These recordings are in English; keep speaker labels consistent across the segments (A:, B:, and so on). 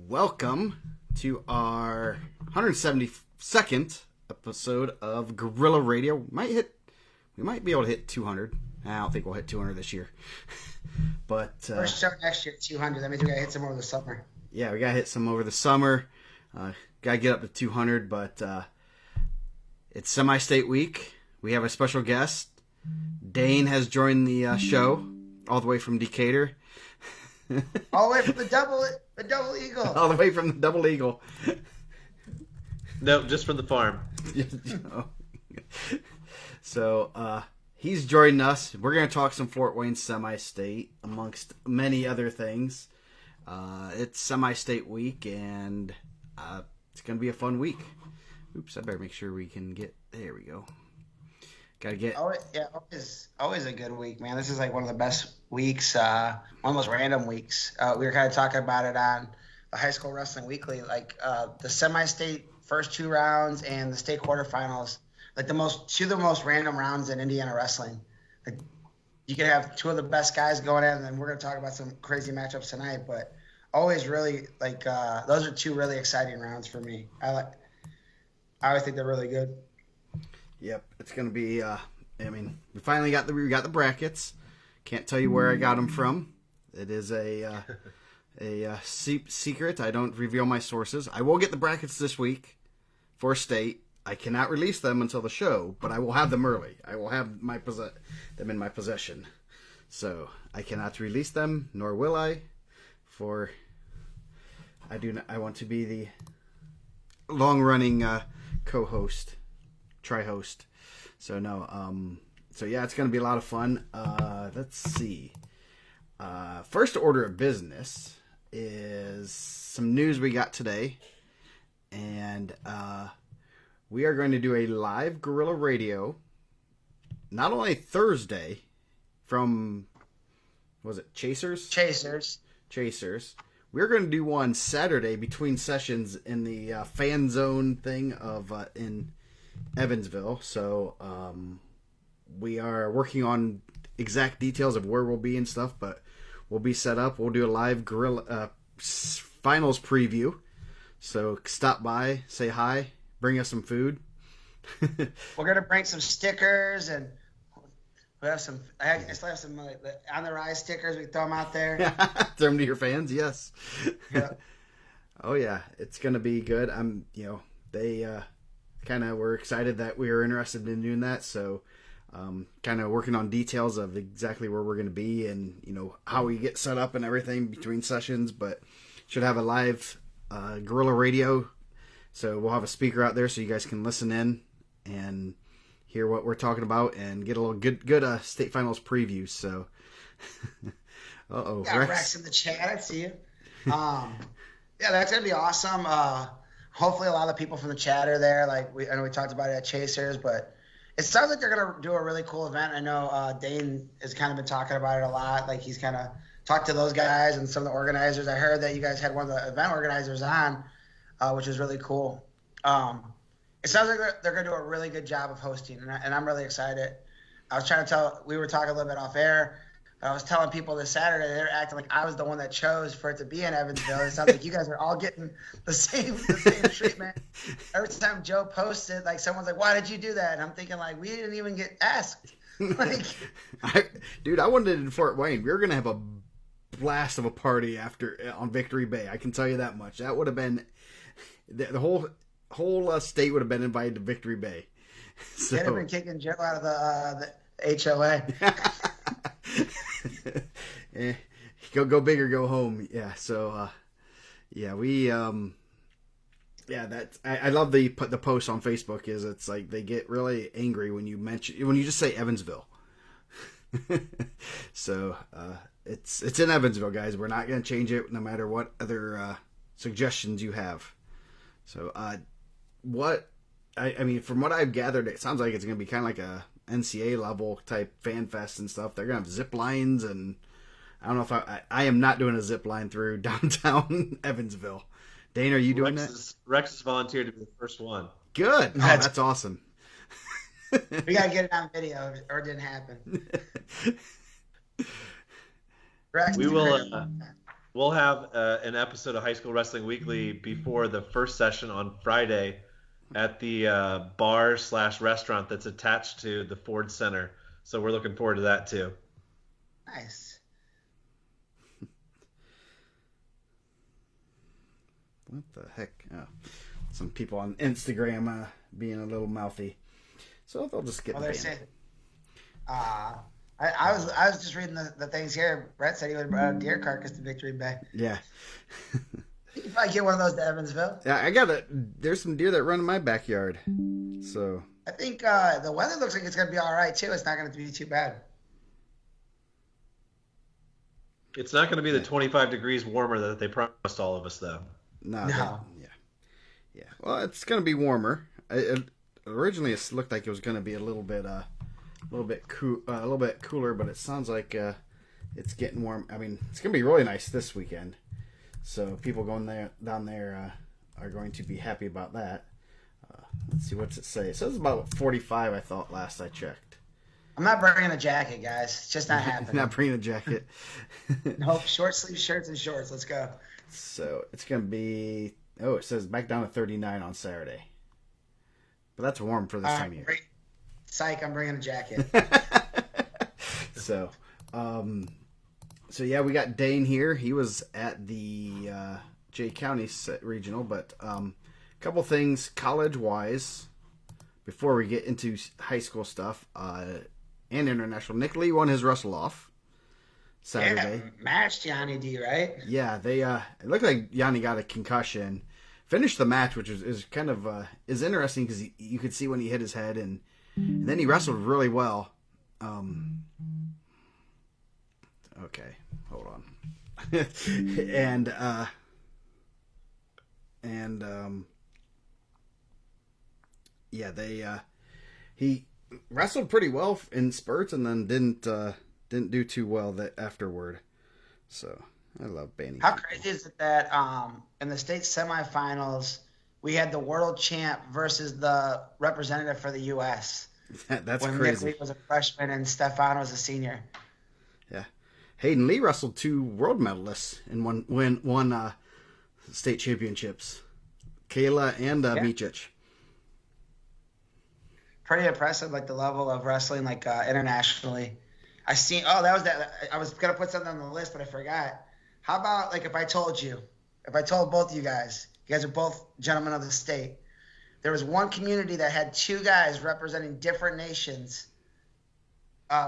A: welcome to our 172nd episode of Guerrilla Radio. We might be able to hit 200. I don't think we'll hit 200 this year. But
B: first show next year, 200. That means we gotta hit some over the summer.
A: Yeah, we gotta hit some over the summer. Gotta get up to 200, but it's semi-state week. We have a special guest. Dane has joined the show all the way from Decatur.
B: All the way from the double eagle.
A: All the way from the double eagle.
C: No, just from the farm.
A: So he's joining us. We're going to talk some Fort Wayne semi-state, amongst many other things. It's semi-state week, and it's going to be a fun week. Oops, I better make sure we can get... There we go. Got to get...
B: Always a good week, man. This is like one of the best weeks, one of the most random weeks. We were kind of talking about it on the High School Wrestling Weekly, like the semi-state first two rounds and the state quarterfinals, like two of the most random rounds in Indiana wrestling. Like, you could have two of the best guys going in, and then we're going to talk about some crazy matchups tonight, but always really, like, those are two really exciting rounds for me. I always think they're really good.
A: Yep, it's going to be, we finally got the brackets. Can't tell you where I got them from. It is a secret. I don't reveal my sources. I will get the brackets this week for state. I cannot release them until the show, but I will have them early. I will have them in my possession. So I cannot release them, nor will I, for I want to be the long-running co-host, tri-host. So no, so yeah, it's going to be a lot of fun. Let's see. First order of business is some news we got today, and we are going to do a live Guerrilla Radio, not only Thursday from, was it Chasers? Chasers. We're going to do one Saturday between sessions in the fan zone thing of in Evansville. So we are working on exact details of where we'll be and stuff, but we'll be set up. We'll do a live Guerrilla finals preview. So stop by, say hi, bring us some food.
B: We're gonna bring some stickers, and we have some. I still have some on the rise stickers. We throw them out there.
A: Throw them to your fans. Yes.
B: Yeah.
A: Oh yeah, it's gonna be good. They kind of were excited that we were interested in doing that. So, kind of working on details of exactly where we're gonna be and how we get set up and everything between sessions. But should have a live Guerrilla Radio. So we'll have a speaker out there so you guys can listen in and hear what we're talking about and get a little good state finals preview. So,
B: Rex in the chat. I see you. Yeah, that's gonna be awesome. Hopefully, a lot of people from the chat are there. I know we talked about it at Chasers, but it sounds like they're gonna do a really cool event. I know Dane has kind of been talking about it a lot. Like, he's kind of talked to those guys and some of the organizers. I heard that you guys had one of the event organizers on. Which is really cool. It sounds like they're going to do a really good job of hosting, and I'm really excited. We were talking a little bit off air. I was telling people this Saturday, they're acting like I was the one that chose for it to be in Evansville. It sounds like you guys are all getting the same treatment. Every time Joe posted, like, someone's like, "Why did you do that?" And I'm thinking, like, we didn't even get asked.
A: Dude, I wanted it in Fort Wayne. We were going to have a blast of a party on Victory Bay. I can tell you that much. That would have been... The whole state would have been invited to Victory Bay. So
B: they'd have been kicking Joe out of the HOA.
A: Go big or go home. Yeah. So we I love the post on Facebook. It's like they get really angry when you just say Evansville. So it's in Evansville, guys. We're not going to change it no matter what other suggestions you have. So, from what I've gathered, it sounds like it's going to be kind of like a NCAA level type fan fest and stuff. They're going to have zip lines, and I don't know if I am not doing a zip line through downtown Evansville. Dane, are you doing that?
C: Rex has volunteered to be the first one.
A: Good. Oh, that's awesome.
B: We got to get it on video, or it didn't happen. Rex,
C: we will. We'll have an episode of High School Wrestling Weekly before the first session on Friday at the bar/restaurant that's attached to the Ford Center. So we're looking forward to that too.
B: Nice.
A: What the heck? Oh, some people on Instagram being a little mouthy. So they'll just get
B: They're
A: banned.
B: saying, I was just reading the things here. Brett said he would brought a deer carcass to Victory Bay.
A: Yeah.
B: You can probably get one of those to Evansville.
A: Yeah, there's some deer that run in my backyard. So
B: I think the weather looks like it's going to be all right, too. It's not going to be too bad.
C: It's not going to be the 25 degrees warmer that they promised all of us, though.
A: No. Yeah. Well, it's going to be warmer. Originally, it looked like it was going to be a little bit cooler, but it sounds like it's getting warm. I mean, it's going to be really nice this weekend. So people down there are going to be happy about that. Let's see, what's it say? It says about 45. I thought last I checked.
B: I'm not bringing a jacket, guys. It's just not happening.
A: Not bringing a jacket.
B: Nope, short sleeve shirts and shorts. Let's go.
A: So it's going to be, it says back down to 39 on Saturday. But that's warm for this time of year.
B: Psych, I'm bringing a jacket.
A: So yeah, we got Dane here. He was at the Jay County regional, but a couple things college-wise before we get into high school stuff and international. Nick Lee won his wrestle-off Saturday.
B: Yeah, matched Yanni D, right?
A: Yeah, they it looked like Yanni got a concussion. Finished the match, which is kind of is interesting because you could see when he hit his head, and then he wrestled really well. Okay, hold on. He wrestled pretty well in spurts, and then didn't do too well afterward. So I love banning.
B: How crazy is it that in the state semifinals we had the world champ versus the representative for the U.S.
A: That's
B: when
A: crazy.
B: Nick Lee was a freshman and Stefano was a senior.
A: Yeah, Hayden Lee wrestled 2 world medalists and won state championships, Kayla and Micic.
B: Pretty impressive, like the level of wrestling, like internationally. I seen. Oh, that was that. I was gonna put something on the list, but I forgot. How about like if I told both of you guys are both gentlemen of the state. There was one community that had 2 guys representing different nations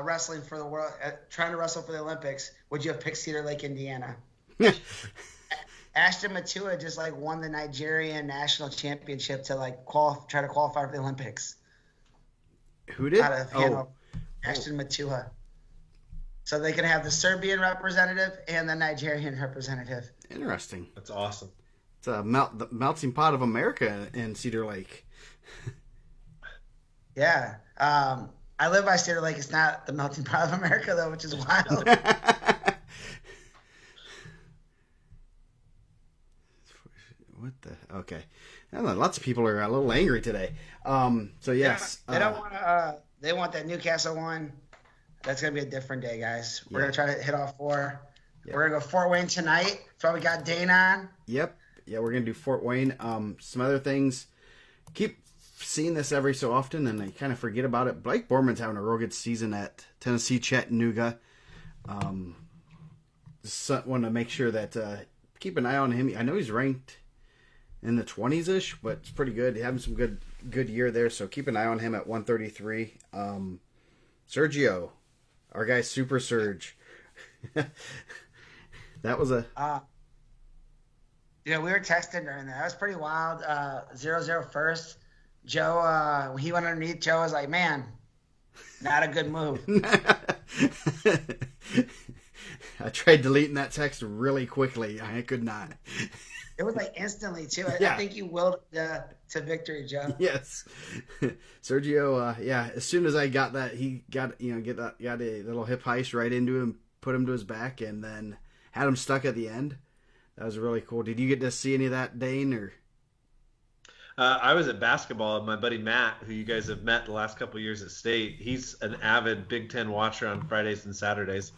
B: wrestling for the world, trying to wrestle for the Olympics. Would you have picked Cedar Lake, Indiana? Ashton Matua just like won the Nigerian national championship to like try to qualify for the Olympics.
A: Who did?
B: Out of Hanover. Ashton Matua. So they can have the Serbian representative and the Nigerian representative.
A: Interesting.
C: That's awesome.
A: It's the melting pot of America in Cedar Lake.
B: Yeah. I live by Cedar Lake. It's not the melting pot of America, though, which is wild.
A: What the? Okay. I don't know, lots of people are a little angry today. So, yes.
B: They don't want to. They want that Newcastle one. That's going to be a different day, guys. We're going to try to hit off 4. Yep. We're going to go Fort Wayne tonight. That's why we got Dane on.
A: Yep. Yeah, we're going to do Fort Wayne. Some other things. Keep seeing this every so often, and I kind of forget about it. Blake Borman's having a real good season at Tennessee Chattanooga. Just want to make sure that keep an eye on him. I know he's ranked in the 20s-ish, but it's pretty good. He's having some good year there, so keep an eye on him at 133. Sergio, our guy Super Surge. That was a...
B: we were texting during that. That was pretty wild. 0-0 first. Joe, when he went underneath, Joe was like, man, not a good move.
A: I tried deleting that text really quickly. I could not.
B: It was like instantly, too.
A: Yeah.
B: I think you willed to victory, Joe.
A: Yes. Sergio, as soon as I got that, he got a little hip heist right into him, put him to his back, and then had him stuck at the end. That was really cool. Did you get to see any of that, Dane? Or
C: I was at basketball, and my buddy Matt, who you guys have met the last couple of years at state, he's an avid Big Ten watcher on Fridays and Saturdays.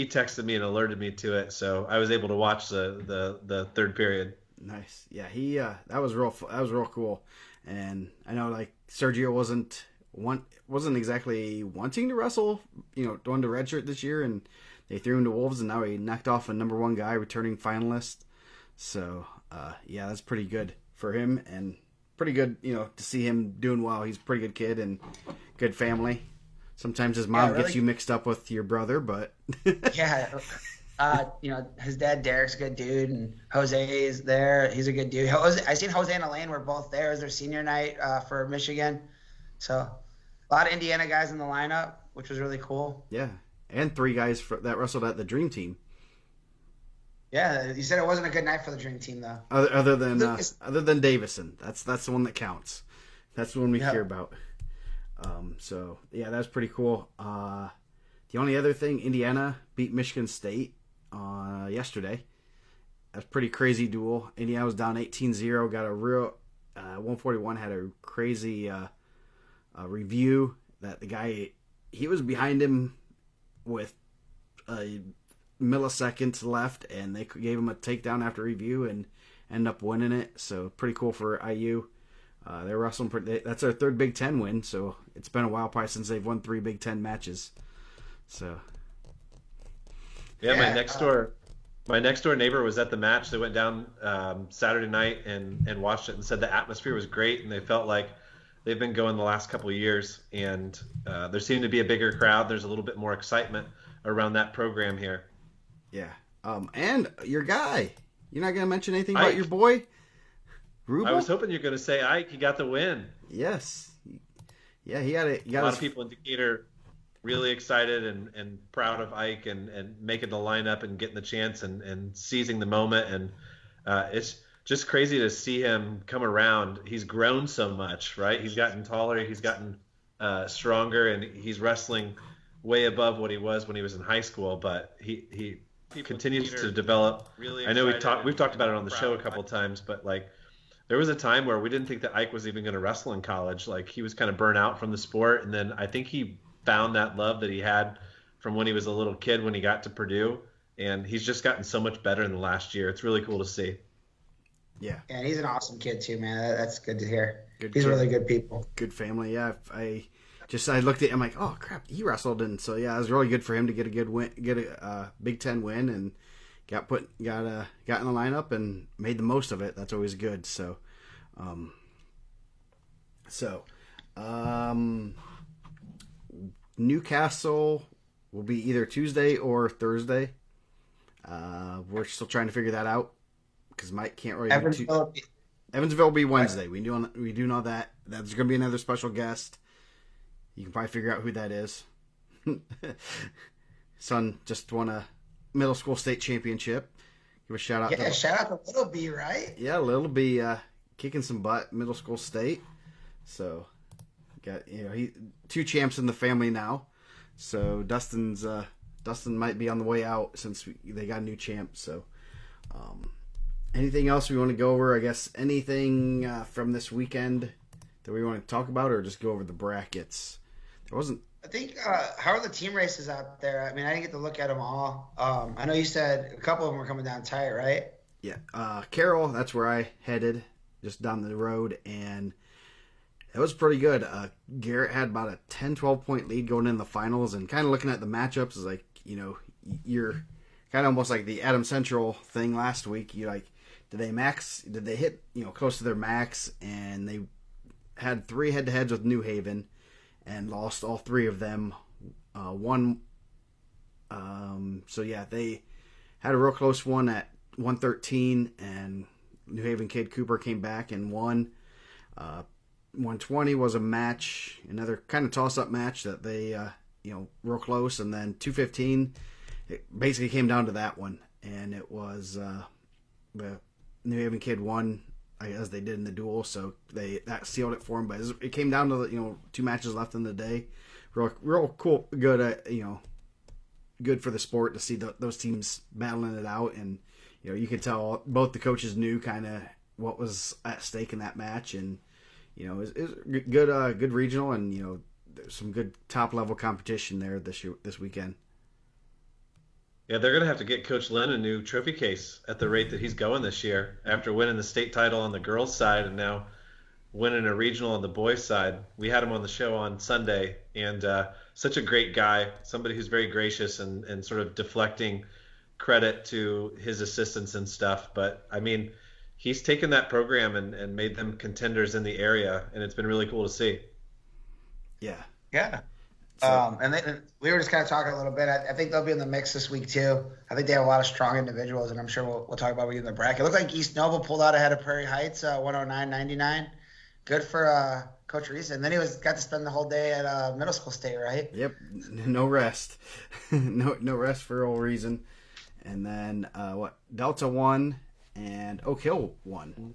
C: he texted me and alerted me to it, so I was able to watch the third period.
A: Nice. Yeah, he that was real cool. And I know like Sergio wasn't exactly wanting to wrestle, going to redshirt this year, and they threw him to Wolves, and now he knocked off a number one guy, returning finalist. So yeah, that's pretty good for him, and pretty good, to see him doing well. He's a pretty good kid and good family. Sometimes his mom gets you mixed up with your brother, but
B: yeah. His dad Derek's a good dude, and Jose is there. He's a good dude. I seen Jose and Elaine were both there as their senior night for Michigan. So a lot of Indiana guys in the lineup, which was really cool.
A: Yeah, and 3 guys that wrestled at the Dream Team.
B: Yeah, you said it wasn't a good night for the Dream Team though.
A: Other than Davison, that's the one that counts. That's the one we care about. So yeah, that's pretty cool. The only other thing, Indiana beat Michigan State yesterday. That's a pretty crazy duel. Indiana was down 18-0, got a real 141 had a crazy review that the guy, he was behind him with a millisecond left, and they gave him a takedown after review and ended up winning it. So pretty cool for IU. They're wrestling. That's their third Big Ten win, so it's been a while probably since they've won 3 Big Ten matches. So
C: yeah, my next door neighbor was at the match. They went down Saturday night and watched it and said the atmosphere was great, and they felt like they've been going the last couple of years, and there seemed to be a bigger crowd. There's a little bit more excitement around that program here.
A: Yeah. And your guy, you're not going to mention anything about your boy, Rubel?
C: I was hoping you're going to say Ike. He got the win.
A: Yes. Yeah, he got it.
C: A lot of people in Decatur really excited and proud of Ike and making the lineup and getting the chance and seizing the moment. And it's just crazy to see him come around. He's grown so much, right? He's gotten taller. He's gotten stronger, and he's wrestling way above what he was when he was in high school. But he continues to develop. Really, I know we've talked about it on the show a couple times, but like there was a time where we didn't think that Ike was even going to wrestle in college. Like he was kind of burnt out from the sport, and then I think he found that love that he had from when he was a little kid when he got to Purdue, and he's just gotten so much better in the last year. It's really cool to see.
B: Yeah, and he's an awesome kid too, man. That's good to hear.
A: He's
B: kid. Really good people.
A: Good family. Yeah, I looked at him like, oh crap, he wrestled, and so yeah, it was really good for him to get a good win, get a Big Ten win, and got in the lineup and made the most of it. That's always good. So, Newcastle will be either Tuesday or Thursday. We're still trying to figure that out because Mike can't really. Evansville will be Wednesday. We do know that. There's going to be another special guest. You can probably figure out who that is. Son just won a middle school state championship. Give a shout out.
B: Yeah, shout out to Little B, right?
A: Yeah, Little B kicking some butt, middle school state. So got he 2 champs in the family now. So Dustin might be on the way out since they got a new champ. So anything else we want to go over? I guess anything from this weekend that we want to talk about, or just go over the brackets? There wasn't.
B: I think how are the team races out there? I mean, I didn't get to look at them all. I know you said a couple of them were coming down tight, right?
A: Yeah, Carroll. That's where I headed, just down the road, and it was pretty good. Garrett had about a 10-12 point lead going in the finals, and kind of looking at the matchups is like, you're kind of almost like the Adam Central thing last week. You like, did they hit close to their max? And they had 3 head-to-heads with New Haven and lost all 3 of them. So yeah, they had a real close one at 113, and New Haven kid Cooper came back and won. 120 was a match, another kind of toss-up match that they, real close, and then 215, it basically came down to that one, and it was the New Haven kid won as they did in the duel, so that sealed it for him. But it came down to 2 matches left in the day. Real cool, good, good for the sport to see those teams battling it out, and you could tell both the coaches knew kind of what was at stake in that match, and it was good regional, and there's some good top level competition there this weekend.
C: Yeah, they're going to have to get Coach Lynn a new trophy case at the rate that he's going this year after winning the state title on the girls' side and now winning a regional on the boys' side. We had him on the show on Sunday, and such a great guy, somebody who's very gracious and sort of deflecting credit to his assistants and stuff. But, I mean, he's taken that program and made them contenders in the area, and it's been really cool to see.
A: Yeah.
B: Yeah.
A: So,
B: We were just kind of talking a little bit. I think they'll be in the mix this week too. I think they have a lot of strong individuals, and I'm sure we'll talk about when we get in the bracket. It looked like East Noble pulled out ahead of Prairie Heights, 109-99. Good for Coach Reese. And then he got to spend the whole day at middle school state, right?
A: yep. No rest. no rest for all reason. And then Delta won and Oak Hill won.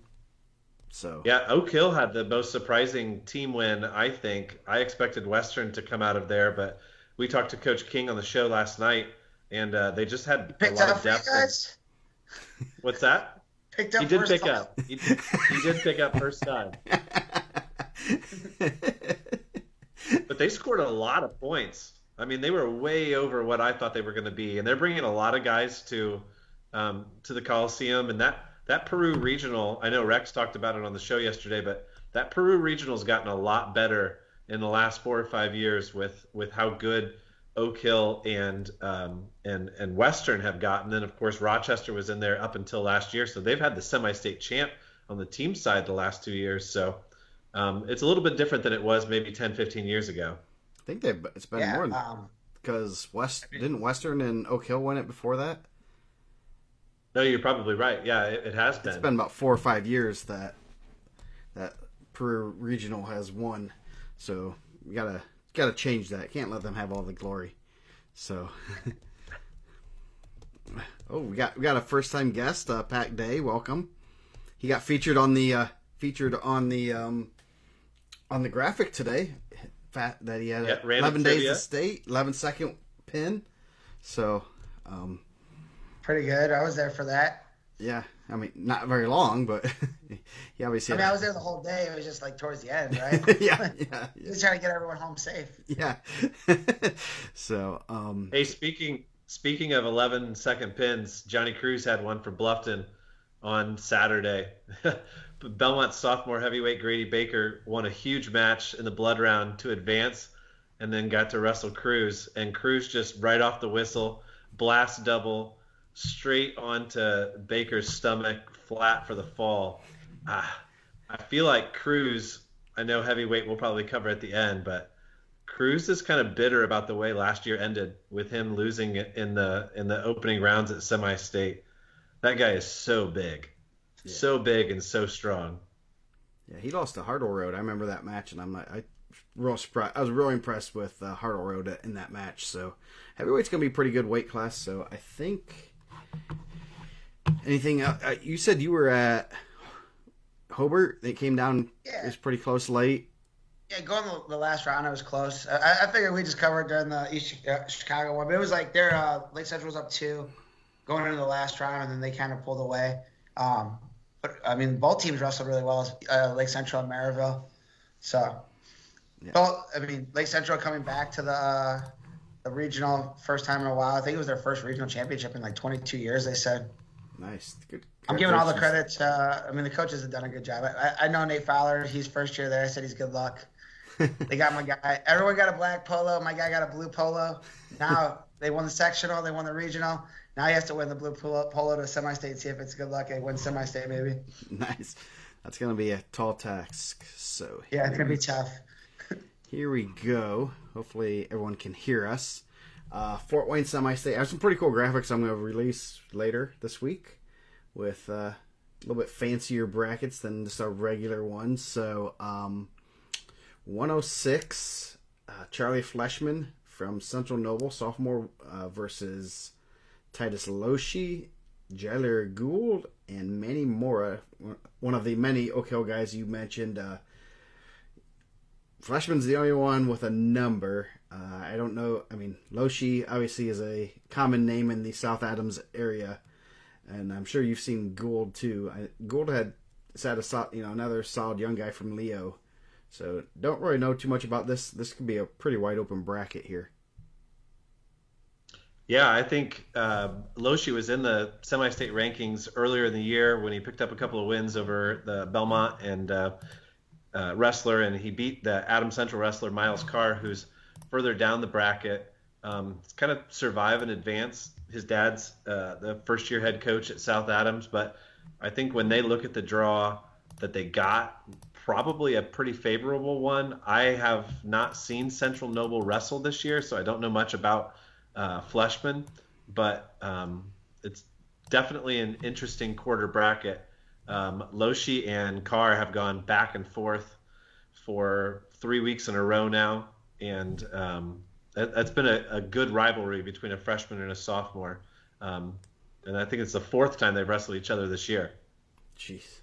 A: So
C: Yeah, Oak Hill had the most surprising team win, I think. I expected Western to come out of there, but we talked to Coach King on the show last night, and they just had a
B: Picked
C: lot
B: up
C: of
B: for you
C: depth.
B: guys?
C: What's that?
B: Picked up
C: He did
B: first
C: pick
B: time.
C: up. He did pick up first time. But they scored a lot of points. I mean, they were way over what I thought they were going to be, and they're bringing a lot of guys to the Coliseum. And that Peru regional, I know Rex talked about it on the show yesterday, but that Peru regional's gotten a lot better in the last 4 or 5 years with how good Oak Hill and Western have gotten. Then of course Rochester was in there up until last year, so they've had the semi-state champ on the team side the last 2 years. So it's a little bit different than it was maybe 10, 15 years ago.
A: I think it's been more because didn't Western and Oak Hill win it before that?
C: No, you're probably right. Yeah, it has been.
A: It's been about 4 or 5 years that Peru Regional has won. So we gotta change that. Can't let them have all the glory. So we got a first time guest, Pat Day. Welcome. He got featured on the graphic today. That he had 11 days
C: trivia.
A: to state, 11-second pin. So
B: Pretty good. I was there for that.
A: yeah, I mean not very long, but he obviously.
B: I was there the whole day. It was just like towards the end, right?
A: yeah.
B: Just trying to get everyone home safe.
A: Yeah. So,
C: Hey, speaking of 11-second pins, Johnny Cruz had one for Bluffton on Saturday. Belmont sophomore heavyweight Grady Baker won a huge match in the blood round to advance and then got to wrestle Cruz. And Cruz just right off the whistle, blast double, straight onto Baker's stomach, flat for the fall. I feel like Cruz, I know heavyweight we'll probably cover at the end, but Cruz is kind of bitter about the way last year ended with him losing it in the opening rounds at semi-state. That guy is so big. Yeah. So big and so strong.
A: Yeah, he lost to Hartle Road. I remember that match, and I was really impressed with Hartle Road in that match. So heavyweight's gonna be a pretty good weight class. So I think anything else? You said you were at Hobart. They came down.
B: Yeah.
A: It was pretty close late.
B: Yeah, going the last round, I was close. I figured we just covered during the East Chicago one, but it was like their Lake Central was up 2 going into the last round, and then they kind of pulled away. But I mean, both teams wrestled really well, Lake Central and Maryville. So, I mean, Lake Central coming back to the regional first time in a while. I think it was their first regional championship in like 22 years. They said.
A: Nice, good.
B: I'm giving all the credit. I mean, the coaches have done a good job. I know Nate Fowler. He's first year there. I said he's good luck. They got my guy. Everyone got a black polo. My guy got a blue polo. Now they won the sectional. They won the regional. Now he has to win the blue polo to semi-state. See if it's good luck. He wins semi-state, maybe.
A: Nice. That's gonna be a tall task. So
B: yeah, it's gonna be tough.
A: Here we go. Hopefully everyone can hear us. Fort Wayne semi-state. I have some pretty cool graphics I'm gonna release later this week with a little bit fancier brackets than just our regular ones. So 106, Charlie Fleshman from Central Noble, sophomore, versus Titus Loshi, Jaler Gould, and Manny Mora, one of the many Oak Hill guys you mentioned. Fleshman's the only one with a number. I don't know. I mean, Loshi obviously is a common name in the South Adams area, and I'm sure you've seen Gould too. Gould had another solid young guy from Leo. So don't really know too much about this. This could be a pretty wide open bracket here.
C: Yeah, I think Loshi was in the semi-state rankings earlier in the year when he picked up a couple of wins over the Belmont and wrestler, and he beat the Adam Central wrestler Miles Carr, who's further down the bracket. It's kind of survive and advance. His dad's the first-year head coach at South Adams, but I think when they look at the draw that they got, probably a pretty favorable one. I have not seen Central Noble wrestle this year, so I don't know much about Fleshman, but it's definitely an interesting quarter bracket. Loshi and Carr have gone back and forth for 3 weeks in a row now, and that's been a good rivalry between a freshman and a sophomore. And I think it's the fourth time they've wrestled each other this year.
A: Jeez.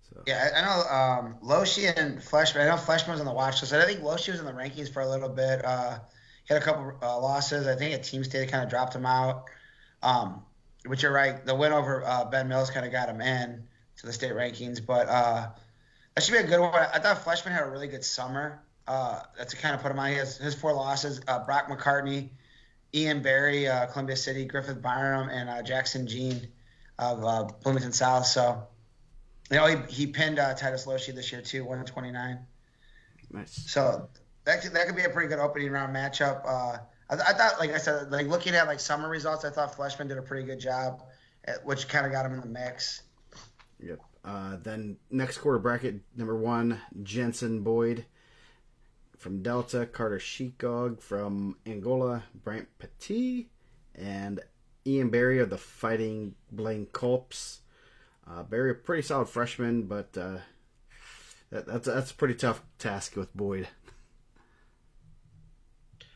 A: So.
B: Yeah, I know Loshi and Fleshman. I know Fleshman was on the watch list. I think Loshi was in the rankings for a little bit. He had a couple losses. I think at Team State kind of dropped him out. But you're right. The win over Ben Mills kind of got him in to the state rankings. But that should be a good one. I thought Fleshman had a really good summer. That's kind of put him on. He has his 4 losses. Brock McCartney, Ian Barry, Columbia City, Griffith Byram, and Jackson Jean of Bloomington South. So, he pinned Titus Loshi this year too, 129.
A: Nice.
B: So that could be a pretty good opening round matchup. I thought, like I said, like looking at like summer results, I thought Fleshman did a pretty good job, which kind of got him in the mix.
A: Yep. Then next quarter bracket, number 1, Jensen Boyd from Delta, Carter Sheepdog from Angola, Bryant Petit, and Ian Barry of the Fighting Blaine Culps. Barry, a pretty solid freshman, but that's a pretty tough task with Boyd.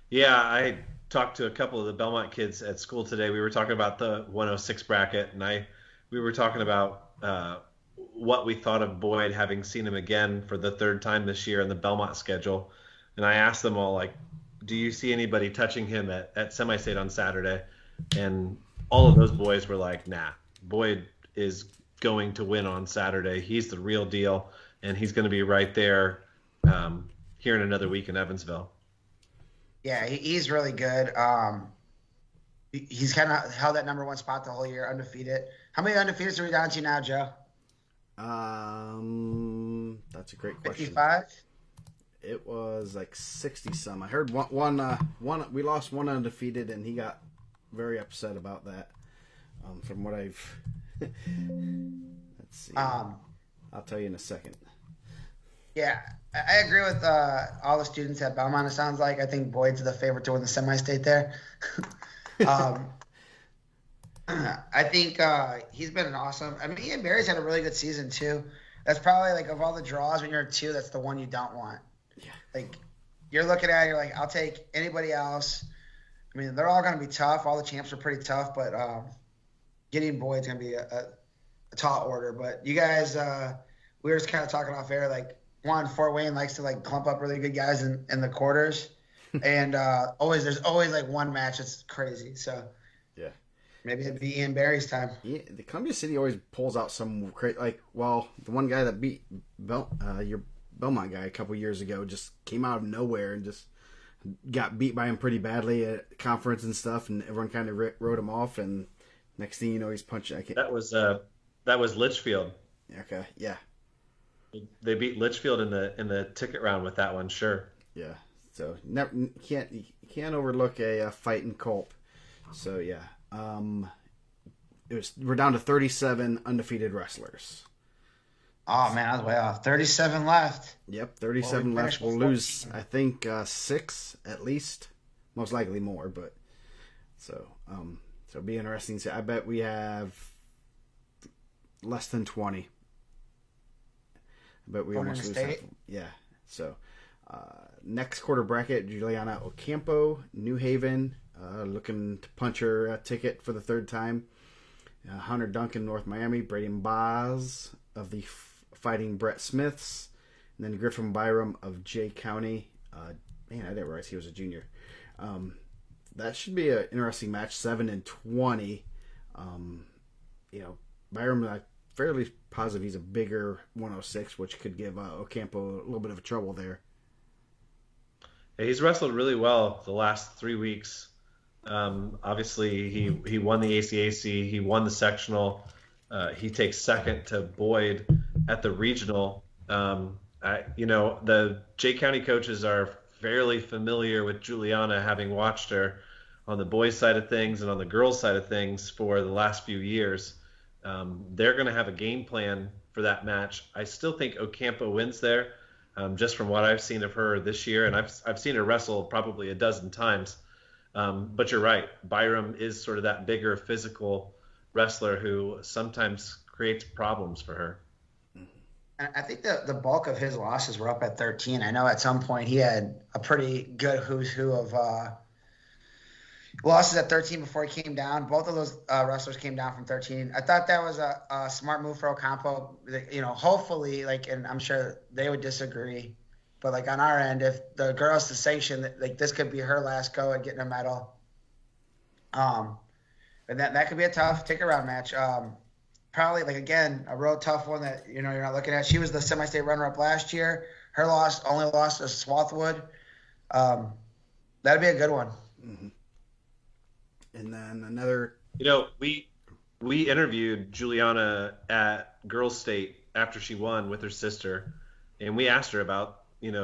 C: Yeah, I talked to a couple of the Belmont kids at school today. We were talking about the 106 bracket, and we were talking about what we thought of Boyd, having seen him again for the 3rd time this year in the Belmont schedule. And I asked them all, like, do you see anybody touching him at semi-state on Saturday? And all of those boys were like, nah, Boyd is going to win on Saturday. He's the real deal, and he's going to be right there here in another week in Evansville.
B: Yeah, he's really good. He's kind of held that number 1 spot the whole year, undefeated. How many undefeateds are we down to now, Joe?
A: That's a great question.
B: 55?
A: It was like 60 some. I heard one we lost one undefeated, and he got very upset about that. From what I've let's see. I'll tell you in a second.
B: Yeah, I agree with all the students at Belmont. It sounds like I think Boyd's the favorite to win the semi-state there. I think he's been an awesome. I mean, Ian Barry's had a really good season too. That's probably like of all the draws when you're 2, that's the one you don't want.
A: Yeah.
B: Like you're looking at it, you're like, I'll take anybody else. I mean, they're all going to be tough. All the champs are pretty tough, but getting Boyd's going to be a tall order. But you guys, we were just kind of talking off air. Like Fort Wayne likes to like clump up really good guys in the quarters, and there's always like one match that's crazy. So
A: yeah.
B: Maybe it'd be Ian Barry's time.
A: Yeah, the Columbia City always pulls out some the one guy that beat your Belmont guy a couple years ago just came out of nowhere and just got beat by him pretty badly at conference and stuff, and everyone kind of wrote him off. And next thing you know, he's punching.
C: That was Litchfield.
A: Okay, yeah.
C: They beat Litchfield in the ticket round with that one, sure.
A: Yeah, so you can't overlook a fighting Culp. So yeah. We're down to 37 undefeated wrestlers.
B: Oh man, I was way off. 37 left.
A: Yep, 37 left. We'll lose, I think, 6 at least, most likely more. But so it'll be interesting. I bet we have less than 20. I bet we almost lose half. Yeah. So next quarter bracket: Juliana Ocampo, New Haven. Looking to punch her ticket for the 3rd time. Hunter Duncan, North Miami. Braden Boz of the Fighting Brett Smiths. And then Griffin Byram of Jay County. Man, I didn't realize he was a junior. That should be an interesting match. 7-20. Byram, I'm fairly positive he's a bigger 106, which could give Ocampo a little bit of trouble there.
C: Yeah, he's wrestled really well the last 3 weeks. Obviously, he won the ACAC, he won the sectional. He takes second to Boyd at the regional. The Jay County coaches are fairly familiar with Juliana, having watched her on the boys' side of things and on the girls' side of things for the last few years. They're going to have a game plan for that match. I still think Ocampo wins there, just from what I've seen of her this year, and I've seen her wrestle probably a dozen times. But you're right, Byram is sort of that bigger physical wrestler who sometimes creates problems for her.
B: I think the bulk of his losses were up at 13. I know at some point he had a pretty good who's who of losses at 13 before he came down. Both of those wrestlers came down from 13. I thought that was a smart move for Ocampo. Hopefully, and I'm sure they would disagree, but on our end, if the girls to sanction that, this could be her last go at getting a medal. And that could be a tough tick-around match. Probably, again, a real tough one that, you're not looking at. She was the semi-state runner-up last year. Her only loss to Swarthwood. That'd be a good one.
A: Mm-hmm. And then another...
C: We interviewed Juliana at Girls State after she won with her sister, and we asked her about,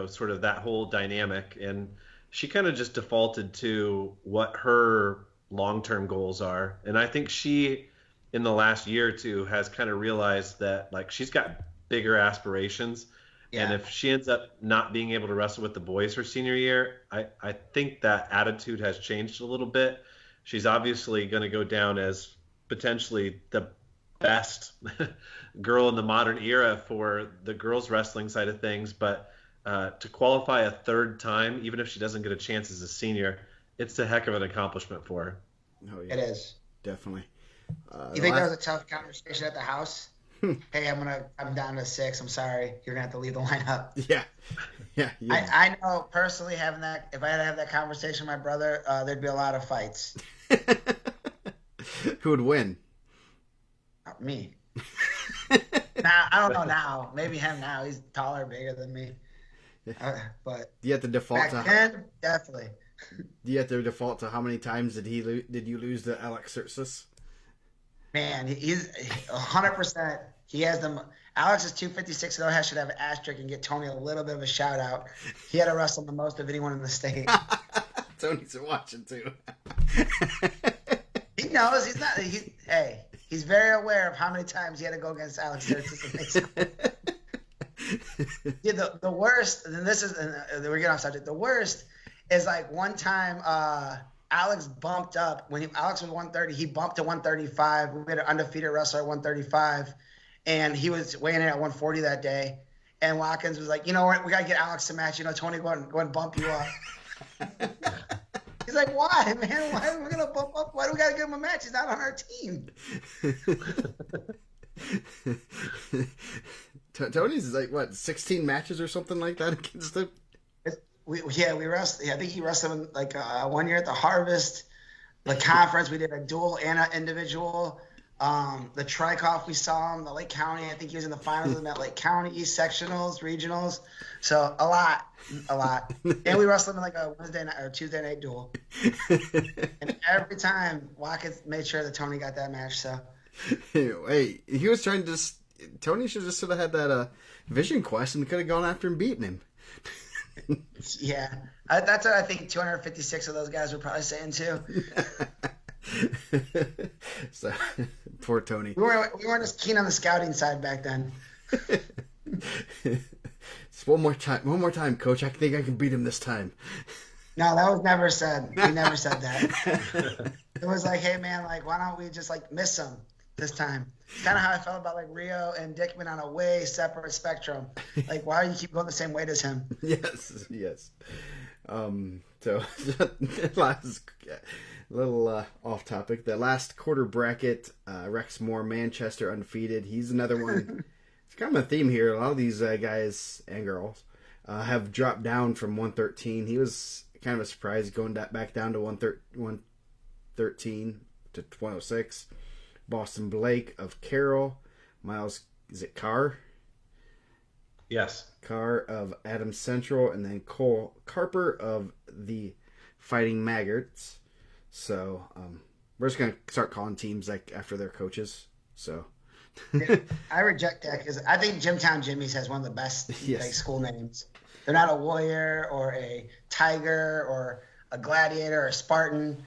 C: sort of that whole dynamic, and she kind of just defaulted to what her long-term goals are. And I think she, in the last year or two, has kind of realized that she's got bigger aspirations. Yeah. And if she ends up not being able to wrestle with the boys her senior year, I think that attitude has changed a little bit. She's obviously going to go down as potentially the best girl in the modern era for the girls wrestling side of things. But to qualify a third time, even if she doesn't get a chance as a senior, it's a heck of an accomplishment for her.
A: Oh, yeah.
B: It is.
A: Definitely.
B: You think that was a tough conversation at the house? Hey, I'm down to 6. I'm sorry. You're going to have to leave the lineup.
A: Yeah.
B: I know personally having that, if I had to have that conversation with my brother, there'd be a lot of fights.
A: Who would win?
B: Me. Now, I don't know now. Maybe him now. He's taller, bigger than me. But
A: do you have to default
B: back then, definitely.
A: Do you have to default to how many times did you lose to Alex Sertzis?
B: Man, he's 100%. He has them. Alex is 256. So I should have an asterisk and get Tony a little bit of a shout out. He had to wrestle the most of anyone in the state.
A: Tony's watching too.
B: He knows he's not. He's very aware of how many times he had to go against Alex Sertzis. Yeah, the worst. And this is we're getting off subject. The worst is one time Alex bumped up when Alex was 130. He bumped to 135. We had an undefeated wrestler at 135, and he was weighing in at 140 that day. And Watkins was like, we gotta get Alex to match. Tony, go and bump you up. He's like, why, man? Why are we gonna bump up? Why do we gotta give him a match? He's not on our team.
A: Tony's 16 matches or something like that against him.
B: We wrestled. I think he wrestled him 1 year at the Harvest, the conference. We did a dual and an individual. The Trikoff, we saw him. The Lake County, I think he was in the finals in that Lake County East sectionals, regionals. So a lot. And we wrestled him in a Wednesday night or Tuesday night duel. And every time Watkins made sure that Tony got that match. So
A: hey, he was trying to. Tony should just sort of had that vision quest and could have gone after him, beating him.
B: Yeah, that's what I think 256 of those guys were probably saying too.
A: So poor Tony.
B: We weren't as keen on the scouting side back then.
A: Just one more time, Coach. I think I can beat him this time.
B: No, that was never said. He never said that. It was hey man, why don't we just miss him this time? It's kind of how I felt about Rio and Dickman on a way separate spectrum. Why do you keep going the same weight as him?
A: Yes. So last little off topic. The last quarter bracket, Rexmore, Manchester undefeated. He's another one. It's kind of a theme here. A lot of these guys and girls have dropped down from 113. He was kind of a surprise going back down to 113 to 106. Boston Blake of Carroll. Miles, is it Carr?
C: Yes.
A: Carr of Adams Central. And then Cole Carper of the Fighting Maggots. So we're just gonna start calling teams like after their coaches. So
B: I reject that because I think Jimtown Jimmy's has one of the best
A: Yes.
B: like school names. They're not a warrior or a tiger or a gladiator or a Spartan.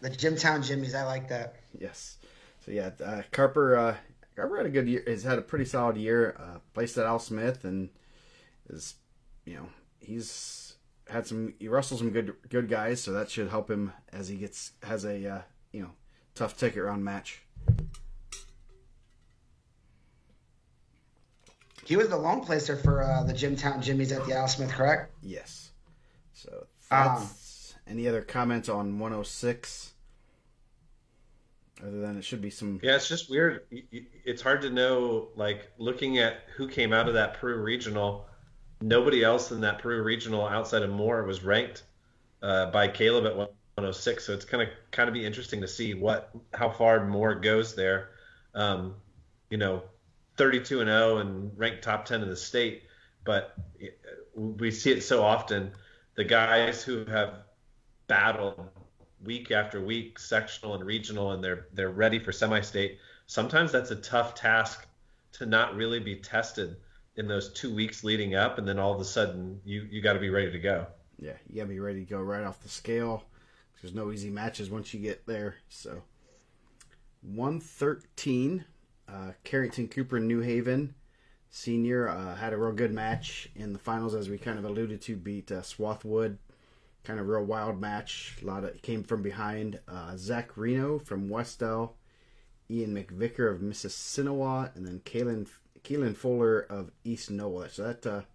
B: The Jimtown Jimmys, I like that.
A: yes. So yeah, Carper had a good year. Has had a pretty solid year. Placed at Al Smith and is, he wrestles some good guys, so that should help him as he has a tough ticket round match.
B: He was the lone placer for the Jimtown Jimmys at the Al Smith, correct?
A: Yes. So thoughts? Any other comments on 106? Other than it should be some.
C: Yeah, it's just weird. It's hard to know, like, looking at who came out of that Peru regional, nobody else in that Peru regional outside of Moore was ranked by Caleb at 106. So it's kind of be interesting to see how far Moore goes there. 32-0 and ranked top 10 in the state, but we see it so often. The guys who have battled week after week, sectional and regional, and they're ready for semi-state. Sometimes that's a tough task to not really be tested in those 2 weeks leading up, and then all of a sudden you got to be ready to go.
A: Yeah, you got to be ready to go right off the scale. There's no easy matches once you get there. So 113, Carrington Cooper New Haven Senior had a real good match in the finals, as we kind of alluded to, beat Swarthwood. Kind of real wild match. Came from behind. Zach Reno from Westell, Ian McVicker of Mississinawa, and then Keelan Fuller of East Noble. So that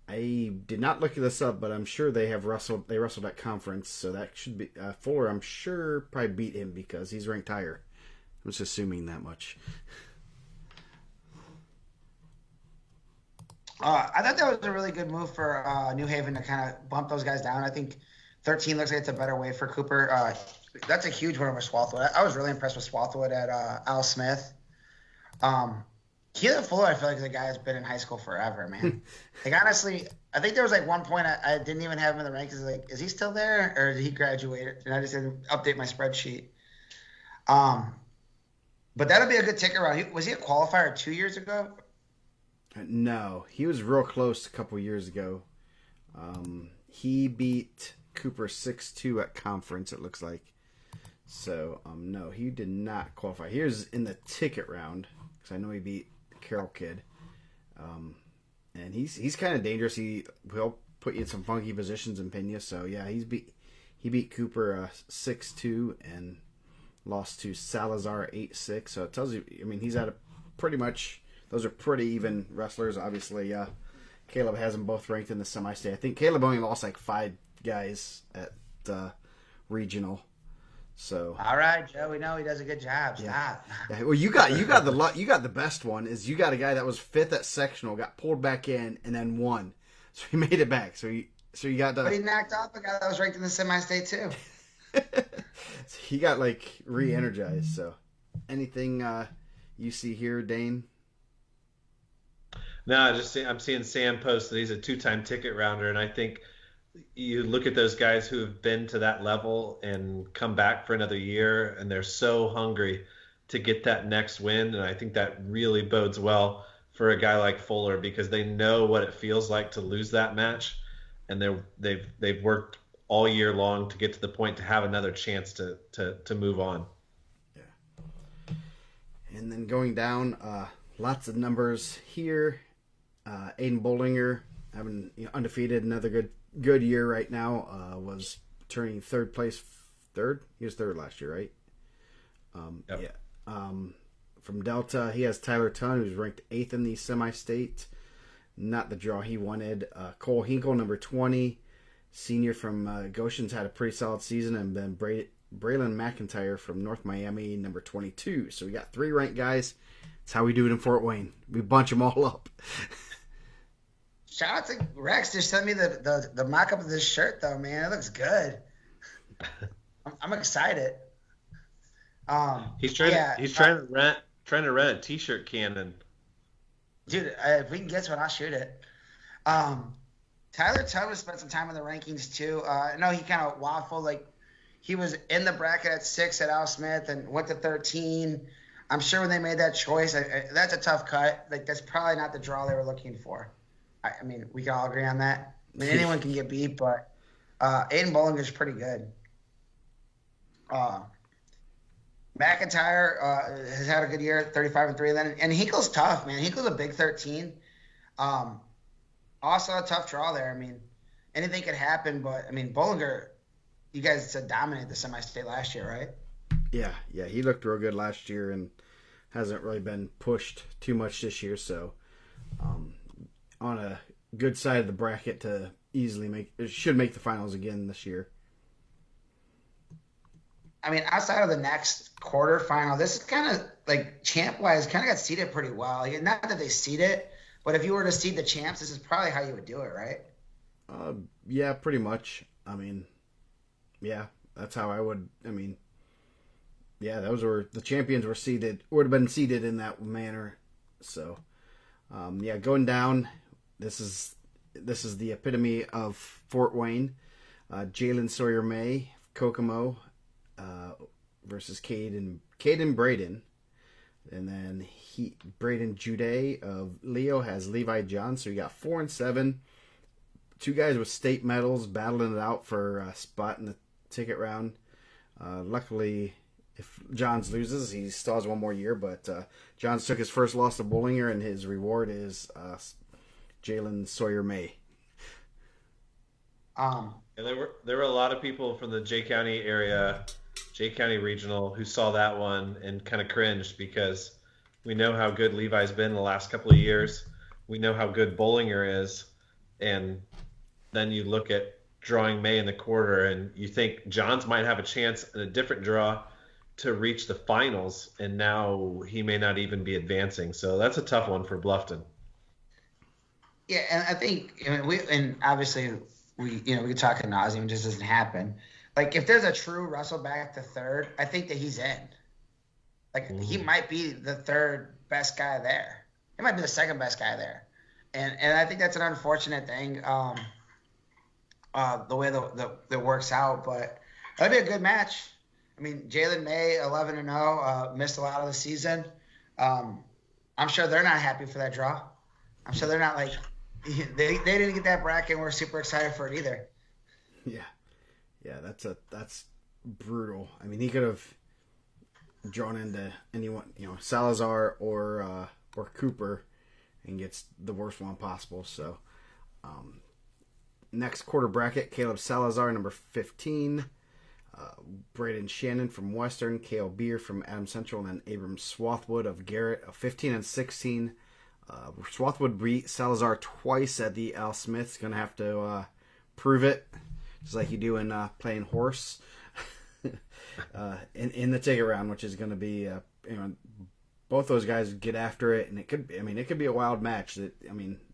A: I did not look this up, but I'm sure they wrestled at conference. So that should be Fuller. I'm sure probably beat him because he's ranked higher. I'm just assuming that much.
B: I thought that was a really good move for New Haven to kind of bump those guys down. I think 13 looks like it's a better way for Cooper. That's a huge win over Swarthwood. I was really impressed with Swarthwood at Al Smith. Keelan Fuller, I feel like the guy has been in high school forever, man. Like, honestly, I think there was like one point I didn't even have him in the rankings. Like, is he still there or did he graduate? And I just didn't update my spreadsheet. But that'll be a good ticket round. Was he a qualifier 2 years ago?
A: No, he was real close a couple years ago. He beat Cooper 6-2 at conference, it looks like. So, no, he did not qualify. He was in the ticket round, because I know he beat Carroll Kid. And he's kind of dangerous. He'll put you in some funky positions and pin you. So, yeah, he beat Cooper 6-2 and lost to Salazar 8-6. So, it tells you, he's at a pretty much... Those are pretty even wrestlers. Obviously, Caleb has them both ranked in the semi-state. I think Caleb only lost like 5 guys at regional. So
B: all right, Joe, we know he does a good job. Stop.
A: Yeah. Well, you got the best one. Is you got a guy that was 5th at sectional, got pulled back in, and then won. So he made it back. So you got the.
B: But he knocked off a guy that was ranked in the semi-state too.
A: So he got like re-energized. So anything you see here, Dane?
C: No, I'm seeing Sam post that he's a 2-time ticket rounder, and I think you look at those guys who have been to that level and come back for another year, and they're so hungry to get that next win, and I think that really bodes well for a guy like Fuller because they know what it feels like to lose that match, and they've worked all year long to get to the point to have another chance to move on.
A: Yeah. And then going down, lots of numbers here. Aiden Bollinger having undefeated, another good year right now. Was turning third place. He was third last year, right?
C: Yep.
A: Yeah. From Delta, he has Tyler Tunn, who's ranked 8th in the semi-state. Not the draw he wanted. Cole Hinkle, number 20, senior from Goshen's, had a pretty solid season, and then Braylon McIntyre from North Miami, number 22. So we got 3 ranked guys. That's how we do it in Fort Wayne. We bunch them all up.
B: Shout out to Rex. Just sent me the mock-up of this shirt, though, man. It looks good. I'm excited.
C: He's trying to rent a T-shirt cannon.
B: Dude, if we can get one, I'll shoot it. Tyler Tubb has spent some time in the rankings, too. I know he kind of waffled. Like, he was in the bracket at 6 at Al Smith and went to 13. I'm sure when they made that choice, that's a tough cut. Like, that's probably not the draw they were looking for. I mean, we can all agree on that. I mean, anyone can get beat, but Aiden Bollinger's pretty good. McIntyre has had a good year, 35-3. Then, and Hinkle's tough, man. Hinkle's a big 13. Also a tough draw there. I mean, anything could happen, but I mean, Bollinger, you guys said dominated the semi-state last year, right?
A: Yeah, he looked real good last year and hasn't really been pushed too much this year. So, on a good side of the bracket to should make the finals again this year.
B: I mean, outside of the next quarterfinal, this is kind of like champ-wise, kind of got seeded pretty well. Not that they seed it, but if you were to seed the champs, this is probably how you would do it, right?
A: Yeah, pretty much. I mean, yeah, that's how I would. I mean, yeah, those were the champions were seeded, would have been seeded in that manner. So, yeah, going down, this is the epitome of Fort Wayne. Jalen Sawyer May, Kokomo, versus Caden Braden. And then Braden Jude of Leo has Levi John. So you got 4 and 7. 2 guys with state medals battling it out for a spot in the ticket round. Luckily, if Johns loses, he still has one more year. But Johns took his first loss to Bollinger, and his reward is Jalen Sawyer May.
C: And there were a lot of people from the Jay County area, Jay County Regional, who saw that one and kind of cringed because we know how good Levi's been the last couple of years. We know how good Bollinger is. And then you look at drawing May in the quarter and you think Johns might have a chance in a different draw to reach the finals, and now he may not even be advancing. So that's a tough one for Bluffton.
B: Yeah, and I think obviously we could talk ad nauseum, it just doesn't happen. Like, if there's a true Russell back to third, I think that he's in. Like, he might be the third best guy there. He might be the second best guy there. And I think that's an unfortunate thing, the way that works out. But that'd be a good match. I mean, Jalen May, 11-0, missed a lot of the season. I'm sure they're not happy for that draw. I'm sure they're not like they didn't get that bracket and we're super excited for it either.
A: Yeah, that's brutal. I mean, he could have drawn into anyone, Salazar or Cooper, and gets the worst one possible. So, next quarter bracket: Caleb Salazar, number 15. Braden Shannon from Western, Kale Beer from Adams Central, and then Abram Swathwood of Garrett of 15 and 16. Swathwood beat Salazar twice at the Al Smith's. Going to have to prove it, just like you do in playing horse in the ticket round, which is going to be both those guys get after it, and it could be a wild match. It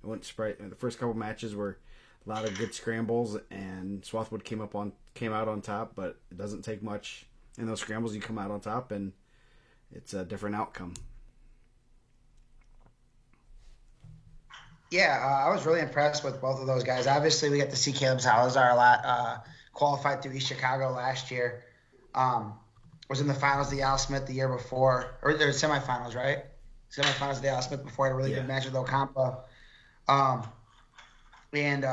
A: wouldn't surprise. The first couple matches were a lot of good scrambles, and Swathwood came out on top, but it doesn't take much in those scrambles. You come out on top, and it's a different outcome.
B: Yeah, I was really impressed with both of those guys. Obviously, we got to see Caleb Salazar a lot. Qualified through East Chicago last year. Was in the finals of the Al Smith the year before, or the semifinals, right? Semifinals of the Al Smith before. Had a really good match with Ocampo. And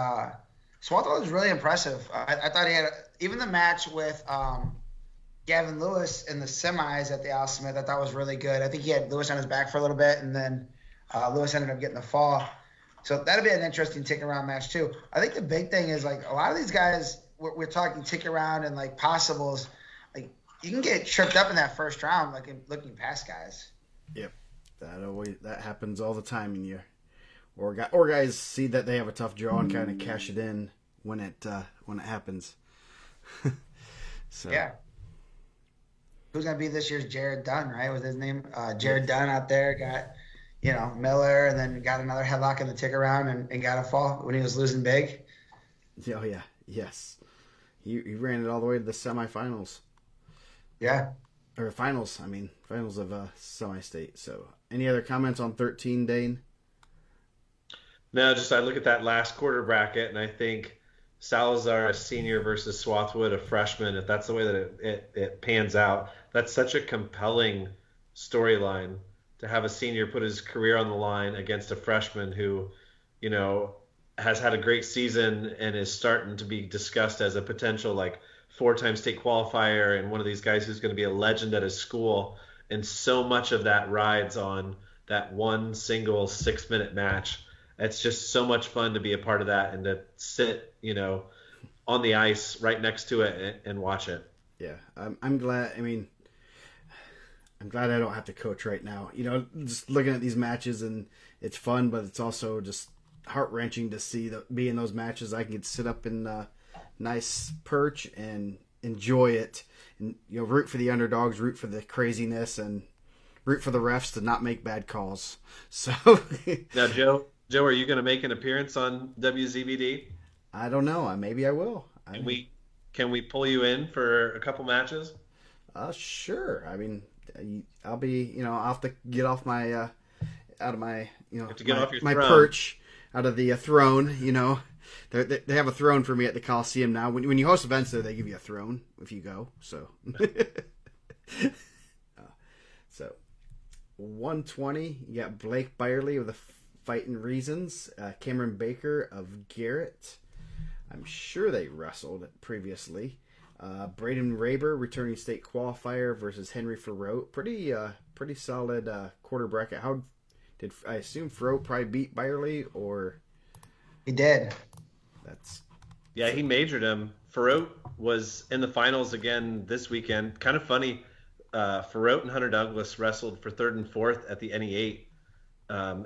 B: Swathwood was really impressive. I thought he had even the match with Gavin Lewis in the semis at the Al Smith. I thought was really good. I think he had Lewis on his back for a little bit, and then Lewis ended up getting the fall. So that'll be an interesting ticket round match too. I think the big thing is, like, a lot of these guys, we're talking ticket round and like possibles. Like, you can get tripped up in that first round, like looking past guys.
A: Yep, that happens all the time in year. Or guys see that they have a tough draw and kind of cash it in when it happens. So
B: yeah, who's gonna be this year's Jared Dunn? Right, with his name, Jared Dunn out there got Miller, and then got another headlock in the ticket round and got a fall when he was losing big.
A: Oh yeah, yes, he ran it all the way to the semifinals.
B: Yeah,
A: or finals. Finals of semi-state. So, any other comments on 13, Dane?
C: No, just I look at that last quarter bracket and I think Salazar, a senior, versus Swathwood, a freshman, if that's the way that it pans out, that's such a compelling storyline to have a senior put his career on the line against a freshman who, has had a great season and is starting to be discussed as a potential like 4-time state qualifier and one of these guys who's going to be a legend at his school. And so much of that rides on that one single 6-minute match. It's just so much fun to be a part of that and to sit, on the ice right next to it and watch it.
A: Yeah, I'm glad. I mean, I'm glad I don't have to coach right now. Just looking at these matches, and it's fun, but it's also just heart-wrenching to be in those matches. I can get sit up in a nice perch and enjoy it, and root for the underdogs, root for the craziness, and root for the refs to not make bad calls. So
C: now, Joe, are you going to make an appearance on WZBD?
A: I don't know. Maybe I will.
C: Can we pull you in for a couple matches?
A: Sure. I mean, I'll be. I'll have to get off my out of my my perch, out of the throne. They have a throne for me at the Coliseum now. When you host events there, they give you a throne if you go. So, so 120. You got Blake Byerly of the Fighting Reasons, Cameron Baker of Garrett. I'm sure they wrestled previously. Braden Raber, returning state qualifier, versus Henry Farrote. Pretty solid quarter bracket. How did I assume Farrote probably beat Byerly, or
B: he did?
C: Yeah, he majored him. Farrote was in the finals again this weekend. Kind of funny. Farrote and Hunter Douglas wrestled for 3rd and 4th at the NE8,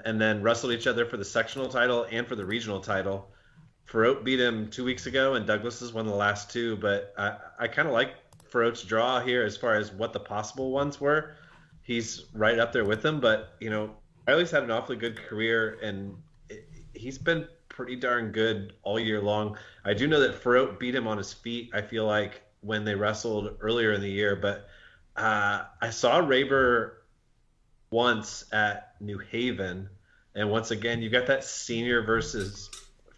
C: and then wrestled each other for the sectional title and for the regional title. Farrote beat him 2 weeks ago, and Douglas has won the last 2. But I kind of like Farrote's draw here as far as what the possible ones were. He's right up there with them, but Riley's had an awfully good career, and he's been pretty darn good all year long. I do know that Farrote beat him on his feet, I feel like, when they wrestled earlier in the year. But I saw Raber once at New Haven, and once again, you got that senior versus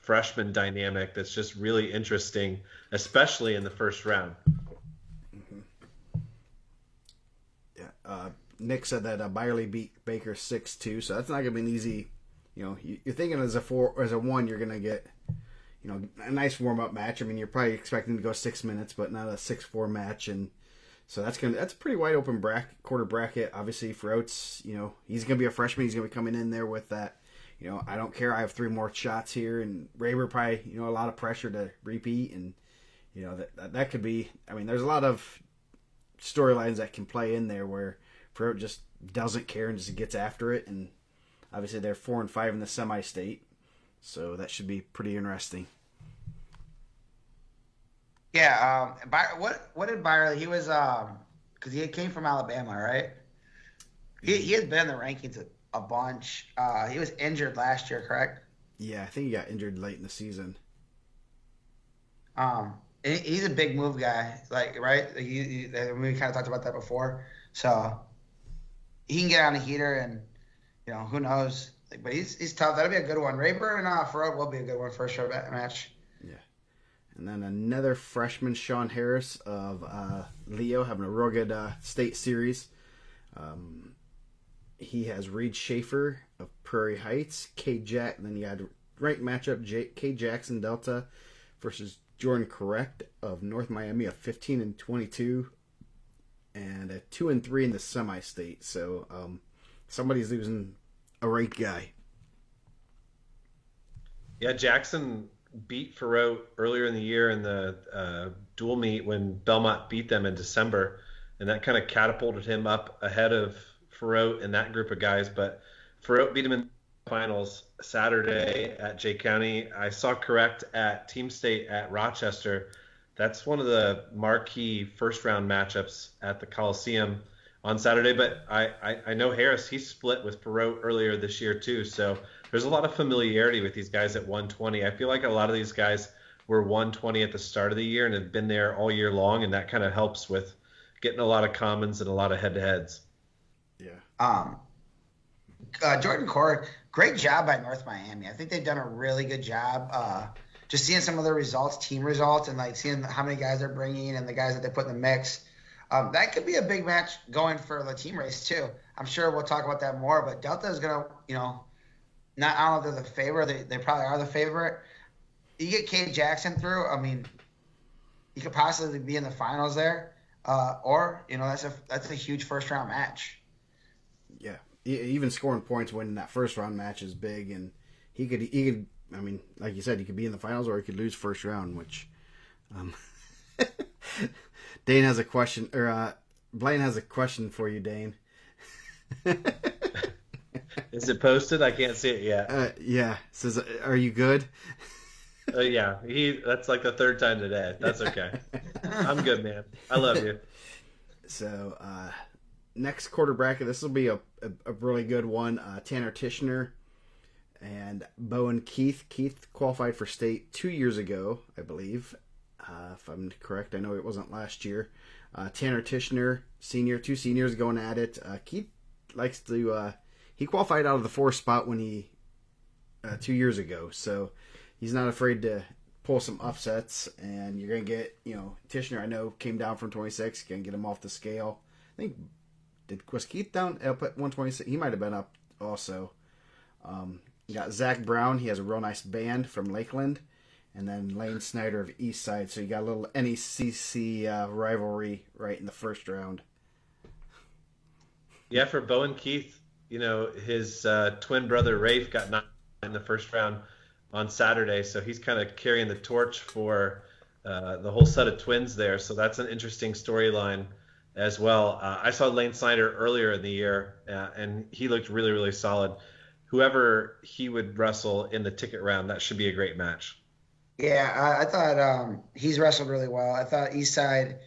C: freshman dynamic that's just really interesting, especially in the first round.
A: Mm-hmm. Yeah, Nick said that Byerly beat Baker 6-2, so that's not gonna be an easy. You're thinking as a 4 or as a 1, you're gonna get, a nice warm up match. I mean, you're probably expecting to go 6 minutes, but not a 6-4 match, and so that's a pretty wide open quarter bracket. Obviously, Farrote's, he's gonna be a freshman. He's gonna be coming in there with that. I don't care. I have 3 more shots here, and Raber probably, a lot of pressure to repeat, and that could be. I mean, there's a lot of storylines that can play in there where Farrote just doesn't care and just gets after it, and obviously they're 4 and 5 in the semi-state, so that should be pretty interesting.
B: Yeah. What did Byerly? He was because he came from Alabama, right? He has been in the rankings a bunch. He was injured last year, correct?
A: Yeah, I think he got injured late in the season.
B: He's a big move guy, right? We kind of talked about that before. So he can get on a heater, and who knows? But he's tough. That'll be a good one. Raber and Farrote will be a good one for a short match.
A: Yeah. And then another freshman, Sean Harris of Leo, having a real good state series. He has Reed Schaefer of Prairie Heights, and then you had ranked matchup K. Jackson Delta versus Jordan Correct of North Miami, of 15 and 22, and a 2 and 3 in the semi-state. So somebody's losing a ranked guy. Yeah,
C: Jackson beat Farrote earlier in the year in the dual meet when Belmont beat them in December, and that kind of catapulted him up ahead of Farrote and that group of guys. But Farrote beat him in the finals Saturday at Jay County. I saw Correct at Team State at Rochester. That's one of the marquee first round matchups at the Coliseum on Saturday. But I know Harris, he split with Farrote earlier this year too, so there's a lot of familiarity with these guys at 120. I feel like a lot of these guys were 120 at the start of the year and have been there all year long, and that kind of helps with getting a lot of commons and a lot of head-to-heads.
B: Yeah. Jordan Cord, great job by North Miami. I think they've done a really good job. just seeing some of their results, team results, and like seeing how many guys they're bringing and the guys that they put in the mix. That could be a big match going for the team race too. I'm sure we'll talk about that more, but Delta is gonna, not I don't know if they're the favorite. They probably are the favorite. You get Cade Jackson through. I mean, he could possibly be in the finals there, or that's a huge first round match.
A: Yeah, even scoring points winning that first round match is big, and he could. I mean, like you said, he could be in the finals or he could lose first round. Which, Dane has a question, or Blaine has a question for you, Dane.
C: Is it posted? I can't see it yet.
A: Yeah, says, "Are you good?"
C: Yeah, that's like the third time today. That's okay. I'm good, man. I love you.
A: So, next quarter bracket, this will be a really good one. Tanner Tishner and Bowen Keith. Keith qualified for state 2 years ago, I believe, if I'm correct. I know it wasn't last year. Tanner Tishner, senior, 2 seniors going at it. Keith likes to. He qualified out of the 4th spot when he 2 years ago, so he's not afraid to pull some upsets, and you're going to get, Tishner, I know, came down from 26, going to get him off the scale. I think, was Keith down up at 126? He might have been up also. You got Zach Brown, he has a real nice band from Lakeland, and then Lane Snyder of Eastside, so you got a little NECC rivalry right in the first round.
C: Yeah, for Bowen Keith, his twin brother Rafe got knocked in the first round on Saturday, so he's kind of carrying the torch for the whole set of twins there. So that's an interesting storyline as well. I saw Lane Snyder earlier in the year, and he looked really, really solid. Whoever he would wrestle in the ticket round, that should be a great match.
B: Yeah, I thought he's wrestled really well. I thought Eastside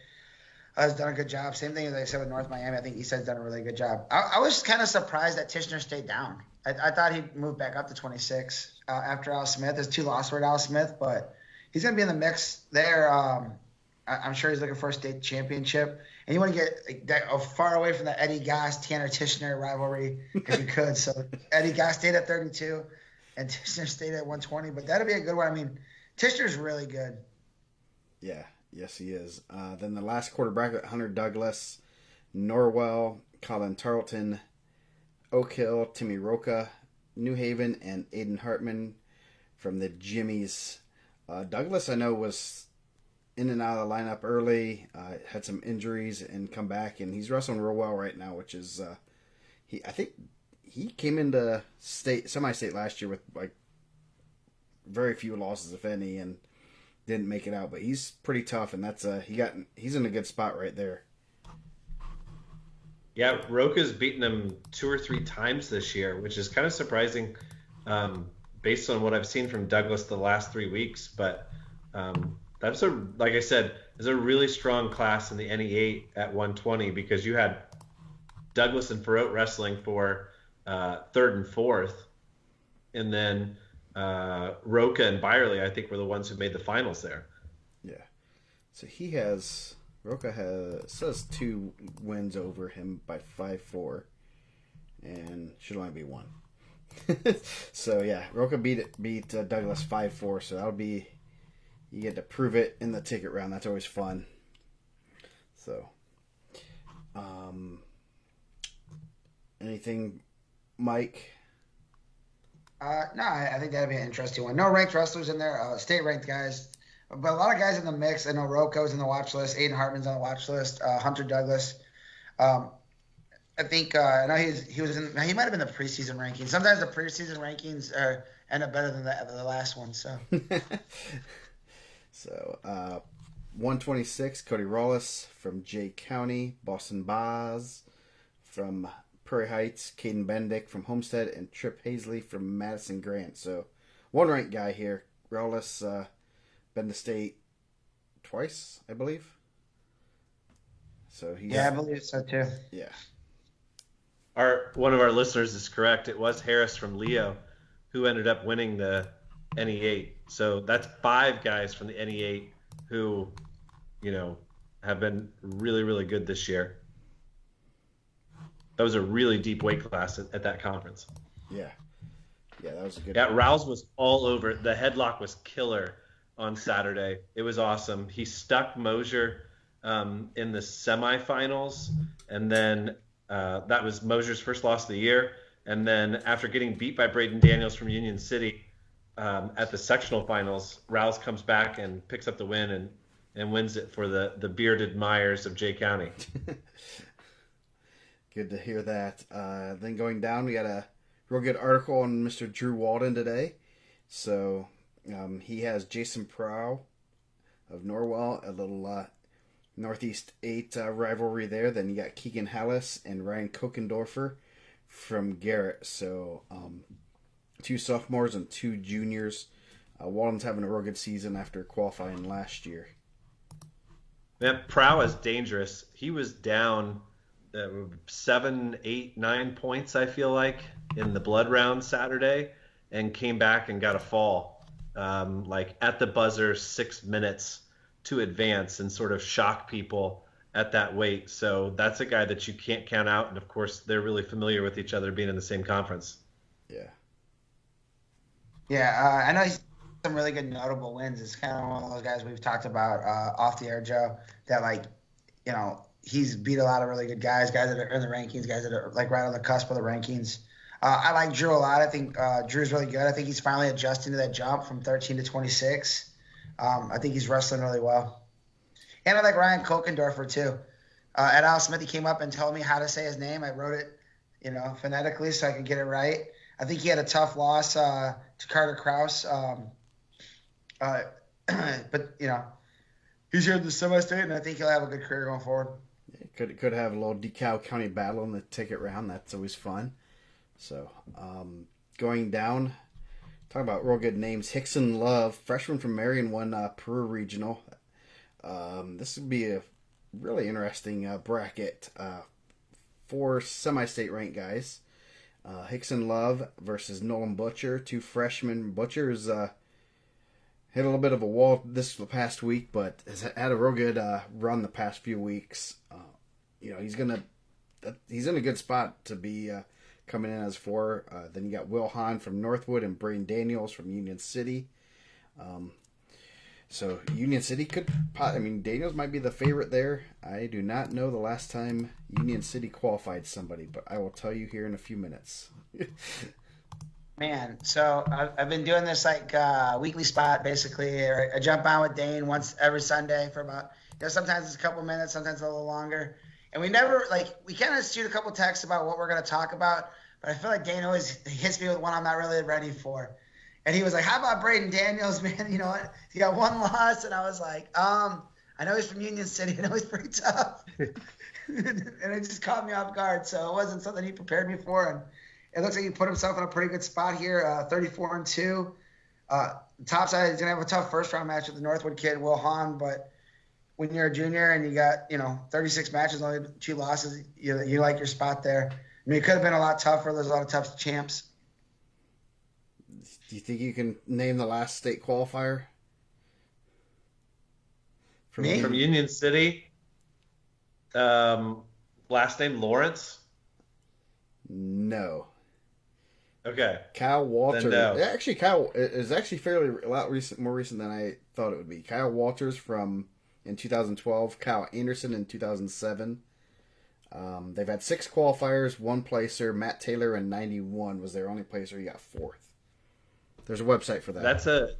B: has done a good job. Same thing as I said with North Miami. I think Eastside's done a really good job. I was kind of surprised that Tishner stayed down. I thought he'd move back up to 26 after Al Smith. There's 2 losses for Al Smith, but he's going to be in the mix there. I'm sure he's looking for a state championship. And you want to get far away from the Eddie Goss, Tanner Tishner rivalry if you could. So Eddie Goss stayed at 32 and Tishner stayed at 120. But that'll be a good one. I mean, Tishner's really good.
A: Yeah, yes, he is. Then the last quarter bracket, Hunter Douglas, Norwell, Colin Tarleton, Oak Hill, Timmy Roca, New Haven, and Aiden Hartman from the Jimmies. Douglas, I know, was in and out of the lineup early, had some injuries and come back, and he's wrestling real well right now, which is, I think he came into semi-state last year with like very few losses, if any, and didn't make it out, but he's pretty tough, and that's he's in a good spot right there.
C: Yeah, Roca's beaten him 2 or 3 times this year, which is kind of surprising based on what I've seen from Douglas the last 3 weeks. But that's like I said, is a really strong class in the NE8 at 120 because you had Douglas and Farrote wrestling for 3rd and 4th, and then Roca and Byerly, I think, were the ones who made the finals there.
A: Yeah. So Roca says 2 wins over him by 5-4, and should only be 1. So yeah, Roca beat Douglas 5-4. So that'll be, you get to prove it in the ticket round. That's always fun. So, anything, Mike?
B: No, I think that'd be an interesting one. No ranked wrestlers in there, state ranked guys, but a lot of guys in the mix. I know Roko's in the watch list, Aiden Hartman's on the watch list, Hunter Douglas. I think I know he might have been the preseason rankings. Sometimes the preseason rankings end up better than the last one. So,
A: so 126, Cody Rawlis from Jay County, Boston Baz from Prairie Heights, Caden Bendick from Homestead, and Trip Hazley from Madison Grant. So, one ranked guy here. Rawlis been to state twice, I believe. So
B: I believe so too.
A: Yeah.
C: One of our listeners is correct. It was Harris from Leo who ended up winning the NE8. So that's 5 guys from the NE8 who, have been really, really good this year. That was a really deep weight class at that conference.
A: Yeah. Yeah, that was a good
C: one. Rouse was all over. The headlock was killer on Saturday. It was awesome. He stuck Mosier in the semifinals, and then that was Mosier's first loss of the year. And then after getting beat by Braden Daniels from Union City at the sectional finals, Rouse comes back and picks up the win and wins it for the bearded Myers of Jay County.
A: Good to hear that. Then going down, we got a real good article on Mr. Drew Walden today. So he has Jason Prow of Norwell, a little Northeast 8 rivalry there. Then you got Keegan Hallis and Ryan Kokendorfer from Garrett. So 2 sophomores and 2 juniors. Walden's having a real good season after qualifying last year.
C: Man, Prow is dangerous. He was down 7, 8, 9 points, I feel like, in the blood round Saturday, and came back and got a fall, like at the buzzer, 6 minutes to advance and sort of shock people at that weight. So that's a guy that you can't count out. And of course, they're really familiar with each other being in the same conference.
A: Yeah.
B: Yeah, I know he's some really good notable wins. It's kind of one of those guys we've talked about off the air, Joe, that, like, you know, he's beat a lot of really good guys that are in the rankings, guys that are like right on the cusp of the rankings. I like Drew a lot. I think Drew's really good. I think he's finally adjusting to that jump from 13 to 26. I think he's wrestling really well. And I like Ryan Kokendorfer too. At Al Smith, he came up and told me how to say his name. I wrote it, phonetically so I could get it right. I think he had a tough loss to Carter Krause. But, he's here at the semi-state, and I think he'll have a good career going forward.
A: Could have a little DeKalb County battle in the ticket round. That's always fun. So, going down, talking about real good names. Hickson Love, freshman from Marion, won Peru Regional. This would be a really interesting bracket. 4 semi-state ranked guys. Hickson Love versus Nolan Butcher, 2 freshmen. Butcher's hit a little bit of a wall this past week, but has had a real good run the past few weeks. He's in a good spot to be coming in as 4. Then you got Will Hahn from Northwood and Braden Daniels from Union City. So Union City Daniels might be the favorite there. I do not know the last time Union City qualified somebody, but I will tell you here in a few minutes.
B: Man, so I've been doing this like weekly spot basically. I jump on with Dane once every Sunday for about, sometimes it's a couple minutes, sometimes a little longer. And we never, we kind of shoot a couple texts about what we're going to talk about, but I feel like Dane always hits me with one I'm not really ready for. And he was like, how about Braden Daniels, man? You know what? He got 1 loss. And I was like, I know he's from Union City. I know he's pretty tough. And it just caught me off guard. So it wasn't something he prepared me for. And it looks like he put himself in a pretty good spot here, 34-2. Top side, he's going to have a tough first-round match with the Northwood kid, Will Hahn. But when you're a junior and you got, 36 matches, only 2 losses, you like your spot there. I mean, it could have been a lot tougher. There's a lot of tough champs.
A: Do you think you can name the last state qualifier?
C: From Union City? Last name Lawrence?
A: No.
C: Okay.
A: Kyle Walters.
C: No.
A: Actually, Kyle is actually fairly a lot more recent than I thought it would be. Kyle Walters in 2012. Kyle Anderson in 2007. They've had 6 qualifiers, 1 placer. Matt Taylor in 91 was their only placer. He got 4th. There's a website for that.
C: That's a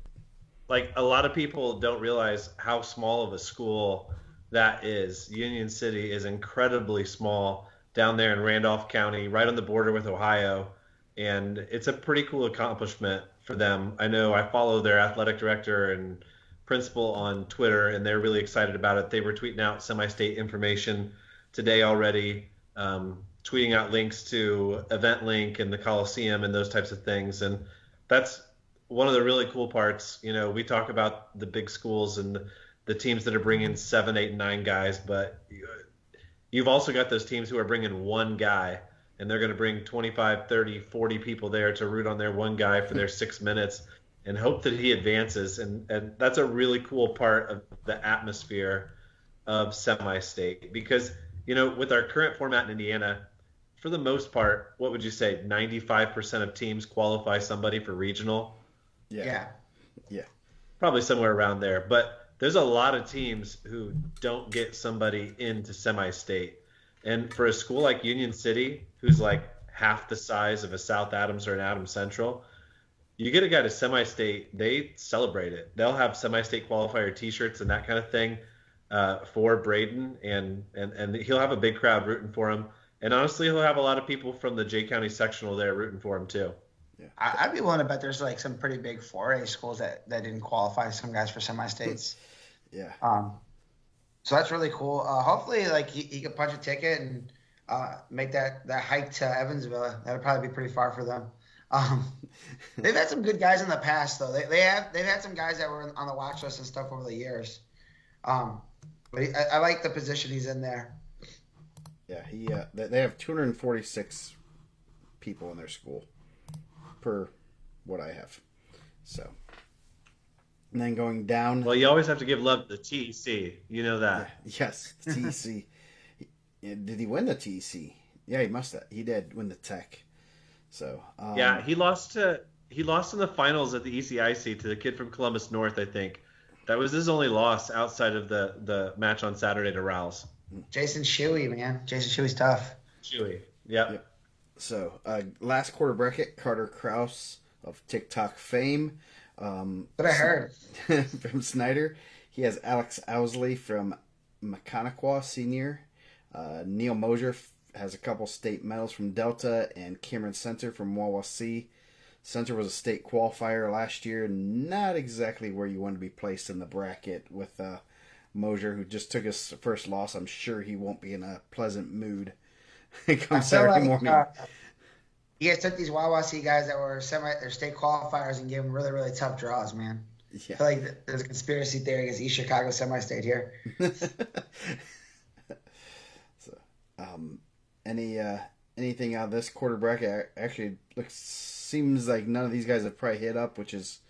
C: lot of people don't realize how small of a school that is. Union City is incredibly small down there in Randolph County, right on the border with Ohio. And it's a pretty cool accomplishment for them. I know I follow their athletic director and principal on Twitter, and they're really excited about it. They were tweeting out semi-state information today already, tweeting out links to Event Link and the Coliseum and those types of things. And that's one of the really cool parts. We talk about the big schools and the teams that are bringing 7, 8, and 9 guys, but you've also got those teams who are bringing 1 guy, and they're going to bring 25, 30, 40 people there to root on their 1 guy for their 6 minutes and hope that he advances. And that's a really cool part of the atmosphere of semi-state because, with our current format in Indiana, for the most part, what would you say, 95% of teams qualify somebody for regional?
A: Yeah.
C: probably somewhere around there. But there's a lot of teams who don't get somebody into semi-state. And for a school like Union City, who's like half the size of a South Adams or an Adams Central, you get a guy to semi-state, they celebrate it. They'll have semi-state qualifier T-shirts and that kind of thing for Braden, and he'll have a big crowd rooting for him. And honestly, he'll have a lot of people from the J County sectional there rooting for him too.
A: Yeah.
B: I'd be willing to bet there's like some pretty big 4A schools that didn't qualify some guys for semi-states.
A: Yeah.
B: So that's really cool. Hopefully, like he could punch a ticket and make that hike to Evansville. That'd probably be pretty far for them. They've had some good guys in the past, though. They've had some guys that were on the watch list and stuff over the years. But I like the position he's in there.
A: Yeah, they have 246 people in their school per what I have. So, and then going down.
C: Well, you always have to give love to the TEC. You know that.
A: Yes, TEC. Did he win the TEC? Yeah, he must have. He did win the Tech. So
C: yeah, he lost in the finals at the ECIC to the kid from Columbus North, I think. That was his only loss outside of the match on Saturday to Rouse.
B: Jason Shuey, man. Jason Shuey's tough.
C: Shuey. Yep.
A: So last quarter bracket, Carter Krause of TikTok fame.
B: What I heard.
A: From Snyder. He has Alex Owsley from Mechaniqua Senior. Neil Mosier has a couple state medals from Delta, and Cameron Center from Wawa C. Center was a state qualifier last year. Not exactly where you want to be placed in the bracket with Mosier, who just took his first loss. I'm sure he won't be in a pleasant mood come Saturday morning.
B: You guys took these Wawa C guys that were they're state qualifiers and gave them really, really tough draws, man.
A: Yeah.
B: I feel like there's a conspiracy theory against East Chicago semi-state here.
A: So, anything out of this quarter bracket? Actually, seems like none of these guys have probably hit up, which is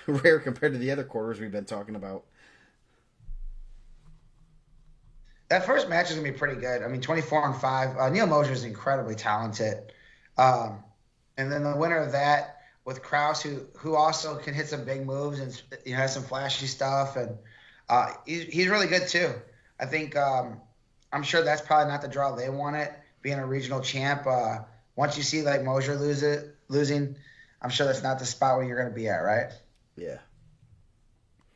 A: rare compared to the other quarters we've been talking about.
B: That first match is gonna be pretty good. I mean, 24-5. Neil Mosier is incredibly talented, and then the winner of that with Krause, who also can hit some big moves and has some flashy stuff, and he's really good too. I think I'm sure that's probably not the draw they wanted, being a regional champ. Once you see like Mosier losing, I'm sure that's not the spot where you're going to be at, right?
A: Yeah.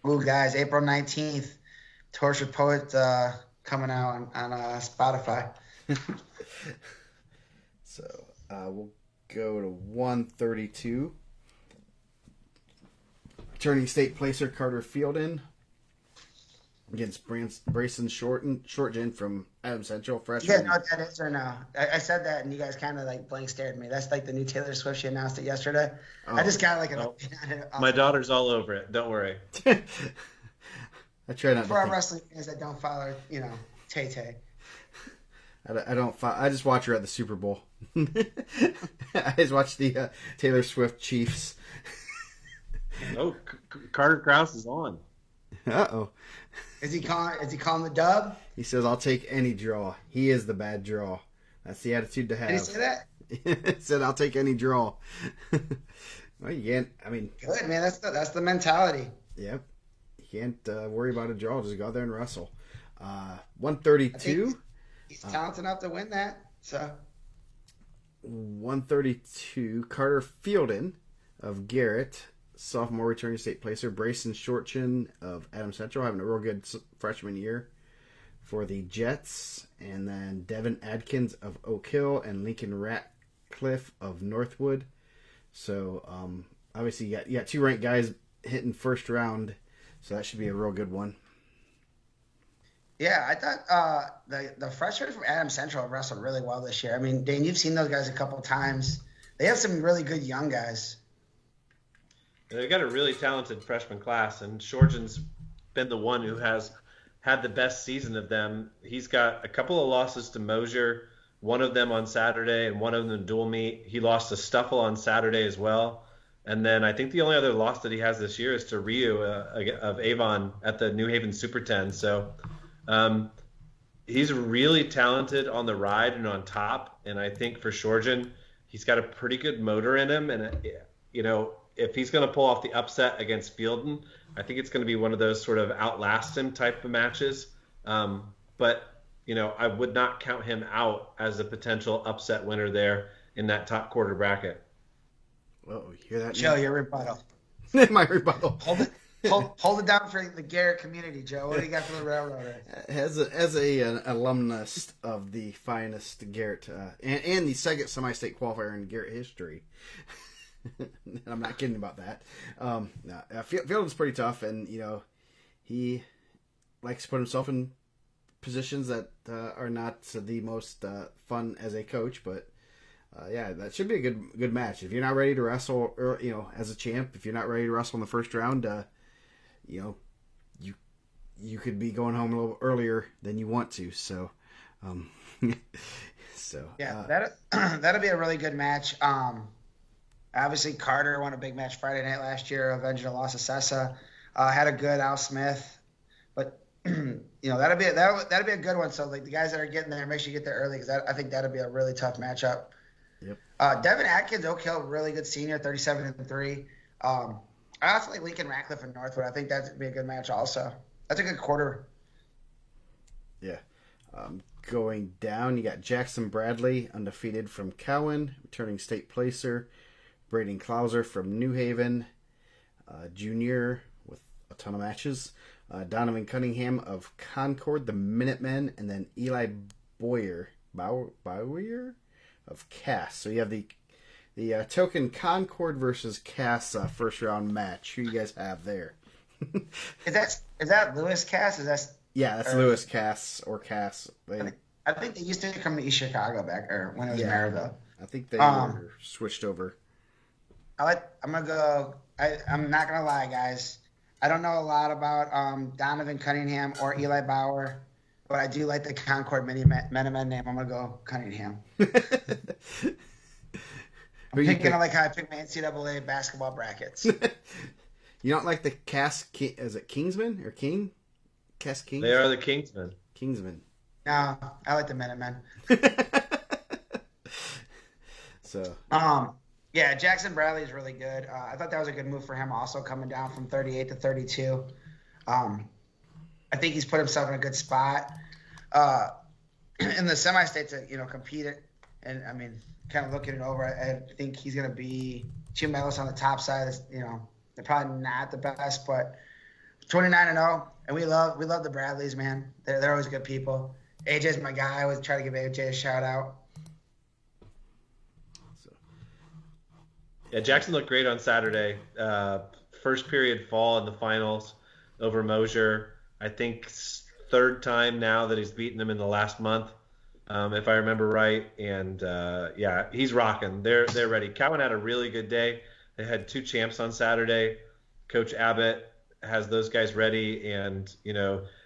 B: Ooh, guys, April 19th, Tortured Poet coming out on Spotify.
A: So we'll go to 132. Returning state placer Carter Fielden against Brayson Shortgen from Adams Central, freshman.
B: You guys know what that is or no? I said that and you guys kind of like blank stared at me. That's like the new Taylor Swift. She announced it yesterday. Oh. I just got like an opinion on it.
C: My daughter's all over it. Don't worry.
A: I try not
B: for
A: to
B: our wrestling fans that don't follow, Tay Tay.
A: I don't. I just watch her at the Super Bowl. I just watch the Taylor Swift Chiefs.
C: Oh, Carter Krause is on.
A: Uh-oh.
B: Is he calling the dub?
A: He says, "I'll take any draw." He is the bad draw. That's the attitude to have.
B: Did he say that?
A: He said, "I'll take any draw." Well, you can't. I mean,
B: good man. That's the mentality.
A: Yep. You can't worry about a draw. Just go out there and wrestle. 132.
B: He's talented enough to win that. So
A: 132. Carter Fielden of Garrett, sophomore returning state placer. Brayson Shortgen of Adams Central, having a real good freshman year for the Jets. And then Devin Adkins of Oak Hill and Lincoln Ratcliffe of Northwood. So obviously you got two ranked guys hitting first round, so that should be a real good one.
B: Yeah, I thought the freshmen from Adams Central have wrestled really well this year. I mean, Dane, you've seen those guys a couple times. They have some really good young guys.
C: They've got a really talented freshman class, and Shortgen's been the one who has had the best season of them. He's got a couple of losses to Mosier, one of them on Saturday and one of them in dual meet. He lost to Stuffle on Saturday as well. And then I think the only other loss that he has this year is to Ryu of Avon at the New Haven Super 10. So he's really talented on the ride and on top. And I think for Shortgen, he's got a pretty good motor in him. And, if he's going to pull off the upset against Fielden, I think it's going to be one of those sort of outlast him type of matches. But I would not count him out as a potential upset winner there in that top quarter bracket.
A: Well, you hear that?
B: Joe, your rebuttal.
A: My rebuttal.
B: Hold it down for the Garrett community, Joe. What do you got for the Railroaders?
A: As an alumnus of the finest Garrett and the second semi-state qualifier in Garrett history, I'm not kidding about that. Fielden's pretty tough, and he likes to put himself in positions that are not the most fun as a coach, but that should be a good match. If you're not ready to wrestle, or, as a champ, if you're not ready to wrestle in the first round, you could be going home a little earlier than you want to. So,
B: that'll be a really good match. Obviously, Carter won a big match Friday night last year, avenging a loss of Sessa. Had a good Al Smith, but that'll be a good one. So like the guys that are getting there, make sure you get there early because I think that'll be a really tough matchup.
A: Yep.
B: Devin Atkins, Oak Hill, really good senior, 37-3. I also like Lincoln Ratcliffe and Northwood. I think that'd be a good match also. That's a good quarter.
A: Yeah. Going down, you got Jackson Bradley, undefeated from Cowan, returning state placer. Braden Klauser from New Haven, junior with a ton of matches. Donovan Cunningham of Concord, the Minutemen, and then Eli Boyer of Cass. So you have the token Concord versus Cass first round match. Who you guys have there?
B: Is that Lewis Cass?
A: That's Lewis Cass or Cass.
B: I think they used to come to East Chicago when it was Maryville.
A: I think they were switched over.
B: I'm gonna go. I'm not gonna lie, guys. I don't know a lot about Donovan Cunningham or Eli Bauer, but I do like the Concord Minutemen name. I'm gonna go Cunningham. I'm picking like how I pick my NCAA basketball brackets.
A: You don't like the Cass? Is it Kingsman or King? Cass King?
C: They are the Kingsmen.
A: Kingsman.
B: No, I like the Minutemen.
A: So.
B: Yeah, Jackson Bradley is really good. I thought that was a good move for him also, coming down from 38 to 32. I think he's put himself in a good spot in the semi-state to, compete it. And, I mean, kind of looking it over, I think he's going to be 2 medalists on the top side. They're probably not the best, but 29-0. And we love the Bradleys, man. They're always good people. AJ's my guy. I always try to give AJ a shout-out.
C: Yeah, Jackson looked great on Saturday. First period fall in the finals over Mosier. I think third time now that he's beaten him in the last month, if I remember right. And he's rocking. They're ready. Cowan had a really good day. They had 2 champs on Saturday. Coach Abbott has those guys ready, and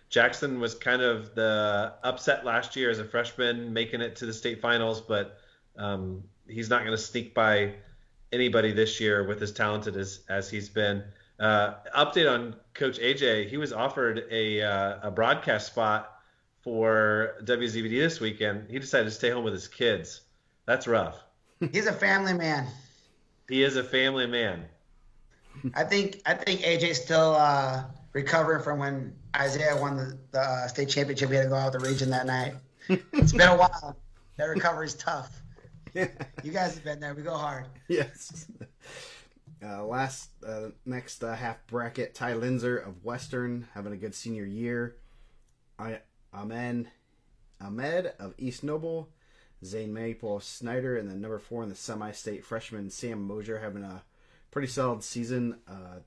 C: Jackson was kind of the upset last year as a freshman, making it to the state finals, but he's not going to sneak by anybody this year with as talented as he's been. Update on Coach AJ, he was offered a broadcast spot for WZBD this weekend. He decided to stay home with his kids. That's rough.
B: He's a family man.
C: He is a family man.
B: I think AJ's still recovering from when Isaiah won the state championship. He had to go out the region that night. It's been a while. That recovery's tough. You guys have been there. We go hard.
A: Yes. Next half bracket, Ty Linzer of Western having a good senior year. Ahmed of East Noble, Zane Maple of Snyder, and then number 4 in the semi-state freshman Sam Mosier having a pretty solid season.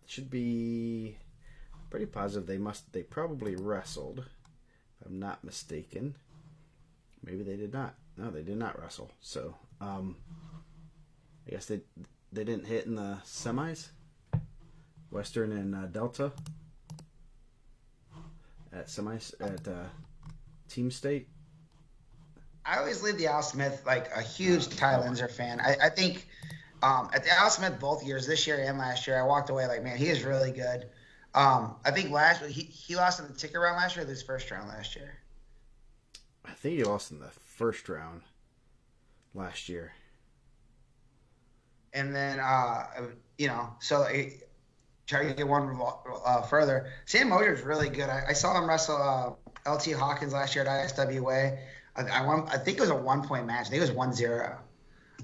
A: Should be pretty positive. They probably wrestled, if I'm not mistaken. Maybe they did not. No, they did not wrestle. So, I guess they didn't hit in the semis. Western and Delta at team state.
B: I always leave the Al Smith like a huge Ty Linzer fan. I think at the Al Smith both years, this year and last year, I walked away like, man, he is really good. I think he lost in the ticket round last year or his first round last year.
A: I think he lost in the first round last year.
B: and then so try to get one further. Sam Mosier's really good. I saw him wrestle LT Hawkins last year at ISWA. I think it was a 1-point match. I think it was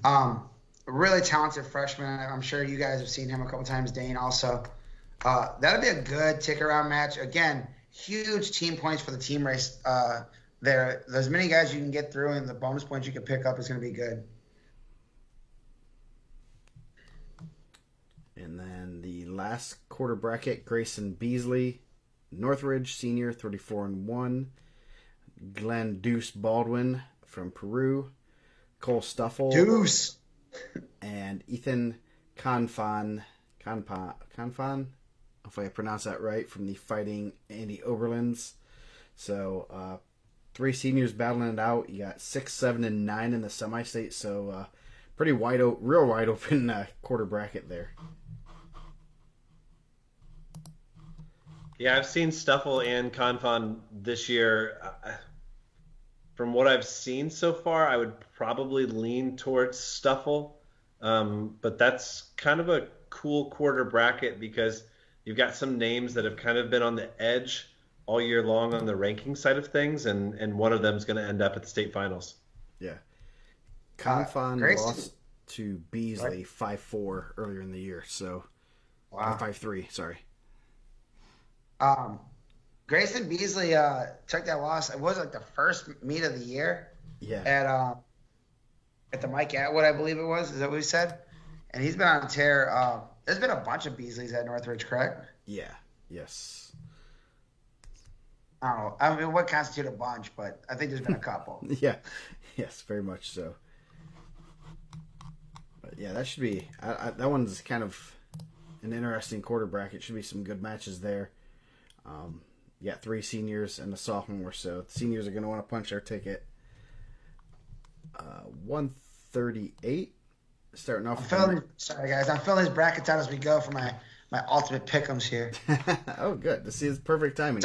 B: 1-0. Really talented freshman. I'm sure you guys have seen him a couple times. Dane also. That'd be a good tick-around match. Again, huge team points for the team race. There's as many guys you can get through, and the bonus points you can pick up is going to be good.
A: And then the last quarter bracket: Grayson Beasley, Northridge senior, 34-1. Glenn Deuce Baldwin from Peru, Cole Stuffle,
B: Deuce,
A: and Ethan Confan, if I pronounce that right, from the Fighting Andy Oberlins. So 3 seniors battling it out. You got 6, 7, and 9 in the semi-state. So pretty real wide open quarter bracket there.
C: Yeah, I've seen Stuffle and Confon this year. From what I've seen so far, I would probably lean towards Stuffle. But that's kind of a cool quarter bracket because you've got some names that have kind of been on the edge all year long on the ranking side of things, and one of them is going to end up at the state finals.
A: Yeah. Confon lost to Beasley 5-4 earlier in the year. So,
B: wow.
A: 5-3, sorry.
B: Grayson Beasley took that loss. It was like the first meet of the year.
A: Yeah.
B: At the Mike Atwood, I believe it was. Is that what he said? And he's been on a tear. There's been a bunch of Beasleys at Northridge, correct?
A: Yeah. Yes.
B: I don't know. I mean, what constitutes a bunch? But I think there's been a couple.
A: Yeah. Yes, very much so. But yeah, that should be. That one's kind of an interesting quarter bracket. Should be some good matches there. You got 3 seniors and a sophomore, so the seniors are going to want to punch their ticket. 138, starting off.
B: Sorry, guys. I'm filling these brackets out as we go for my ultimate pick'ems here.
A: Oh, good. This is perfect timing.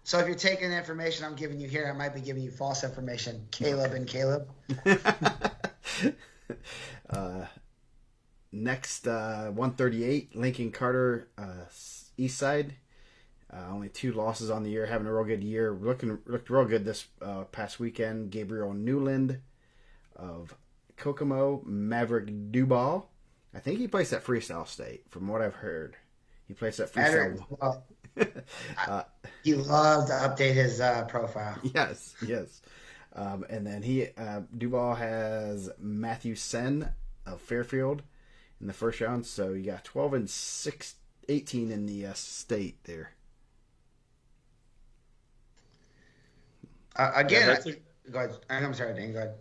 B: So if you're taking the information I'm giving you here, I might be giving you false information. Caleb.
A: Next, 138, Lincoln Carter, East Side. Only 2 losses on the year, having a real good year. Looked real good this past weekend. Gabriel Newland of Kokomo, Maverick Dubal. I think he placed at Freestyle State, from what I've heard. He placed at Freestyle.
B: He loved to update his profile.
A: Yes. And then Dubal has Matthew Sen of Fairfield in the first round. So you got 12 and 18 in the state there.
B: Again, go ahead. I'm sorry, Dane. Go ahead.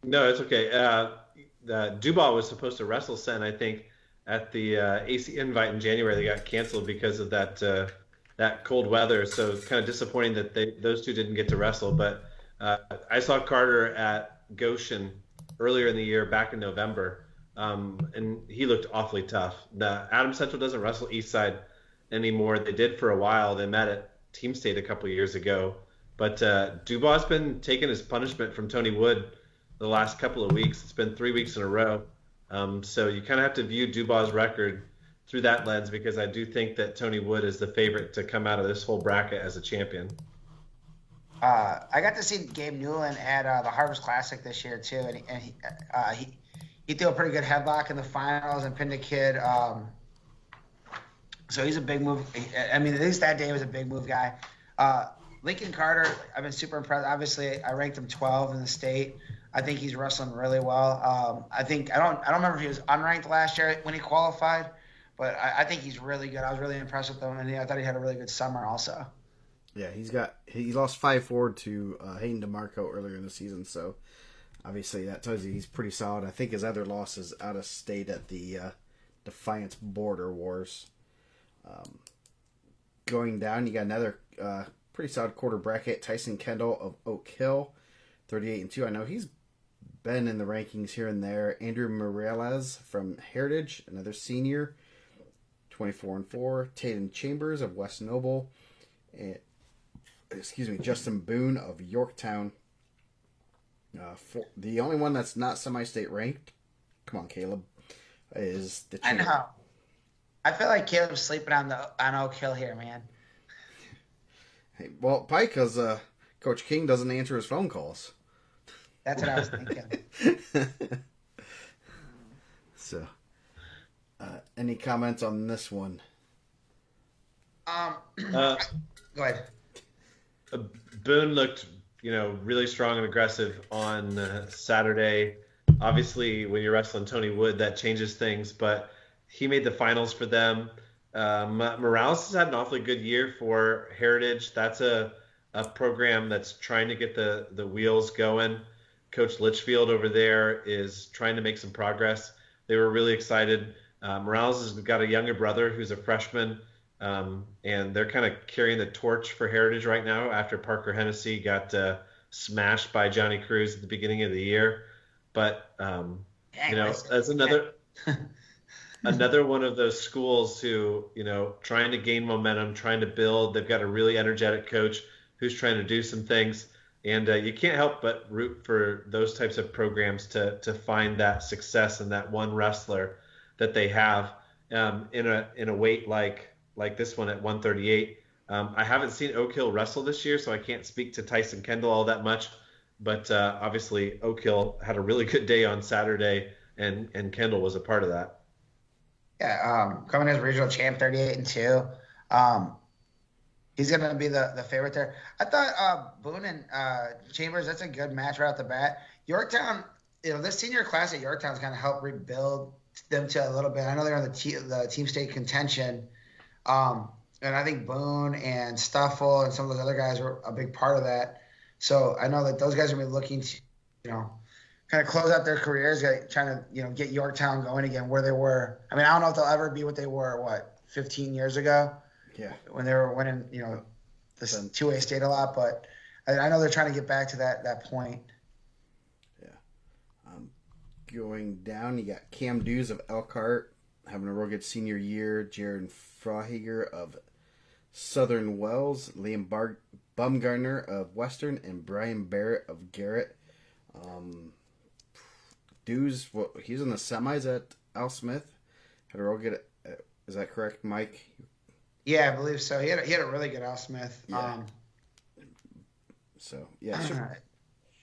C: No, it's okay. Dubal was supposed to wrestle Sen, I think, at the AC invite in January. They got canceled because of that cold weather. So it's kind of disappointing that those two didn't get to wrestle. But I saw Carter at Goshen earlier in the year, back in November, and he looked awfully tough. The Adams Central doesn't wrestle Eastside anymore. They did for a while. They met at Team State a couple years ago. But Dubal's been taking his punishment from Tony Wood the last couple of weeks. It's been 3 weeks in a row. So you kind of have to view Dubal's record through that lens, because I do think that Tony Wood is the favorite to come out of this whole bracket as a champion.
B: I got to see Gabe Newland at the Harvest Classic this year too, and he threw a pretty good headlock in the finals and pinned a kid. So he's a big move. I mean, at least that day he was a big move guy. Lincoln Carter, I've been super impressed. Obviously, I ranked him 12 in the state. I think he's wrestling really well. I don't remember if he was unranked last year when he qualified, but I think he's really good. I was really impressed with him, and I thought he had a really good summer also.
A: Yeah, he lost 5-4 to Hayden DeMarco earlier in the season, so obviously that tells you he's pretty solid. I think his other loss is out of state at the Defiance Border Wars. Going down, you got another pretty solid quarter bracket. Tyson Kendall of Oak Hill, 38-2. I know he's been in the rankings here and there. Andrew Morales from Heritage, another senior, 24-4. Tatum Chambers of West Noble, and Justin Boone of Yorktown. The only one that's not semi-state ranked, come on, Caleb, is the
B: I
A: champ.
B: know. I feel like Caleb's sleeping on Oak Hill here, man.
A: Hey, well, probably because Coach King doesn't answer his phone calls.
B: That's what I was thinking.
A: So, any comments on this one?
B: Go ahead.
C: Boone looked, really strong and aggressive on Saturday. Obviously, when you're wrestling Tony Wood, that changes things, but he made the finals for them. Morales has had an awfully good year for Heritage. That's a program that's trying to get the wheels going. Coach Litchfield over there is trying to make some progress. They were really excited. Morales has got a younger brother who's a freshman, and they're kind of carrying the torch for Heritage right now after Parker Hennessy got smashed by Johnny Cruz at the beginning of the year. But, as another one of those schools who, trying to gain momentum, trying to build. They've got a really energetic coach who's trying to do some things. And you can't help but root for those types of programs to find that success and that one wrestler that they have in a weight like this one at 138. I haven't seen Oak Hill wrestle this year, so I can't speak to Tyson Kendall all that much. But obviously Oak Hill had a really good day on Saturday, and Kendall was a part of that.
B: Yeah, coming as regional champ, 38-2. He's going to be the favorite there. I thought Boone and Chambers, that's a good match right off the bat. Yorktown, this senior class at Yorktown's kind of helped rebuild them to a little bit. I know they're in the team state contention. And I think Boone and Stuffle and some of those other guys were a big part of that. So I know that those guys are going to be looking to, kind of close out their careers, trying to, get Yorktown going again where they were. I mean, I don't know if they'll ever be what they were, 15 years ago?
A: Yeah.
B: When they were winning, this 2A state a lot, but I know they're trying to get back to that point.
A: Yeah. Going down, you got Cam Dews of Elkhart having a real good senior year. Jared Frauhager of Southern Wells, Liam Bumgarner of Western, and Brian Barrett of Garrett. Dews, he's in the semis at Al Smith. Had a real good. Is that correct, Mike?
B: Yeah, I believe so. He had a really good Al Smith.
A: Yeah.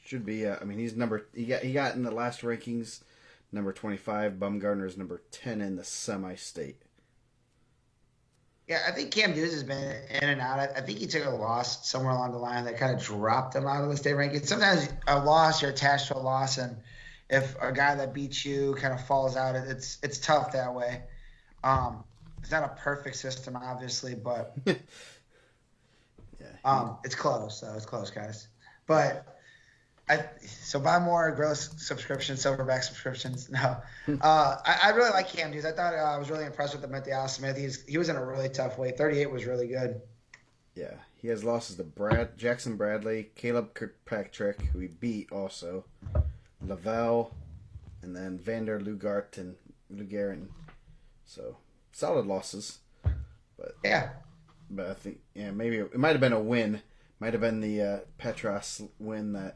A: Should be. He's he got in the last rankings, number 25. Bumgarner is number 10 in the semi-state.
B: Yeah, I think Cam Dews has been in and out. I think he took a loss somewhere along the line that kind of dropped him out of the state rankings. Sometimes a loss, you're attached to a loss, and if a guy that beats you kind of falls out, it's tough that way. It's not a perfect system, obviously, but it's close. So it's close, guys. But so buy more gross subscriptions, Silverback subscriptions. No, I really like Cam Dews. I thought I was really impressed with him at the Al Smith. He was in a really tough weight. 38 was really good.
A: Yeah, he has losses to Jackson Bradley, Caleb Kirkpatrick, who he beat also, Lavelle, and then Vander Lugaren. So solid losses, but
B: yeah.
A: But I think maybe it might have been a win. Might have been the Petros win that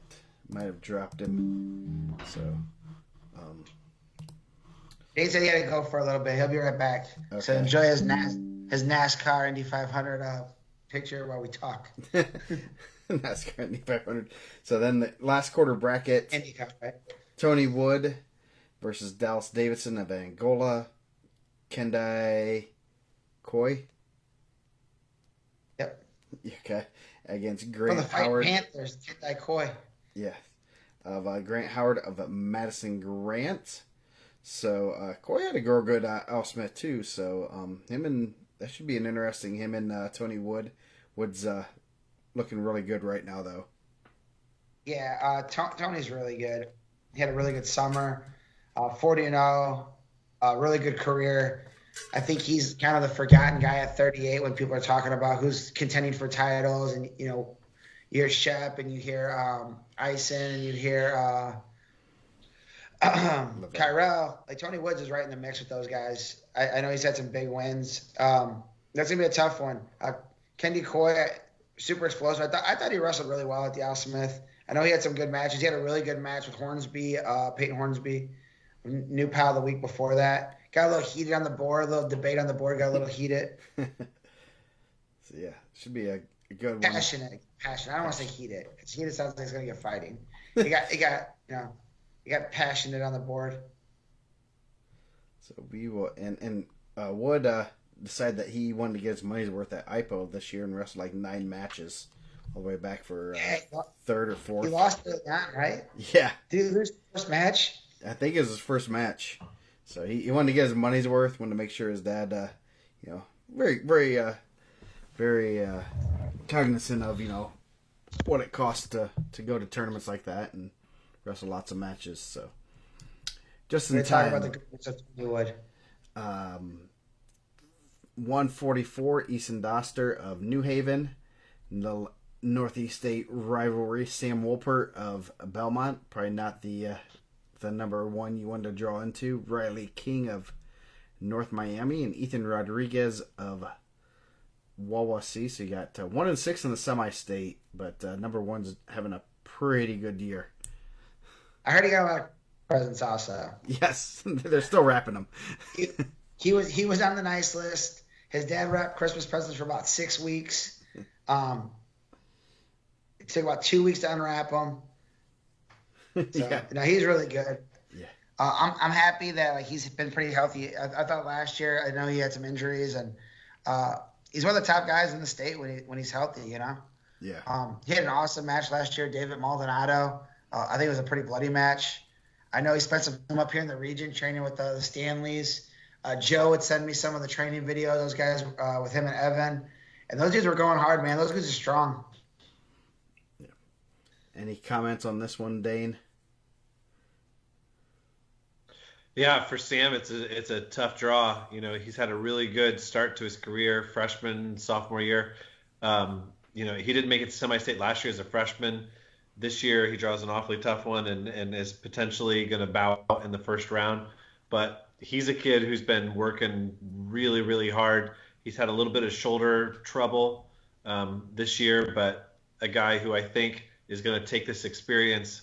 A: might have dropped him. So,
B: Dane said he had to go for a little bit. He'll be right back.
A: Okay.
B: So enjoy his NASCAR Indy 500 picture while we talk.
A: NASCAR Indy 500. So then the last quarter bracket.
B: IndyCar, right?
A: Tony Wood versus Dallas Davidson of Angola. Kendai Koi.
B: Yep.
A: Okay. Against
B: For
A: Grant
B: the Fighting
A: Howard.
B: Panthers, Kendai Koi.
A: Yeah. Of Grant Howard of Madison Grant. So Koi had a real good Al Smith too. So that should be an interesting. Him and Tony Wood. Wood's looking really good right now though.
B: Yeah, Tony's really good. He had a really good summer. 40-0. Really good career. I think he's kind of the forgotten guy at 38 when people are talking about who's contending for titles. And, you hear Shep and you hear Ison and you hear Kyrell. Like, Tony Woods is right in the mix with those guys. I know he's had some big wins. That's going to be a tough one. Kendi Coy, super explosive. I thought he wrestled really well at the Al Smith. I know he had some good matches. He had a really good match with Hornsby, Peyton Hornsby, new pal the week before that. got a little heated on the board, a little debate on the board, got a little heated.
A: So yeah, should be a good one.
B: Passionate. I don't want to say heated. It's heated sounds like it's going to get fighting. It got passionate on the board.
A: So we will, and Wood decided that he wanted to get his money's worth at IPO this year and wrestled like 9 matches all the way back for third or fourth.
B: He lost early on, right?
A: Yeah.
B: Did he lose the first match?
A: I think it was his first match. So he wanted to get his money's worth, wanted to make sure his dad, very, very, very cognizant of, what it costs to go to tournaments like that and wrestle lots of matches. So just in time.
B: Talk about the goodness of Wood.
A: 144 Easton Doster of New Haven, the Northeast State rivalry. Sam Wolpert of Belmont, probably not the number one you wanted to draw into. Riley King of North Miami, and Ethan Rodriguez of Wawasee. So you got 1-6 in the semi-state, but number one's having a pretty good year.
B: I heard he got a lot of presents also.
A: Yes, they're still wrapping them.
B: He was on the nice list. His dad wrapped Christmas presents for about 6 weeks. It took about 2 weeks to unwrap them. So,
A: Yeah.
B: No, he's really good.
A: Yeah.
B: I'm happy that he's been pretty healthy. I thought last year, I know he had some injuries, and he's one of the top guys in the state when he's healthy.
A: Yeah.
B: He had an awesome match last year, David Maldonado. I think it was a pretty bloody match. I know he spent some time up here in the region training with the Stanleys. Joe would send me some of the training video, those guys with him and Evan. And those dudes were going hard, man. Those dudes are strong.
A: Yeah. Any comments on this one, Dane?
C: Yeah, for Sam, it's a tough draw. He's had a really good start to his career, freshman, sophomore year. He didn't make it to semi-state last year as a freshman. This year, he draws an awfully tough one and is potentially going to bow out in the first round. But he's a kid who's been working really, really hard. He's had a little bit of shoulder trouble this year, but a guy who I think is going to take this experience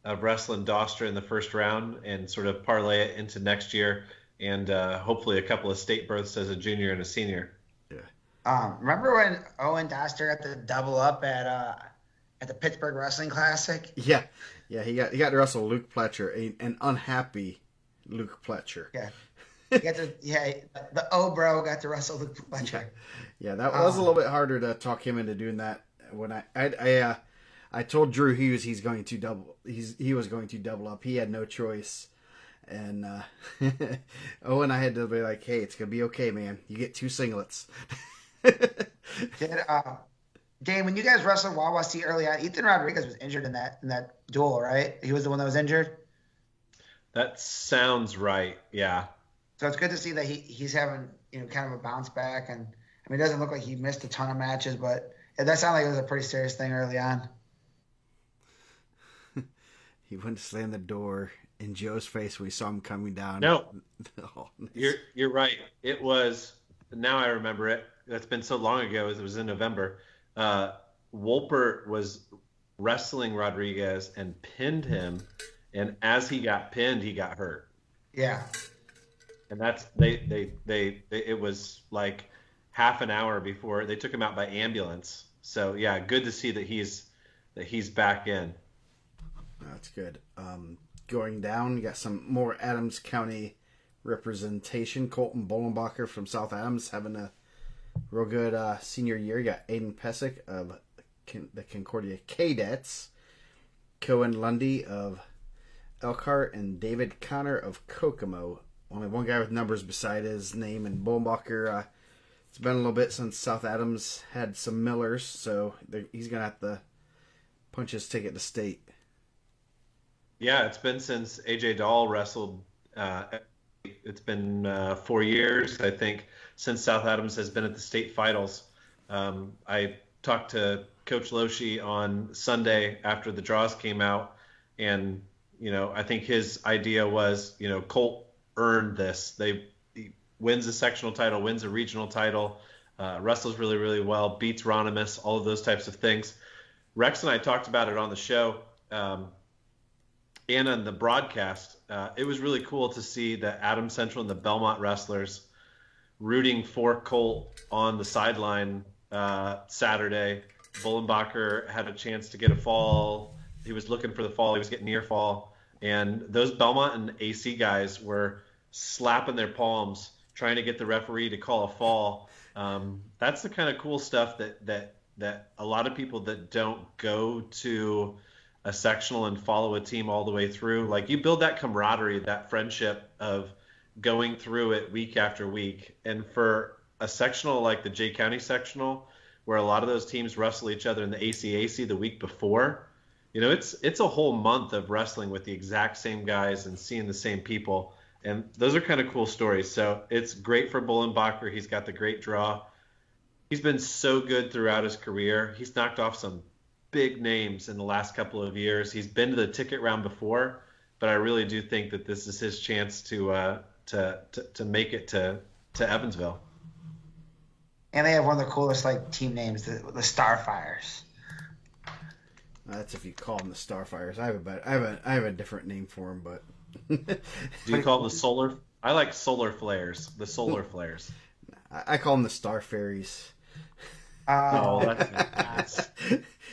C: of wrestling Doster in the first round and sort of parlay it into next year and hopefully a couple of state berths as a junior and a senior.
A: Yeah.
B: Remember when Owen Doster got the double up at the Pittsburgh Wrestling Classic?
A: Yeah. He got to wrestle Luke Pletcher, an unhappy Luke Pletcher.
B: Yeah. The bro got to wrestle Luke Pletcher.
A: Yeah, that was a little bit harder to talk him into doing that. When I told Drew he was going to double up. He had no choice, and Owen, I had to be like, hey, it's gonna be okay, man. You get 2 singlets.
B: Dane, when you guys wrestled Wawasee early on, Ethan Rodriguez was injured in that duel, right? He was the one that was injured.
C: That sounds right. Yeah.
B: So it's good to see that he's having kind of a bounce back, and it doesn't look like he missed a ton of matches, but that sounded like it was a pretty serious thing early on.
A: He went to slam the door in Joe's face when we saw him coming down.
C: No,
A: oh, nice.
C: You're right. It was. Now I remember it. That's been so long ago. It was in November. Wolpert was wrestling Rodriguez and pinned him, and as he got pinned, he got hurt.
B: Yeah.
C: And that's it was like half an hour before they took him out by ambulance. So yeah, good to see that he's back in.
A: That's good. Going down, you got some more Adams County representation. Colton Bolenbacher from South Adams having a real good senior year. You got Aiden Pesic of the Concordia Cadets, Cohen Lundy of Elkhart, and David Connor of Kokomo. Only one guy with numbers beside his name, and Bolenbacher, it's been a little bit since South Adams had some Millers, so he's going to have to punch his ticket to state.
C: Yeah, it's been since AJ Dahl wrestled. It's been 4 years, I think, since South Adams has been at the state finals. I talked to Coach Loshi on Sunday after the draws came out, and I think his idea was, Colt earned this. He wins a sectional title, wins a regional title, wrestles really, really well, beats Ronimus, all of those types of things. Rex and I talked about it on the show. and on the broadcast, it was really cool to see the Adams Central and the Belmont wrestlers rooting for Colt on the sideline Saturday. Bullenbacher had a chance to get a fall. He was looking for the fall. He was getting near fall. And those Belmont and AC guys were slapping their palms trying to get the referee to call a fall. That's the kind of cool stuff that a lot of people that don't go to a sectional and follow a team all the way through, like you build that camaraderie, that friendship of going through it week after week. And for a sectional like the Jay County sectional, where a lot of those teams wrestle each other in the ACAC the week before, it's a whole month of wrestling with the exact same guys and seeing the same people. And those are kind of cool stories. So it's great for Bullenbacher. He's got the great draw. He's been so good throughout his career. He's knocked off some big names in the last couple of years. He's been to the ticket round before, but I really do think that this is his chance to make it to Evansville.
B: And they have one of the coolest team names, the Starfires.
A: That's if you call them the Starfires. I have a different name for them, but
C: do you call them the Solar? I like Solar Flares. The Solar Flares.
A: I call them the Star Fairies.
C: That's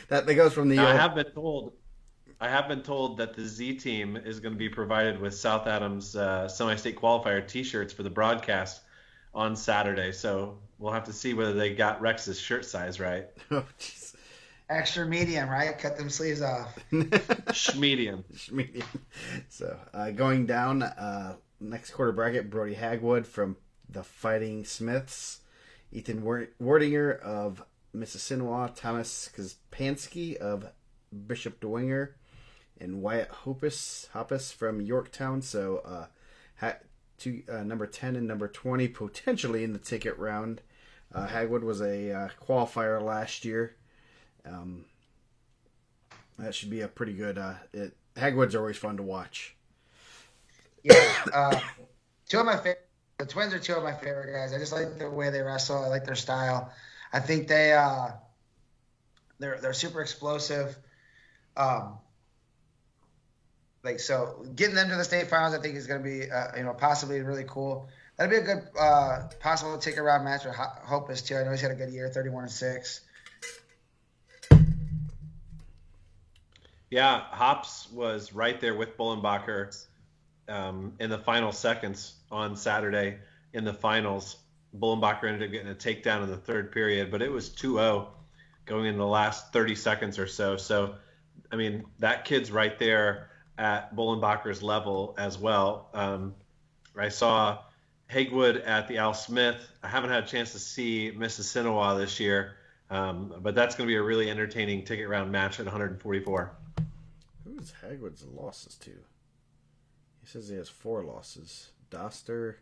A: that goes from the.
C: Now, I have been told that the Z team is going to be provided with South Adams semi-state qualifier T-shirts for the broadcast on Saturday. So we'll have to see whether they got Rex's shirt size right.
A: Oh, jeez.
B: Extra medium, right? Cut them sleeves off.
C: Schmedium.
A: So going down, next quarter bracket, Brody Hagwood from the Fighting Smiths, Ethan Wardinger of Mississinawa, Thomas Kapansky of Bishop Dwenger, and Wyatt Hoppus from Yorktown. So number 10 and number 20 potentially in the ticket round. Hagwood was a qualifier last year. That should be a pretty good. Hagwood's always fun to watch.
B: Yeah, two of my favorite. The Twins are two of my favorite guys. I just like the way they wrestle. I like their style. I think they're super explosive. So getting them to the state finals, I think is going to be possibly really cool. That'd be a good possible ticket round match with Hopus too. I know he's had a good year, 31-6.
C: Yeah, Hops was right there with Bullenbacher in the final seconds on Saturday in the finals. Bullenbacher ended up getting a takedown in the third period, but it was 2-0 going in the last 30 seconds or so. So, I mean, that kid's right there at Bullenbacher's level as well. I saw Hagwood at the Al Smith. I haven't had a chance to see Mississinawa this year, but that's going to be a really entertaining ticket round match at 144.
A: Who's Hagwood's losses to? He says he has 4 losses. Doster,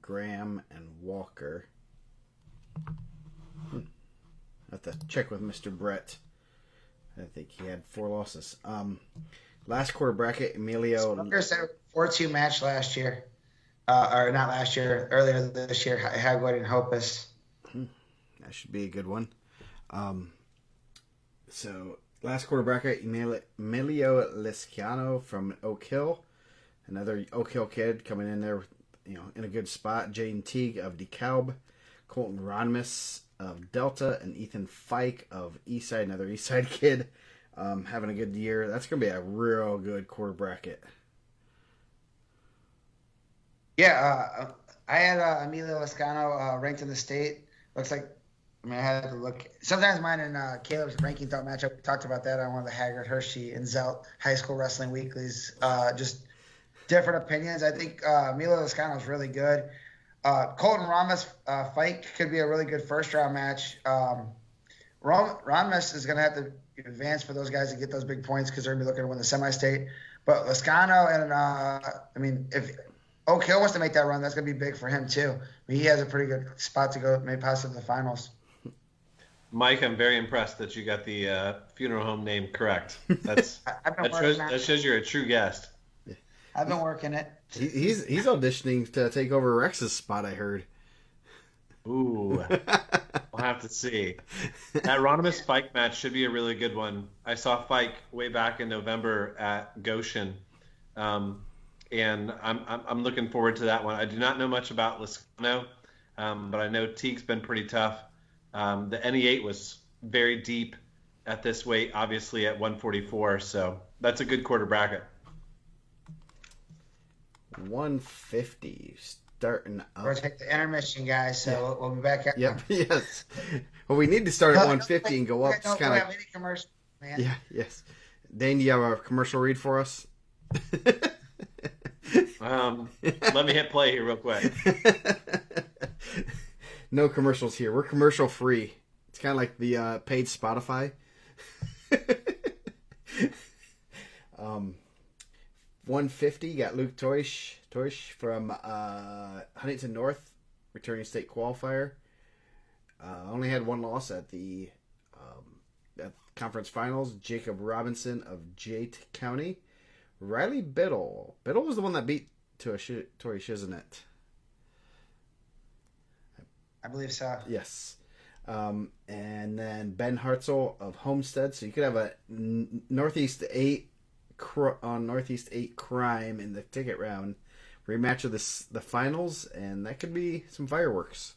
A: Graham, and Walker. I have to check with Mr. Brett. I think he had 4 losses. Last quarter bracket, Emilio.
B: Walker said 4-2 match last year. Or not last year, earlier this year, Hagwood and Hopus.
A: That should be a good one. So, last quarter bracket, Emilio Lisciano from Oak Hill. Another Oak Hill kid coming in there, in a good spot. Jaden Teague of DeKalb, Colton Ronmus of Delta, and Ethan Fike of Eastside, another Eastside kid, having a good year. That's going to be a real good quarter bracket.
B: Yeah, I had Emilio Liscano ranked in the state. Looks like, I had to look. Sometimes mine and Caleb's ranking don't match up. We talked about that on one of the Haggard, Hershey, and Zelt High School Wrestling Weeklies. Just different opinions. I think Emilio Liscano is really good. Colton Ramos fight could be a really good first-round match. Ramos is going to have to advance for those guys to get those big points because they're going to be looking to win the semi-state. But Liscano and, if Oak Hill wants to make that run, that's going to be big for him too. He has a pretty good spot to go, maybe possibly the finals.
C: Mike, I'm very impressed that you got the funeral home name correct. That shows you're a true guest.
B: I've been working it.
A: He's auditioning to take over Rex's spot, I heard.
C: Ooh. We'll have to see. That Ronimus Fike match should be a really good one. I saw Fike way back in November at Goshen, and I'm looking forward to that one. I do not know much about Lascano, but I know Teague's been pretty tough. The NE8 was very deep at this weight, obviously at 144, so that's a good quarter bracket.
A: 150 starting up.
B: We're take the intermission, guys. So we'll be back.
A: Yep. Yes. Well, we need to start at 150 and go up.
B: Don't
A: Kind
B: have any commercial, man.
A: Yeah. Yes. Dane, do you have a commercial read for us?
C: Let me hit play here real quick.
A: No commercials here. We're commercial free. It's kind of like the paid Spotify. 150, you got Luke Toish from Huntington North, returning state qualifier. Only had one loss at the at conference finals. Jacob Robinson of Jate County. Riley Biddle. Biddle was the one that beat Toish, isn't it?
B: I believe so.
A: Yes. And then Ben Hartzell of Homestead. So you could have a Northeast 8 on Northeast 8 crime in the ticket round rematch of the finals, and that could be some fireworks.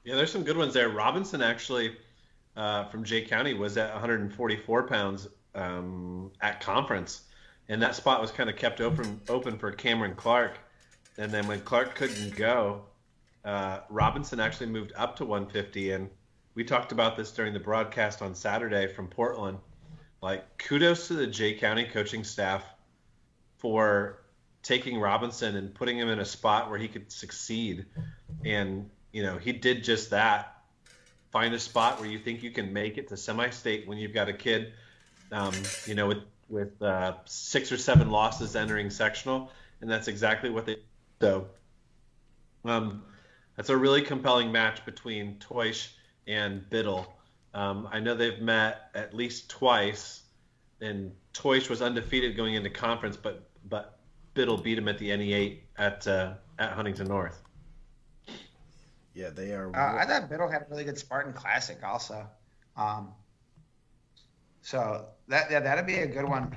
C: Yeah, there's some good ones there. Robinson actually from Jay County was at 144 pounds at conference, and that spot was kind of kept open for Cameron Clark. And then when Clark couldn't go, Robinson actually moved up to 150, and we talked about this during the broadcast on Saturday from Portland. Like, kudos to the Jay County coaching staff for taking Robinson and putting him in a spot where he could succeed. And, you know, he did just that. Find a spot where you think you can make it to semi-state when you've got a kid, you know, with 6 or 7 losses entering sectional. And that's exactly what they did. So that's a really compelling match between Toish and Biddle. I know they've met at least twice, and Toish was undefeated going into conference, but Biddle beat him at the NE8 at Huntington North.
A: Yeah, they are.
B: I thought Biddle had a really good Spartan Classic also. So that'd be a good one.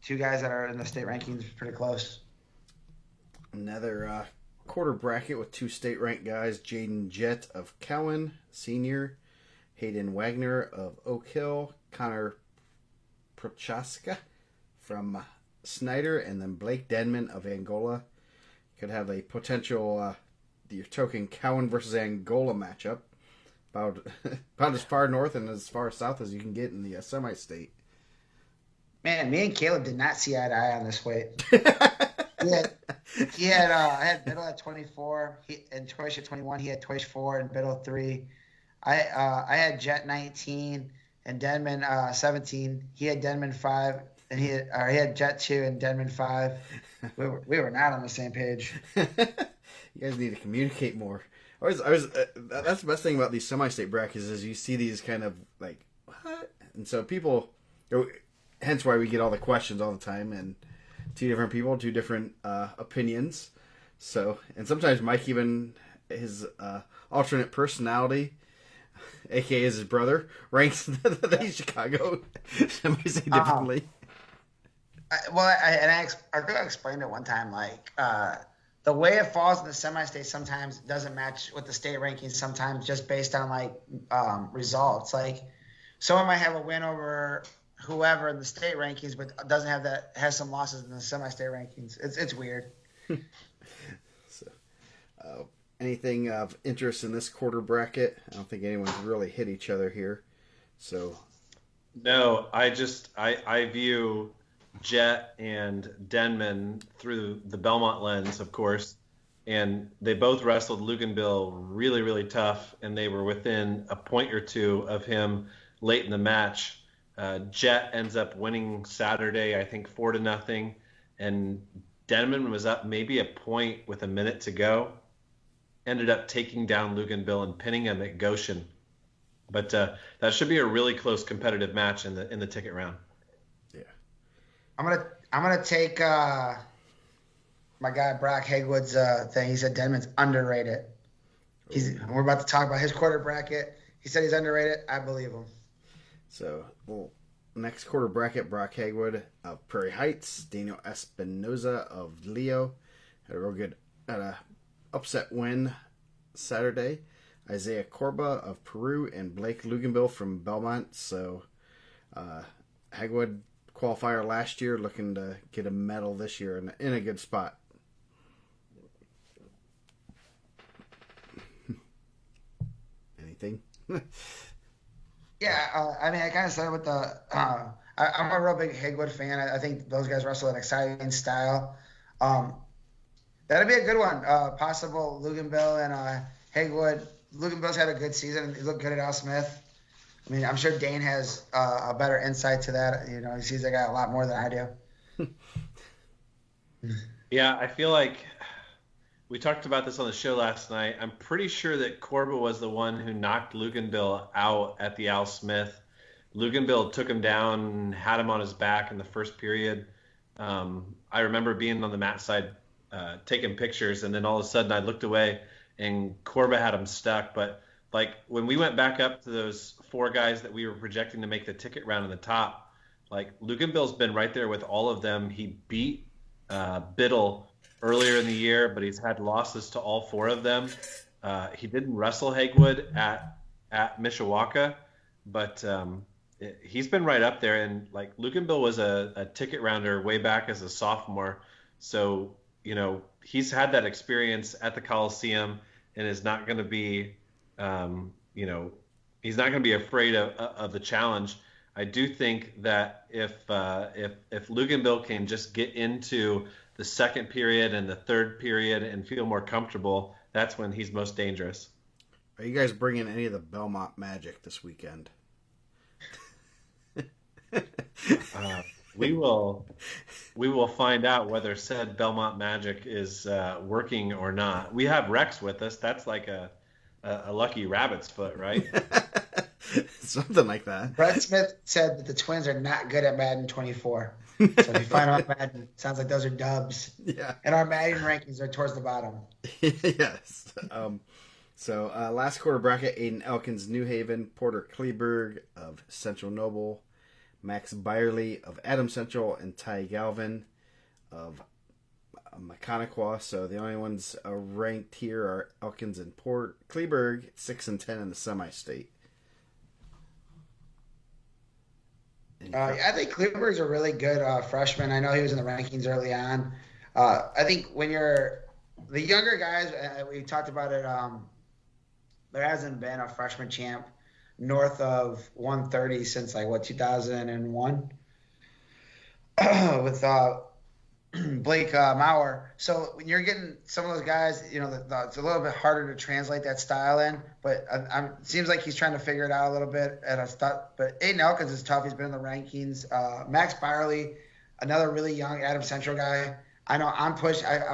B: 2 guys that are in the state rankings pretty close.
A: Another quarter bracket with 2 state-ranked guys, Jaden Jett of Cowan, senior, Hayden Wagner of Oak Hill, Connor Prochaska from Snyder, and then Blake Denman of Angola. Could have a potential your token Cowan versus Angola matchup, about as far north and as far south as you can get in the semi-state.
B: Man, me and Caleb did not see eye to eye on this weight. I had Biddle at 24, and Toish at 21. He had Toish 4 and Biddle 3. I had Jet 19 and Denman 17. He had Denman 5, and he had Jet 2 and Denman 5. We were not on the same page.
A: You guys need to communicate more. That's the best thing about these semi-state brackets is you see these kind of like what, and so people, hence why we get all the questions all the time, and 2 different people, 2 different opinions. So, and sometimes Mike even his alternate personality, aka his brother, ranks the Chicago semi-state differently.
B: I could have explained it one time, like the way it falls in the semi-state sometimes doesn't match with the state rankings sometimes just based on like results. Like someone might have a win over whoever in the state rankings, but has some losses in the semi-state rankings. It's weird.
A: So, anything of interest in this quarter bracket? I don't think anyone's really hit each other here. So,
C: no, I view Jet and Denman through the Belmont lens, of course, and they both wrestled Luganville really, really tough, and they were within a point or 2 of him late in the match. Jet ends up winning Saturday, I think 4-0, and Denman was up maybe a point with a minute to go. Ended up taking down Luganville and pinning him at Goshen. But that should be a really close competitive match in the ticket round.
A: Yeah,
B: I'm gonna take my guy Brock Hagwood's thing. He said Denman's underrated. We're about to talk about his quarter bracket. He said he's underrated. I believe him.
A: So, next quarter bracket, Brock Hagwood of Prairie Heights, Daniel Espinoza of Leo had a upset win Saturday. Isaiah Corba of Peru and Blake Luganville from Belmont. So, Hagwood qualifier last year, looking to get a medal this year in a good spot. Anything?
B: Yeah, I mean, I kind of said with the. I'm a real big Hagwood fan. I think those guys wrestle an exciting style. That'd be a good one. Possible Luganville and Hagwood. Luganville's had a good season. He looked good at Al Smith. I mean, I'm sure Dane has a better insight to that. You know, he sees that guy a lot more than I do.
C: Yeah, I feel like we talked about this on the show last night. I'm pretty sure that Corba was the one who knocked Luganville out at the Al Smith. Luganville took him down, had him on his back in the first period. I remember being on the mat side taking pictures, and then all of a sudden I looked away and Corba had him stuck. But like when we went back up to those 4 guys that we were projecting to make the ticket round in the top, like Luganville's been right there with all of them. He beat Biddle earlier in the year, but he's had losses to all 4 of them. He didn't wrestle Hagwood at Mishawaka, but he's been right up there. And like Luganville was a ticket rounder way back as a sophomore, so you know he's had that experience at the Coliseum and is not going to be, he's not going to be afraid of the challenge. I do think that if Luganville can just get into the second period and the third period and feel more comfortable, that's when he's most dangerous.
A: Are you guys bringing any of the Belmont magic this weekend?
C: We will find out whether said Belmont magic is working or not. We have Rex with us. That's like a lucky rabbit's foot, right?
A: Something like that.
B: Brett Smith said that the Twins are not good at Madden 24. So if you find out Madden, sounds like those are dubs.
A: Yeah.
B: And our Madden rankings are towards the bottom.
A: Yes. So last quarter bracket, Aiden Elkins, New Haven, Porter Kleberg of Central Noble, Max Byerly of Adams Central, and Ty Galvin of Mechaniqua. So the only ones ranked here are Elkins and Port Kleberg, 6 and 10 in the semi-state.
B: I think Kleberg's a really good freshman. I know he was in the rankings early on. I think when you're the younger guys, we talked about it, there hasn't been a freshman champ north of 130 since 2001 with Blake Maurer. So when you're getting some of those guys, it's a little bit harder to translate that style in, but it seems like he's trying to figure it out a little bit at a start. But Aiden Elkins is tough. He's been in the rankings. Max Byerly, another really young Adams Central guy. I know I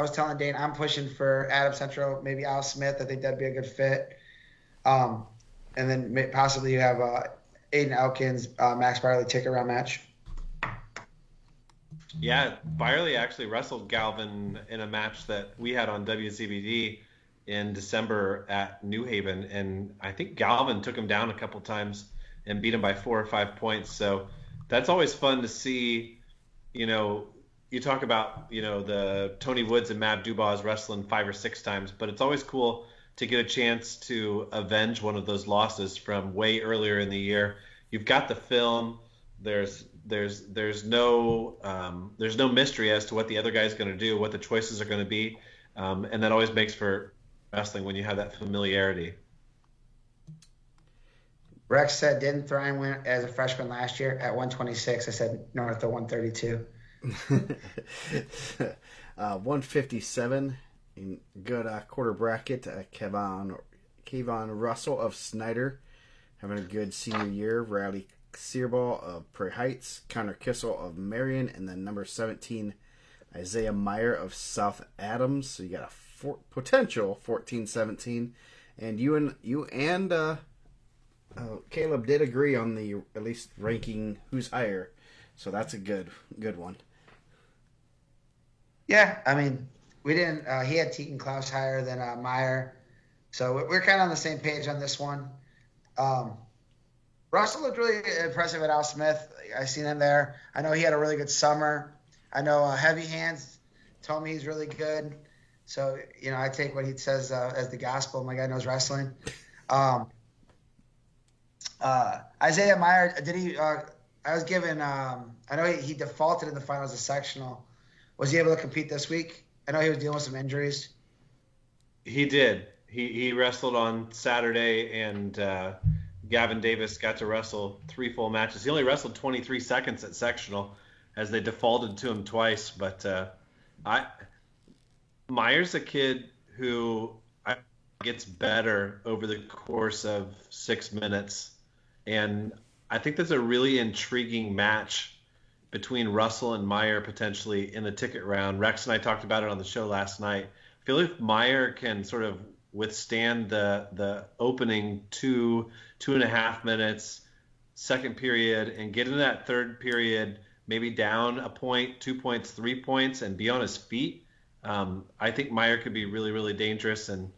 B: was telling Dane I'm pushing for Adams Central, maybe Al Smith. I think that'd be a good fit. And then possibly you have Aiden Elkins, Max Byerly ticket round match.
C: Yeah, Byerly actually wrestled Galvin in a match that we had on WCBD in December at New Haven, and I think Galvin took him down a couple times and beat him by 4 or 5 points. So that's always fun to see. You talk about the Tony Woods and Mav Dubas wrestling 5 or 6 times, but it's always cool to get a chance to avenge one of those losses from way earlier in the year. You've got the film. There's no mystery as to what the other guy's going to do, what the choices are going to be, and that always makes for wrestling when you have that familiarity.
B: Rex said, didn't Thryne win as a freshman last year at 126? I said north of 132.
A: 157 in good quarter bracket. Kevon Russell of Snyder having a good senior year. Riley Searball of Prairie Heights, Connor Kissel of Marion, and then number 17 Isaiah Meyer of South Adams. So you got a potential 14-17, and you and Caleb did agree on the at least ranking who's higher, so that's a good one.
B: Yeah, I mean, we didn't. He had Teaton Klaus higher than Meyer, so we're kind of on the same page on this one. Russell looked really impressive at Al Smith. I seen him there. I know he had a really good summer. I know Heavy Hands told me he's really good. So, I take what he says as the gospel. My guy knows wrestling. Isaiah Meyer, did he I was given I know he defaulted in the finals of sectional. Was he able to compete this week? I know he was dealing with some injuries.
C: He did. He wrestled on Saturday, and Gavin Davis got to wrestle 3 full matches. He only wrestled 23 seconds at sectional, as they defaulted to him twice. But Meyer's a kid who gets better over the course of 6 minutes, and I think that's a really intriguing match between Russell and Meyer potentially in the ticket round. Rex and I talked about it on the show last night. I feel if Meyer can sort of withstand the opening 2.5 minutes, second period, and get into that third period, maybe down a point, 2 points, 3 points, and be on his feet, I think Meyer could be really, really dangerous, and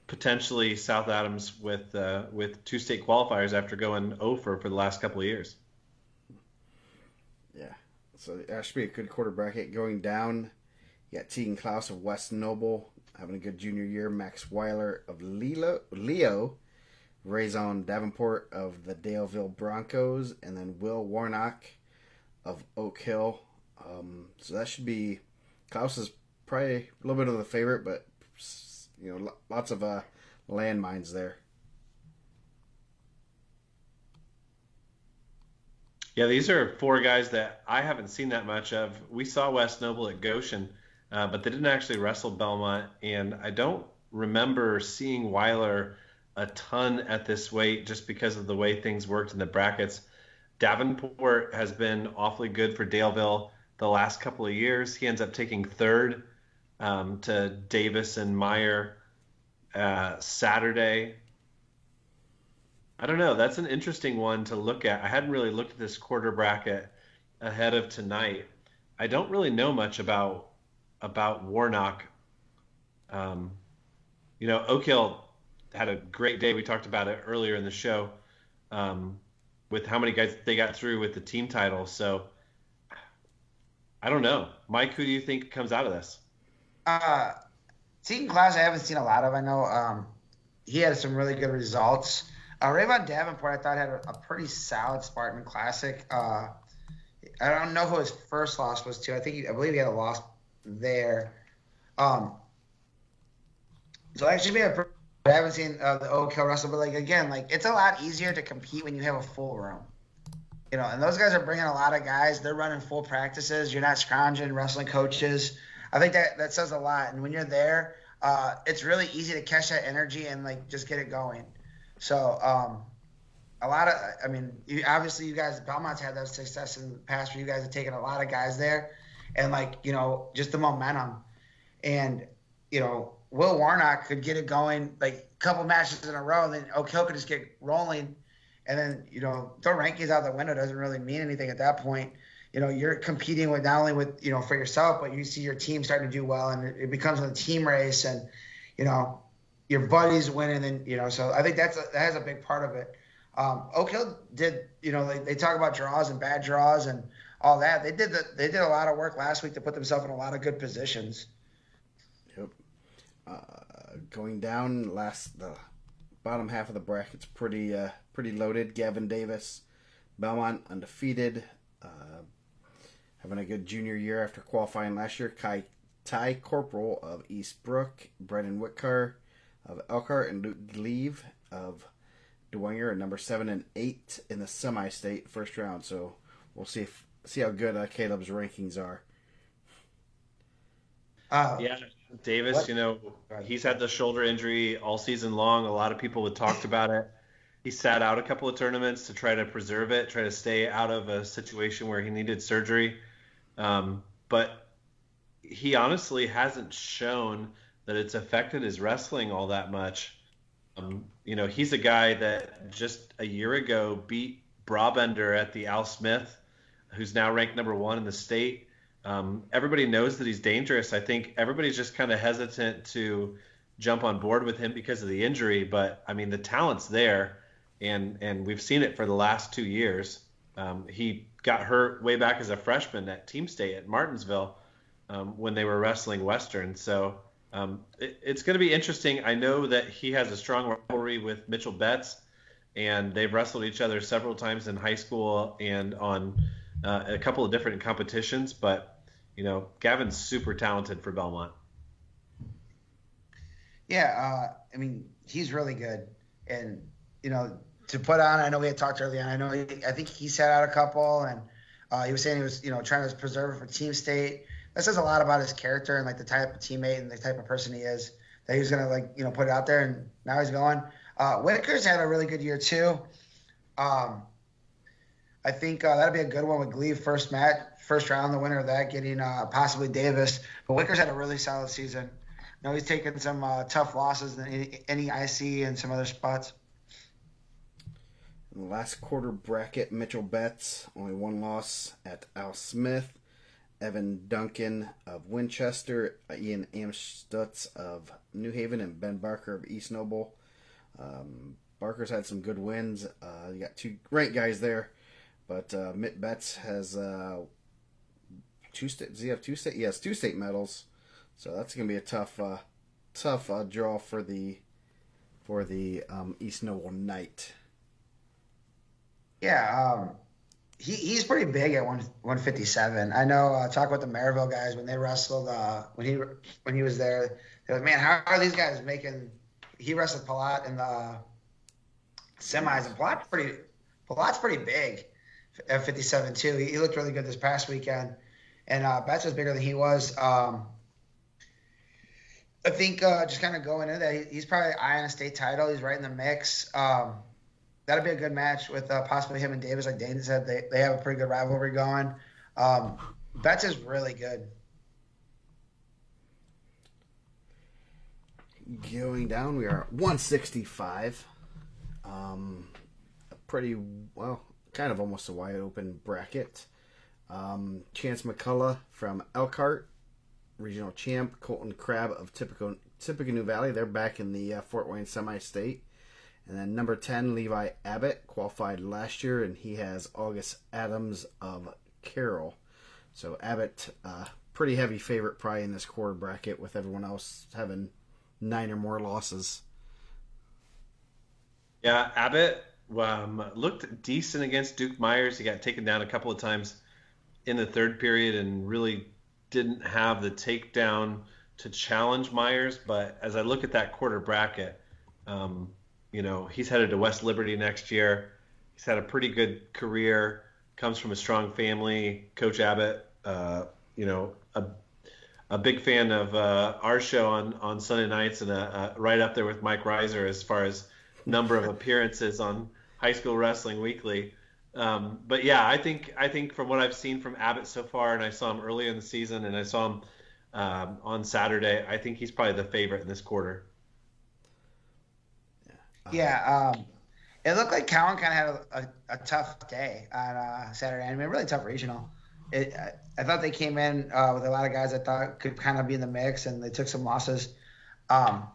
C: potentially South Adams with 2 state qualifiers after going 0 for the last couple of years.
A: Yeah, so that should be a good quarter bracket. Going down, you got Tegan Klaus of West Noble having a good junior year. Max Weiler of Leo, Raison Davenport of the Daleville Broncos, and then Will Warnock of Oak Hill. So that should be, Klaus is probably a little bit of the favorite, but lots of landmines there.
C: Yeah, these are 4 guys that I haven't seen that much of. We saw West Noble at Goshen, but they didn't actually wrestle Belmont, and I don't remember seeing Weiler a ton at this weight just because of the way things worked in the brackets. Davenport has been awfully good for Daleville the last couple of years. He ends up taking third to Davis and Meyer Saturday. I don't know. That's an interesting one to look at. I hadn't really looked at this quarter bracket ahead of tonight. I don't really know much about Warnock. Oak Hill had a great day. We talked about it earlier in the show with how many guys they got through with the team title. So I don't know. Mike, who do you think comes out of this?
B: Tegan Klaus I haven't seen a lot of. I know he had some really good results. Rayvon Davenport, I thought, had a pretty solid Spartan Classic. I don't know who his first loss was to. I believe he had a loss there. So actually, I haven't seen the Oak Hill wrestle, but it's a lot easier to compete when you have a full room. And those guys are bringing a lot of guys. They're running full practices. You're not scrounging wrestling coaches. I think that says a lot. And when you're there, it's really easy to catch that energy and just get it going. So obviously you guys, Belmont's had that success in the past where you guys have taken a lot of guys there and just the momentum. And, Will Warnock could get it going a couple matches in a row, and then Oak Hill could just get rolling. And then, throw rankings out the window doesn't really mean anything at that point. You're competing with not only with, for yourself, but you see your team starting to do well, and it becomes a team race, and, your buddies winning, and so I think that has a big part of it. Oak Hill did, they talk about draws and bad draws and all that. They did a lot of work last week to put themselves in a lot of good positions.
A: Yep. Going down, the bottom half of the bracket's pretty loaded. Gavin Davis, Belmont undefeated, having a good junior year after qualifying last year. Ty Corporal of Eastbrook, Brendan Whitcar of Elkhart, and Luke Gleave of Dwenger, number 7 and 8 in the semi-state first round. So we'll see how good Caleb's rankings are.
C: Yeah, Davis, he's had the shoulder injury all season long. A lot of people had talked about it. He sat out a couple of tournaments to try to preserve it, try to stay out of a situation where he needed surgery. But he honestly hasn't shown that it's affected his wrestling all that much. He's a guy that just a year ago beat Brabender at the Al Smith, who's now ranked number 1 in the state. Everybody knows that he's dangerous. I think everybody's just kind of hesitant to jump on board with him because of the injury. But I mean, the talent's there, and we've seen it for the last 2 years. He got hurt way back as a freshman at Team State at Martinsville when they were wrestling Western. So it's going to be interesting. I know that he has a strong rivalry with Mitchell Betts, and they've wrestled each other several times in high school and on a couple of different competitions. But Gavin's super talented for Belmont.
B: Yeah, I mean, he's really good. And, to put on, I know we had talked earlier on, I think he set out a couple, and he was saying he was, trying to preserve it for Team State. That says a lot about his character and, like, the type of teammate and the type of person he is, that he was going to, put it out there, and now he's going. Whitaker's had a really good year, too. I think that'll be a good one with Glebe first round, the winner of that, getting possibly Davis. But Whitaker's had a really solid season. He's taken some tough losses in any IC and some other spots.
A: In the last quarter bracket, Mitchell Betts, only one loss at Al Smith. Evan Duncan of Winchester, Ian Amstutz of New Haven, and Ben Barker of East Noble. Barker's had some good wins. You got two great guys there. But Mitt Betts has two state. Does he have two state? He has 2 state medals. So that's going to be a tough draw for the East Noble Knight.
B: Yeah, he's pretty big at 157. I know. Talk about the Maryville guys when they wrestled. When he was there, they're like, man, how are these guys making? He wrestled Palat in the semis, and Palat's pretty big at 57 too. He looked really good this past weekend, and Betts was bigger than he was. I think just kind of going into that, he's probably eyeing a state title. He's right in the mix. That'll be a good match with possibly him and Davis. Like Dane said, they have a pretty good rivalry going. Betts is really good.
A: Going down, we are at 165. Pretty well, kind of almost a wide open bracket. Chance McCullough from Elkhart, regional champ. Colton Crabb of Tippecanoe Valley, they're back in the Fort Wayne semi-state. And then number 10, Levi Abbott, qualified last year, and he has August Adams of Carroll. So Abbott, pretty heavy favorite probably in this quarter bracket, with everyone else having 9 or more losses.
C: Yeah, Abbott looked decent against Duke Myers. He got taken down a couple of times in the third period and really didn't have the takedown to challenge Myers. But as I look at that quarter bracket, he's headed to West Liberty next year. He's had a pretty good career, comes from a strong family. Coach Abbott, a big fan of our show on Sunday nights, and right up there with Mike Reiser as far as number of appearances on High School Wrestling Weekly. But yeah, I think from what I've seen from Abbott so far, and I saw him early in the season, and I saw him on Saturday, I think he's probably the favorite in this quarter.
B: Yeah, it looked like Cowan kind of had a tough day on Saturday. I mean, really tough regional. I thought they came in with a lot of guys I thought could kind of be in the mix, and they took some losses. But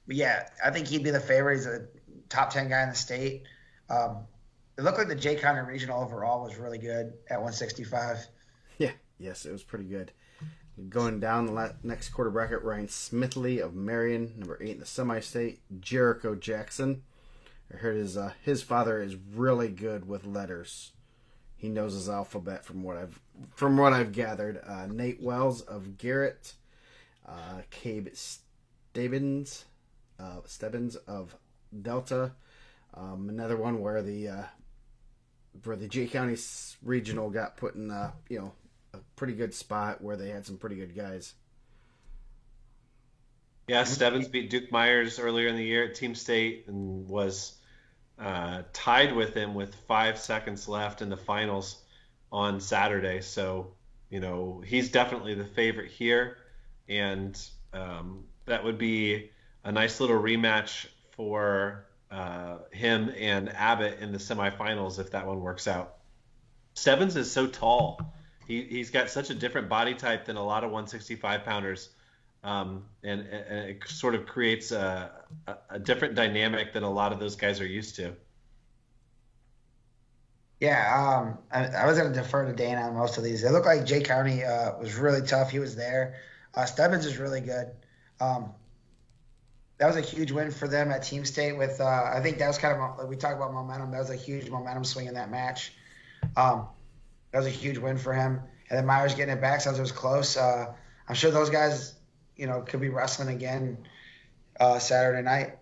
B: yeah, I think he'd be the favorite. He's a top 10 guy in the state. It looked like the Jay Conner regional overall was really good at 165.
A: Yeah, yes, it was pretty good. Going down the next quarter bracket, Ryan Smithley of Marion, number 8 in the semi-state. Jericho Jackson. I heard his father is really good with letters. He knows his alphabet from what I've gathered. Nate Wells of Garrett. Cabe Stebbins of Delta. Another one where the Jay County regional got put in a pretty good spot where they had some pretty good guys.
C: Yeah, Stebbins beat Duke Myers earlier in the year at Team State and was tied with him with 5 seconds left in the finals on Saturday. So, he's definitely the favorite here. And that would be a nice little rematch for him and Abbott in the semifinals if that one works out. Stebbins is so tall. He's got such a different body type than a lot of 165 pounders, and it sort of creates a different dynamic than a lot of those guys are used to.
B: Yeah, I was going to defer to Dane on most of these. It looked like Jay County was really tough. He was there. Stebbins is really good. Um, that was a huge win for them at Team State. With I think that was kind of like we talk about momentum. That was a huge momentum swing in that match. Um, that was a huge win for him. And then Myers getting it back since it was close. I'm sure those guys, could be wrestling again Saturday night.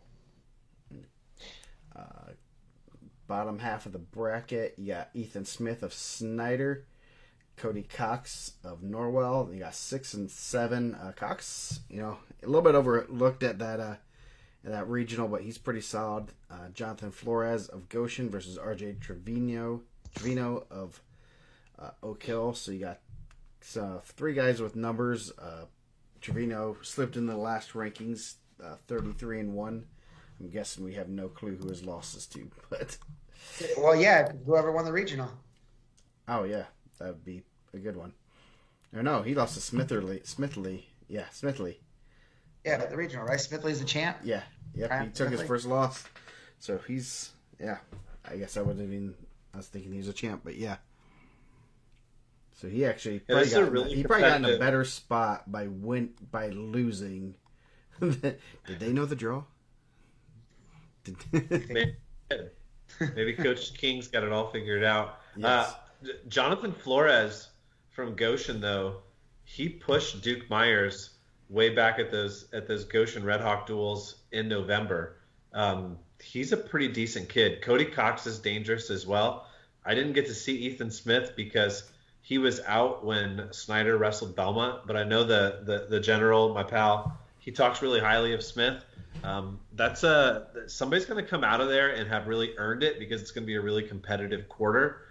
A: Bottom half of the bracket, you got Ethan Smith of Snyder, Cody Cox of Norwell. You got 6 and 7. Cox, a little bit overlooked at that regional, but he's pretty solid. Jonathan Flores of Goshen versus RJ Trevino of Oak Hill. So you got 3 guys with numbers. Trevino slipped in the last rankings, 33 and 1. I'm guessing we have no clue who his losses to, but.
B: Well, yeah, whoever won the regional.
A: Oh yeah, that would be a good one. Or no, he lost to Smithley. Yeah, Smithley.
B: Yeah, the regional, right? Smithley's the champ.
A: Yeah, yep. He took his first loss, so he's I guess I was thinking he was a champ, but yeah. So he actually probably got in a better spot by losing. Did they know the draw?
C: Maybe Coach King's got it all figured out.
A: Yes.
C: Jonathan Flores from Goshen, though, he pushed Duke Myers way back at those Goshen Red Hawk duels in November. He's a pretty decent kid. Cody Cox is dangerous as well. I didn't get to see Ethan Smith because he was out when Snyder wrestled Belmont, but I know the general, my pal, he talks really highly of Smith. Somebody's going to come out of there and have really earned it because it's going to be a really competitive quarter.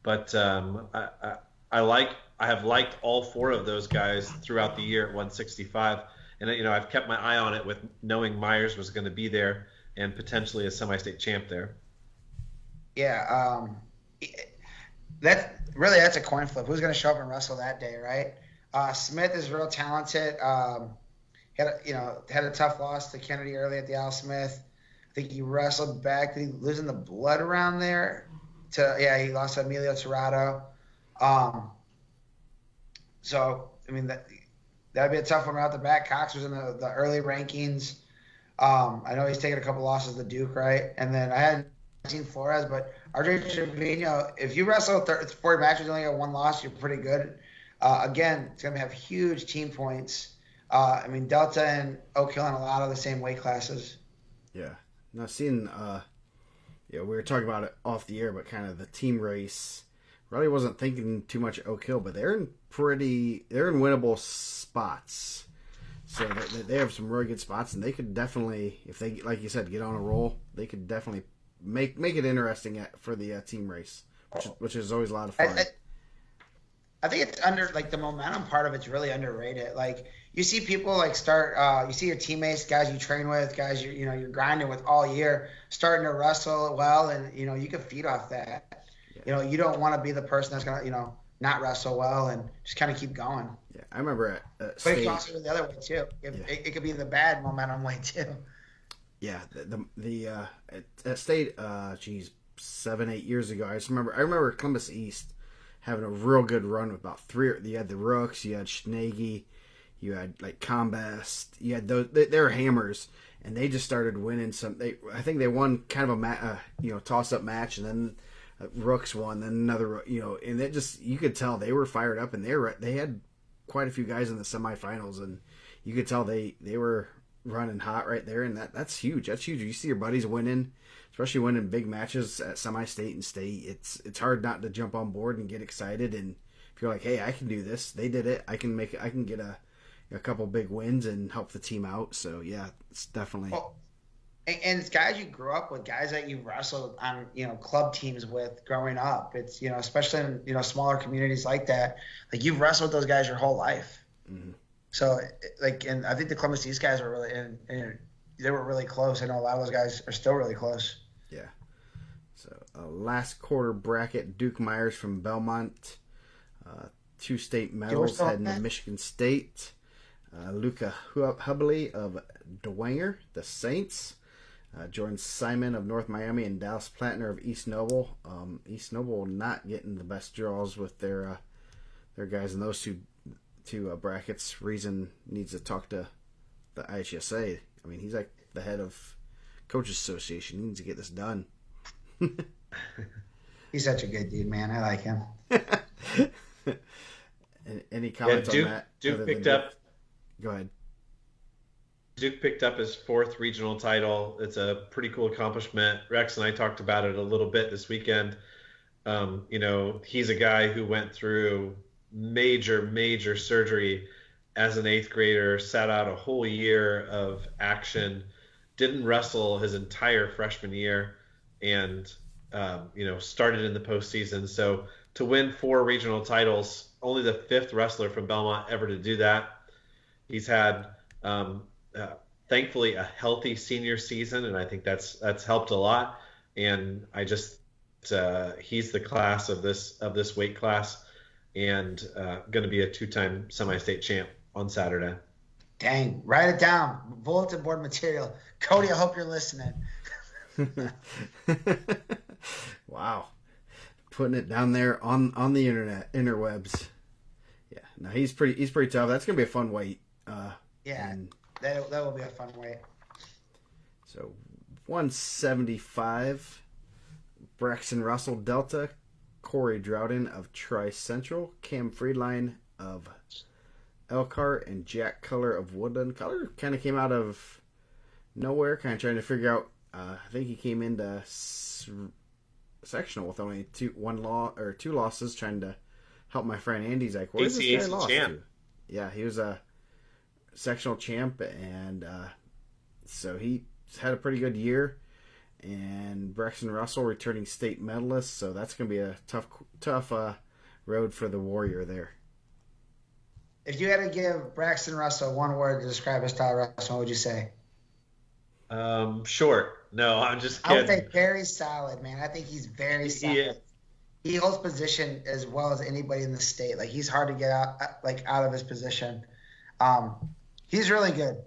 C: But I have liked all 4 of those guys throughout the year at 165, and I've kept my eye on it with knowing Myers was going to be there and potentially a semi-state champ there.
B: Yeah, that's a coin flip. Who's going to show up and wrestle that day, right? Smith is real talented. Had a tough loss to Kennedy early at the Al Smith. I think he wrestled back. Did he lose in the blood around there? He lost to Emilio Tirado. That'd be a tough one right out the back. Cox was in the early rankings. I know he's taken a couple losses to Duke, right? And then I hadn't seen Flores, but RJ Trevino, if you wrestle 40 matches, you only got 1 loss, you're pretty good. Again, it's going to have huge team points. Delta and Oak Hill in a lot of the same weight classes.
A: Yeah. Now, seeing, we were talking about it off the air, but kind of the team race, really wasn't thinking too much Oak Hill, but they're in winnable spots. So they have some really good spots, and they could definitely, if they, like you said, get on a roll, they could definitely make it interesting for the team race, which is always a lot of fun.
B: I think it's the momentum part of it's really underrated. Like, you see people start, you see your teammates, guys you train with, guys you're grinding with all year, starting to wrestle well, and you can feed off that. Yeah. You don't want to be the person that's gonna not wrestle well and just kind of keep going.
A: Yeah, I remember
B: but it can also go the other way too. It could be the bad momentum way too.
A: Yeah, at State, 7-8 years ago, I remember Columbus East having a real good run with about 3. You had the Rooks, you had Schnaggy, you had Combest, you had those. They were hammers, and they just started winning some. I think they won kind of a toss up match, and then Rooks won, then another, and it just, you could tell they were fired up, and they had quite a few guys in the semifinals, and you could tell they were running hot right there, and that's huge. That's huge. You see your buddies winning, especially winning big matches at semi-state and state. It's hard not to jump on board and get excited, and feel like, hey, I can do this. They did it. I can get a couple big wins and help the team out. So yeah, it's definitely.
B: Well, and it's guys you grew up with, guys that you wrestled on, club teams with growing up. It's, especially in, smaller communities like that, you've wrestled those guys your whole life. Mm-hmm. So and I think the Columbus East guys were really, and they were really close. I know a lot of those guys are still really close.
A: Yeah. So last quarter bracket, Duke Myers from Belmont, 2 state
B: we're
A: medals
B: still
A: heading to
B: okay.
A: Michigan State. Luca Hubley of Dwenger, the Saints. Jordan Simon of North Miami and Dallas Plattner of East Noble. East Noble not getting the best draws with their guys in those two brackets. Reason needs to talk to the IHSA. I mean, he's like the head of Coaches Association. He needs to get this done.
B: He's such a good dude, man. I like him.
A: Any comments on that?
C: Duke picked up.
A: Go ahead.
C: Duke picked up his 4th regional title. It's a pretty cool accomplishment. Rex and I talked about it a little bit this weekend. He's a guy who went through major surgery as an 8th grader, sat out a whole year of action, didn't wrestle his entire freshman year, and started in the postseason. So to win 4 regional titles, only the 5th wrestler from Belmont ever to do that. He's had, thankfully, a healthy senior season, and I think that's helped a lot. And I just he's the class of this weight class, and going to be a 2-time semi-state champ on Saturday.
B: Dang, write it down. Bulletin board material. Cody, I hope you're listening.
A: Wow, putting it down there on the interwebs. Yeah, no, he's pretty tough. That's gonna be a fun weight.
B: Yeah, that will be a fun weight.
A: So 175, Braxton Russell Delta, Corey Droughton of Tri Central, Cam Friedline of Elkhart, and Jack Culler of Woodland. Culler kind of came out of nowhere, kind of trying to figure out. I think he came into sectional with only 2 losses, trying to help my friend Andy's like, where's this guy lost to? Yeah, he was a sectional champ, and so he had a pretty good year. And Braxton Russell returning state medalist, so that's going to be a tough road for the Warrior there.
B: If you had to give Braxton Russell one word to describe his style of wrestling, what would you say?
C: Short. No, I'm just kidding.
B: I would say very solid, man. I think he's very solid.
C: Yeah.
B: He holds position as well as anybody in the state. Like, he's hard to get out of his position. He's really good.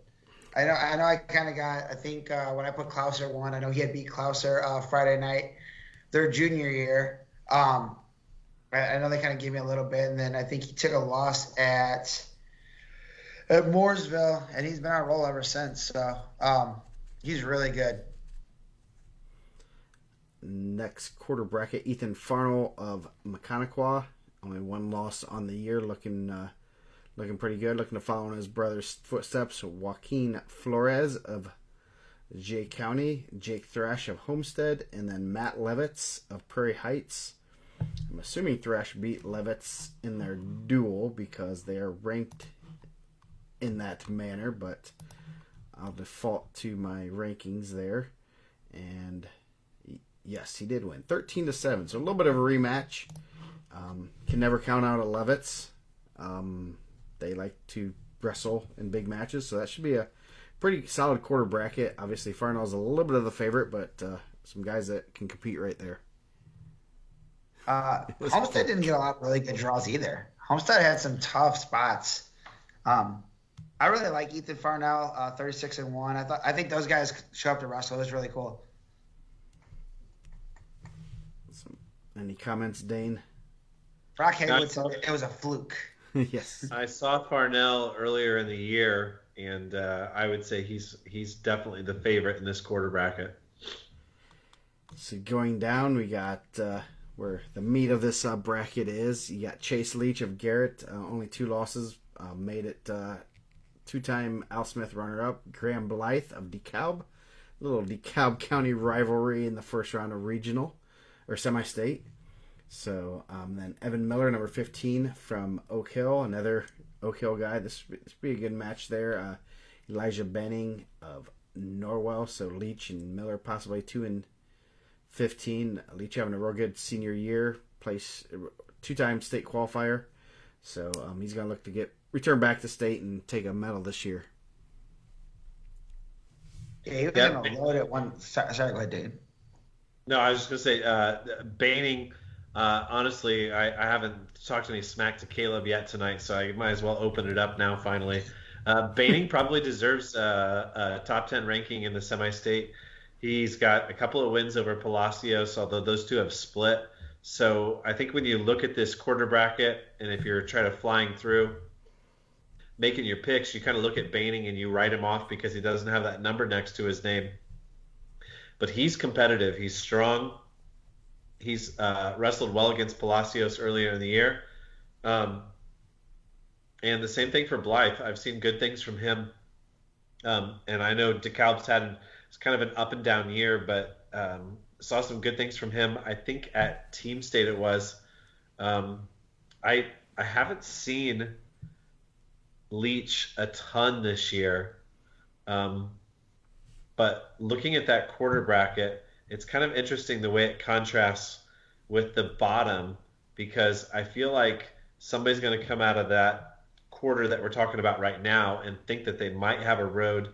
B: I know I kind of got, I think when I put Klauser 1, I know he had beat Klauser Friday night, their junior year. I know they kind of gave me a little bit, and then I think he took a loss at Mooresville, and he's been on a roll ever since. So he's really good.
A: Next quarter bracket, Ethan Farnell of Mechaniqua, only 1 loss on the year, looking pretty good, looking to follow in his brother's footsteps. Joaquin Flores of Jay County, Jake Thrash of Homestead, and then Matt Levitz of Prairie Heights. I'm assuming Thrash beat Levitz in their duel because they are ranked in that manner, but I'll default to my rankings there. And yes, he did win 13-7, so a little bit of a rematch. Can never count out a Levitz. They like to wrestle in big matches, so that should be a pretty solid quarter bracket. Obviously, Farnell's a little bit of the favorite, but some guys that can compete right there.
B: Homestead didn't get a lot of really good draws either. Homestead had some tough spots. I really like Ethan Farnell, 36-1. I think those guys show up to wrestle. It was really cool.
A: Any comments, Dane?
B: Brock Haywood said it was a fluke.
A: Yes.
C: I saw Farnell earlier in the year, and I would say he's definitely the favorite in this quarter bracket.
A: So going down, we got where the meat of this bracket is. You got Chase Leach of Garrett, only 2 losses, made it 2-time Al Smith runner-up. Graham Blythe of DeKalb, little DeKalb County rivalry in the first round of regional or semi-state. So then Evan Miller, number 15 from Oak Hill, another Oak Hill guy. This would be a good match there. Elijah Benning of Norwell. So Leach and Miller possibly 2-15. Leach having a real good senior year. Place 2-time state qualifier. So he's going to look to return back to state and take a medal this year.
B: Yeah, he was going to load it one. Sorry, go ahead, Dave.
C: No, I was just going to say, Banning Honestly, I haven't talked any smack to Caleb yet tonight, so I might as well open it up now finally. Baining probably deserves a top 10 ranking in the semi-state. He's got a couple of wins over Palacios, although those two have split. So I think when you look at this quarter bracket, and if you're trying to flying through, making your picks, you kind of look at Baining and you write him off because he doesn't have that number next to his name. But he's competitive. He's strong. He's wrestled well against Palacios earlier in the year. Um, and the same thing for Blythe. I've seen good things from him. And I know DeKalb's had it's kind of an up and down year, but saw some good things from him. I think at Team State it was. I haven't seen Leach a ton this year. But looking at that quarter bracket, it's kind of interesting the way it contrasts with the bottom, because I feel like somebody's going to come out of that quarter that we're talking about right now and think that they might have a road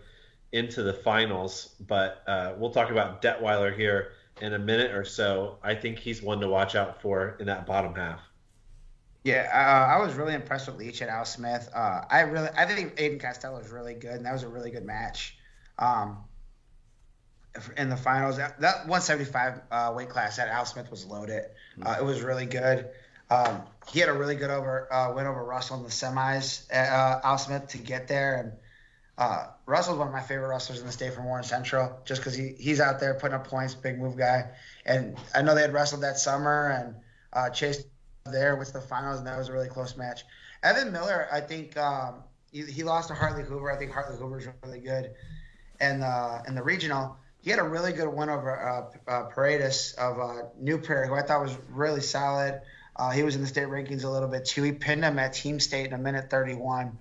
C: into the finals. But we'll talk about Detweiler here in a minute or so. I think he's one to watch out for in that bottom half.
B: Yeah, I was really impressed with Leach and Al Smith. I think Aiden Costello was really good, and that was a really good match. In the finals, that 175 weight class that Al Smith was loaded. It was really good. He had a really good win over Russell in the semis. Al Smith to get there, and Russell's one of my favorite wrestlers in the state from Warren Central, just because he's out there putting up points, big move guy. And I know they had wrestled that summer and Chase there with the finals, and that was a really close match. Evan Miller, I think he lost to Hartley Hoover. I think Hartley Hoover's really good, and in the regional. He had a really good win over Paredes of New Prairie, who I thought was really solid. He was in the state rankings a little bit too. He pinned him at Team State in a minute 31.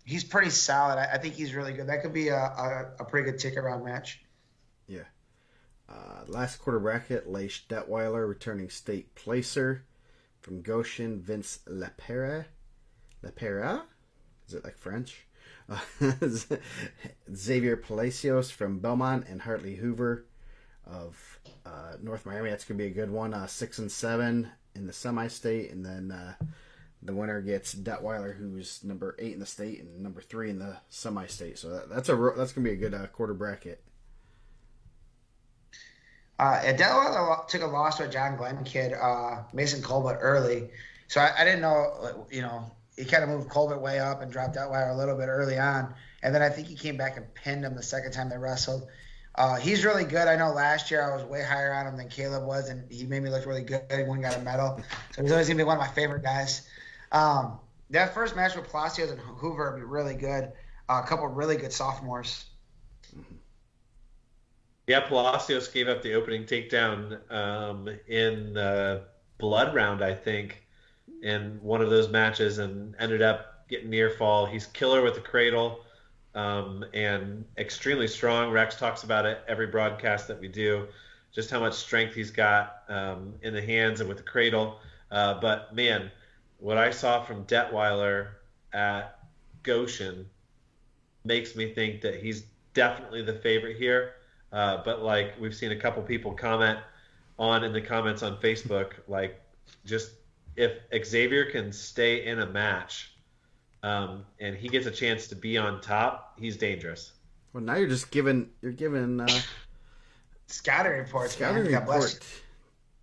B: He's pretty solid. I think he's really good. That could be a pretty good ticket round match.
A: Yeah. Last quarter bracket, Leish Detweiler, returning state placer from Goshen, Vince Lepera. Lepera? Is it like French? Xavier Palacios from Belmont and Hartley Hoover of North Miami. That's gonna be a good one. 6 and 7 in the semi-state, and then the winner gets Detweiler, who's number 8 in the state and number 3 in the semi-state. So that's gonna be a good quarter bracket.
B: Detweiler took a loss to a John Glenn kid, Mason Colbert, early, so I didn't know, he kind of moved Colbert way up and dropped Detweiler a little bit early on. And then I think he came back and pinned him the second time they wrestled. He's really good. I know last year I was way higher on him than Caleb was, and he made me look really good when he got a medal. So he's always going to be one of my favorite guys. That first match with Palacios and Hoover would be really good. A couple of really good sophomores.
C: Yeah, Palacios gave up the opening takedown in the blood round, I think, in one of those matches, and ended up getting near fall. He's killer with the cradle, and extremely strong. Rex talks about it every broadcast that we do, just how much strength he's got in the hands and with the cradle. But man, what I saw from Detweiler at Goshen makes me think that he's definitely the favorite here. But like we've seen a couple people comment on in the comments on Facebook, like just if Xavier can stay in a match and he gets a chance to be on top, he's dangerous.
A: Well, now you're giving
B: scouting reports.
A: Scouting report.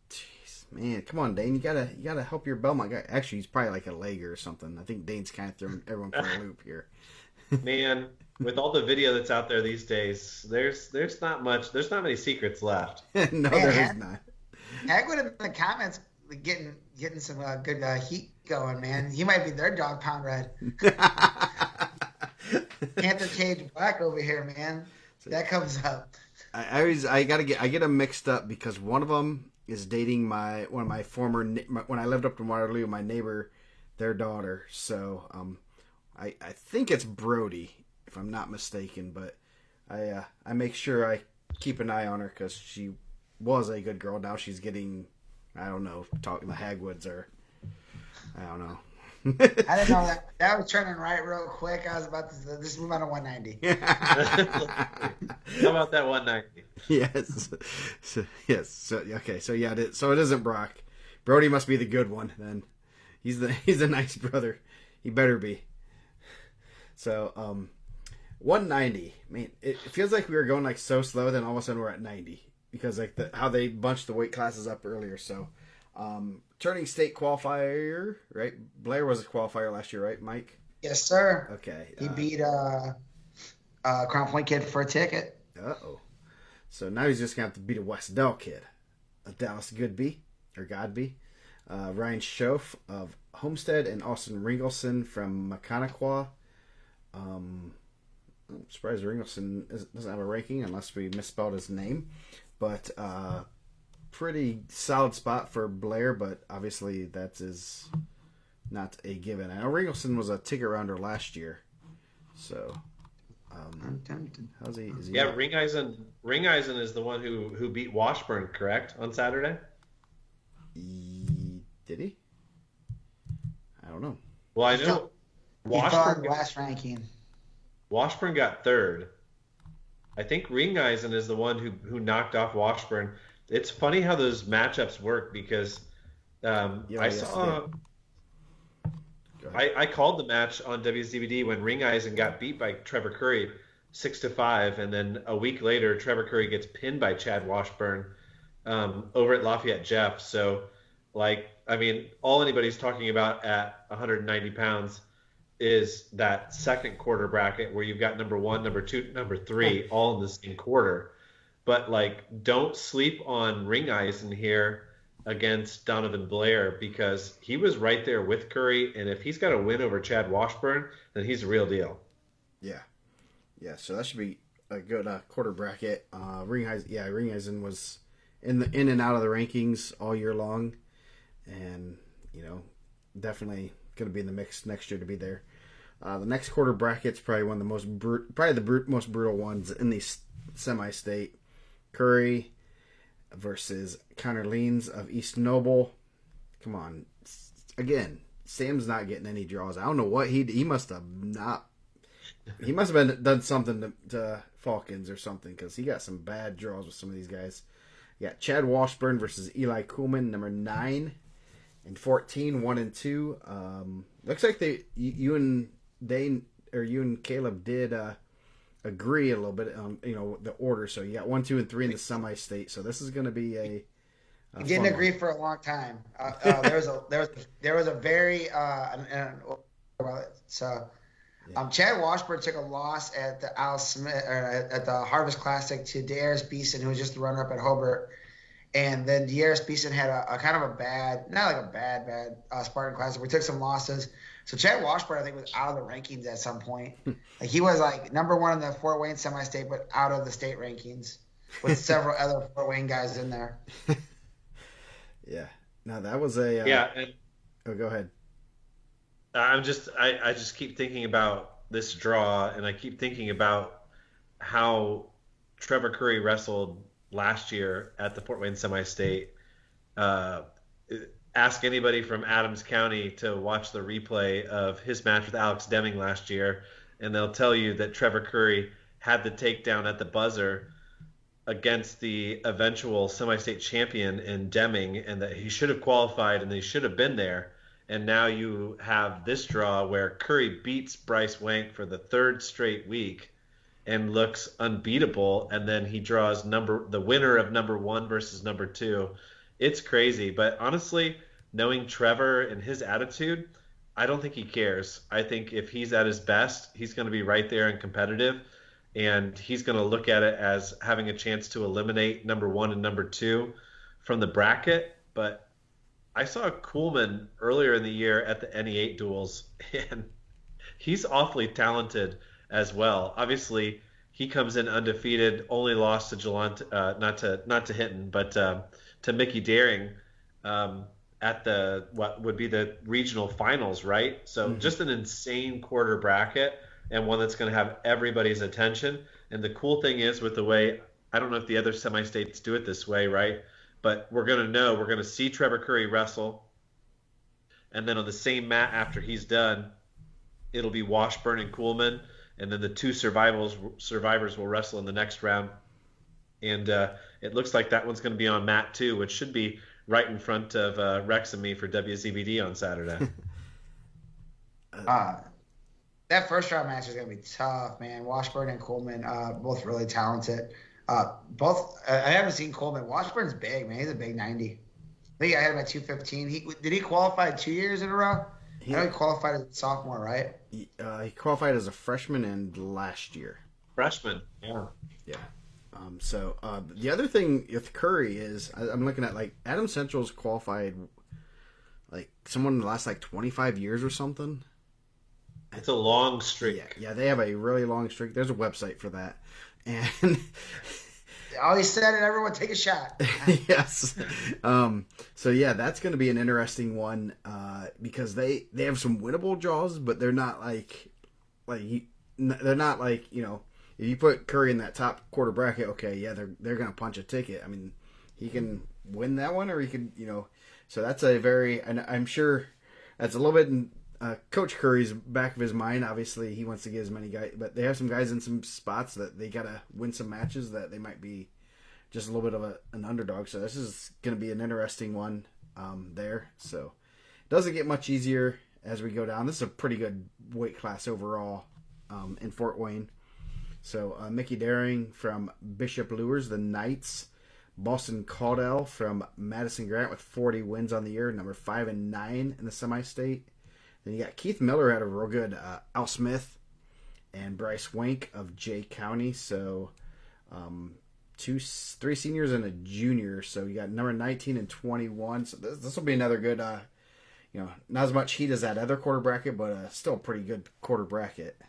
A: Jeez, man, come on, Dane. You gotta help your Belmont guy. Actually, he's probably like a legger or something. I think Dane's kind of throwing everyone for a loop here.
C: Man, with all the video that's out there these days, there's not many secrets left.
A: No, there is not.
B: Hagwood in the comments getting some good heat going, man. He might be their dog pound red. Panther Cage Black over here, man. That comes up.
A: I get them mixed up because one of them is dating one of my former when I lived up in Waterloo, my neighbor, their daughter. So I think it's Brody, if I'm not mistaken, but I make sure I keep an eye on her because she was a good girl. Now she's getting, I don't know, talking to Hagwoods or I don't know.
B: I didn't know that. That was turning right real quick. I was about to just move on to 190.
C: How about that 190?
A: Yes. So, yes. So, okay. So yeah. So it isn't Brock. Brody must be the good one then. He's the nice brother. He better be. So 190. Man, it feels like we were going like so slow, then all of a sudden we're at 90 because like how they bunched the weight classes up earlier. So turning state qualifier, right? Blair was a qualifier last year, right, Mike?
B: Yes, sir.
A: Okay.
B: He beat Crown Point kid for a ticket.
A: Uh-oh. So now he's just going to have to beat a West Dell kid. A Dallas Godby. Ryan Schoaf of Homestead and Austin Ringleson from Mechaniqua. I'm surprised Ringleson doesn't have a ranking unless we misspelled his name. But pretty solid spot for Blair, but obviously that is not a given. I know Ringleson was a ticket rounder last year. So...
B: I'm tempted.
A: How's he? Is he
C: Yeah, Ringeisen is the one who beat Washburn, correct, on Saturday?
A: Did he? I don't know.
C: Well, I know
B: Last ranking.
C: Washburn got third. I think Ringeisen is the one who knocked off Washburn. It's funny how those matchups work because I called the match on WCBD when Ringeisen got beat by Trevor Curry 6-5, and then a week later Trevor Curry gets pinned by Chad Washburn over at Lafayette Jeff. So, all anybody's talking about at 190 pounds is that second quarter bracket where you've got number 1, number 2, number 3 all in the same quarter. But don't sleep on Ringeisen here against Donovan Blair because he was right there with Curry, and if he's got a win over Chad Washburn, then he's a real deal.
A: Yeah. So that should be a good quarter bracket. Ringeisen was in and out of the rankings all year long, and definitely going to be in the mix next year to be there. The next quarter bracket's probably one of the most most brutal ones in the semi-state. Curry versus Connor Leans of East Noble. Come on. Again, Sam's not getting any draws. I don't know what he must have not. He must have done something to Falcons or something because he got some bad draws with some of these guys. You got Chad Washburn versus Eli Kuhlman, number 9 and 14, 1 and 2. Looks like you and Dane or you and Caleb did agree a little bit on the order. So you got 1, 2, and 3 in the semi-state. So this is going to be a
B: we didn't agree for a long time. There was a very Chad Washburn took a loss at the Al Smith or at the Harvest Classic to Darius Beeson, who was just the runner-up at Hobart. And then Darius Beeson had a kind of a bad, not like a bad Spartan Classic. We took some losses. So Chad Washburn, I think, was out of the rankings at some point. He was number 1 in the Fort Wayne semi-state, but out of the state rankings with several other Fort Wayne guys in there.
A: Yeah. Now that was a go ahead.
C: I just keep thinking about this draw, and I keep thinking about how Trevor Curry wrestled last year at the Fort Wayne semi-state. Ask anybody from Adams County to watch the replay of his match with Alex Deming last year, and they'll tell you that Trevor Curry had the takedown at the buzzer against the eventual semi-state champion in Deming, and that he should have qualified and they should have been there. And now you have this draw where Curry beats Bryce Wank for the 3rd straight week and looks unbeatable, and then he draws the winner of number 1 versus number 2. It's crazy, but honestly, knowing Trevor and his attitude, I don't think he cares. I think if he's at his best, he's going to be right there and competitive, and he's going to look at it as having a chance to eliminate number 1 and number 2 from the bracket. But I saw Kuhlman earlier in the year at the NE8 duels, and he's awfully talented as well. Obviously, he comes in undefeated, only lost to Jelont, not to Hinton, but to Mickey Daring at what would be the regional finals, right? So just an insane quarter bracket, and one that's going to have everybody's attention. And the cool thing is with the way, I don't know if the other semi-states do it this way, right? But we're going to see Trevor Curry wrestle, and then on the same mat after he's done, it'll be Washburn and Kuhlman, and then the 2 survivors will wrestle in the next round. And it looks like that one's going to be on mat 2, which should be right in front of Rex and me for WZBD on Saturday.
B: That first round match is gonna be tough, man. Washburn and Coleman, both really talented. I haven't seen Coleman. Washburn's big, man. He's a big 90. I think I had him at 215. Did he qualify 2 years in a row? I know he qualified as a sophomore, right?
A: He qualified as a freshman and last year.
C: Freshman, yeah.
A: Yeah. So the other thing with Curry is I'm looking at like Adam Central's qualified like someone in the last like 25 years or something.
C: It's a long streak.
A: Yeah, they have a really long streak. There's a website for that. And
B: always said it, everyone take a shot.
A: Yes. So yeah, that's going to be an interesting one because they have some winnable draws, but they're not they're not like, you know, if you put Curry in that top quarter bracket, okay, yeah, they're going to punch a ticket. I mean, he can win that one, or he could, you know. So that's and I'm sure that's a little bit in Coach Curry's back of his mind. Obviously, he wants to get as many guys, but they have some guys in some spots that they got to win some matches that they might be just a little bit of an underdog. So this is going to be an interesting one there. So it doesn't get much easier as we go down. This is a pretty good weight class overall in Fort Wayne. So Mickey Daring from Bishop Lures, the Knights. Boston Caudell from Madison Grant with 40 wins on the year, number 5 and 9 in the semi-state. Then you got Keith Miller had a real good Al Smith and Bryce Wank of Jay County. So 3 seniors and a junior. So you got number 19 and 21. So this will be another good, you know, not as much heat as that other quarter bracket, but still a pretty good quarter bracket.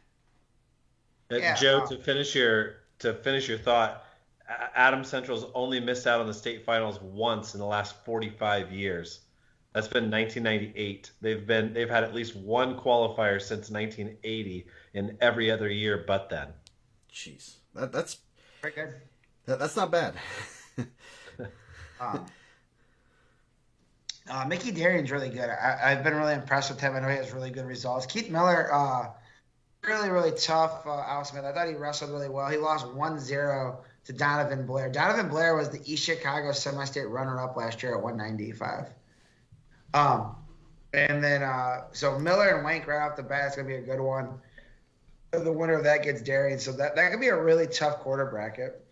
C: Joe, to finish your thought, Adam Central's only missed out on the state finals once in the last 45 years. That's been 1998. They've had at least one qualifier since 1980 in every other year but then.
A: Jeez, that's
B: very good.
A: That's not bad.
B: Mickey Darian's really good. I've been really impressed with him. I know he has really good results. Keith Miller, really, really tough. Al Smith, I thought he wrestled really well. He lost 1-0 to Donovan Blair. Donovan Blair was the East Chicago semi-state runner-up last year at 195. And then, so Miller and Wank right off the bat, it's going to be a good one. The winner of that gets Darian. So that could be a really tough quarter bracket.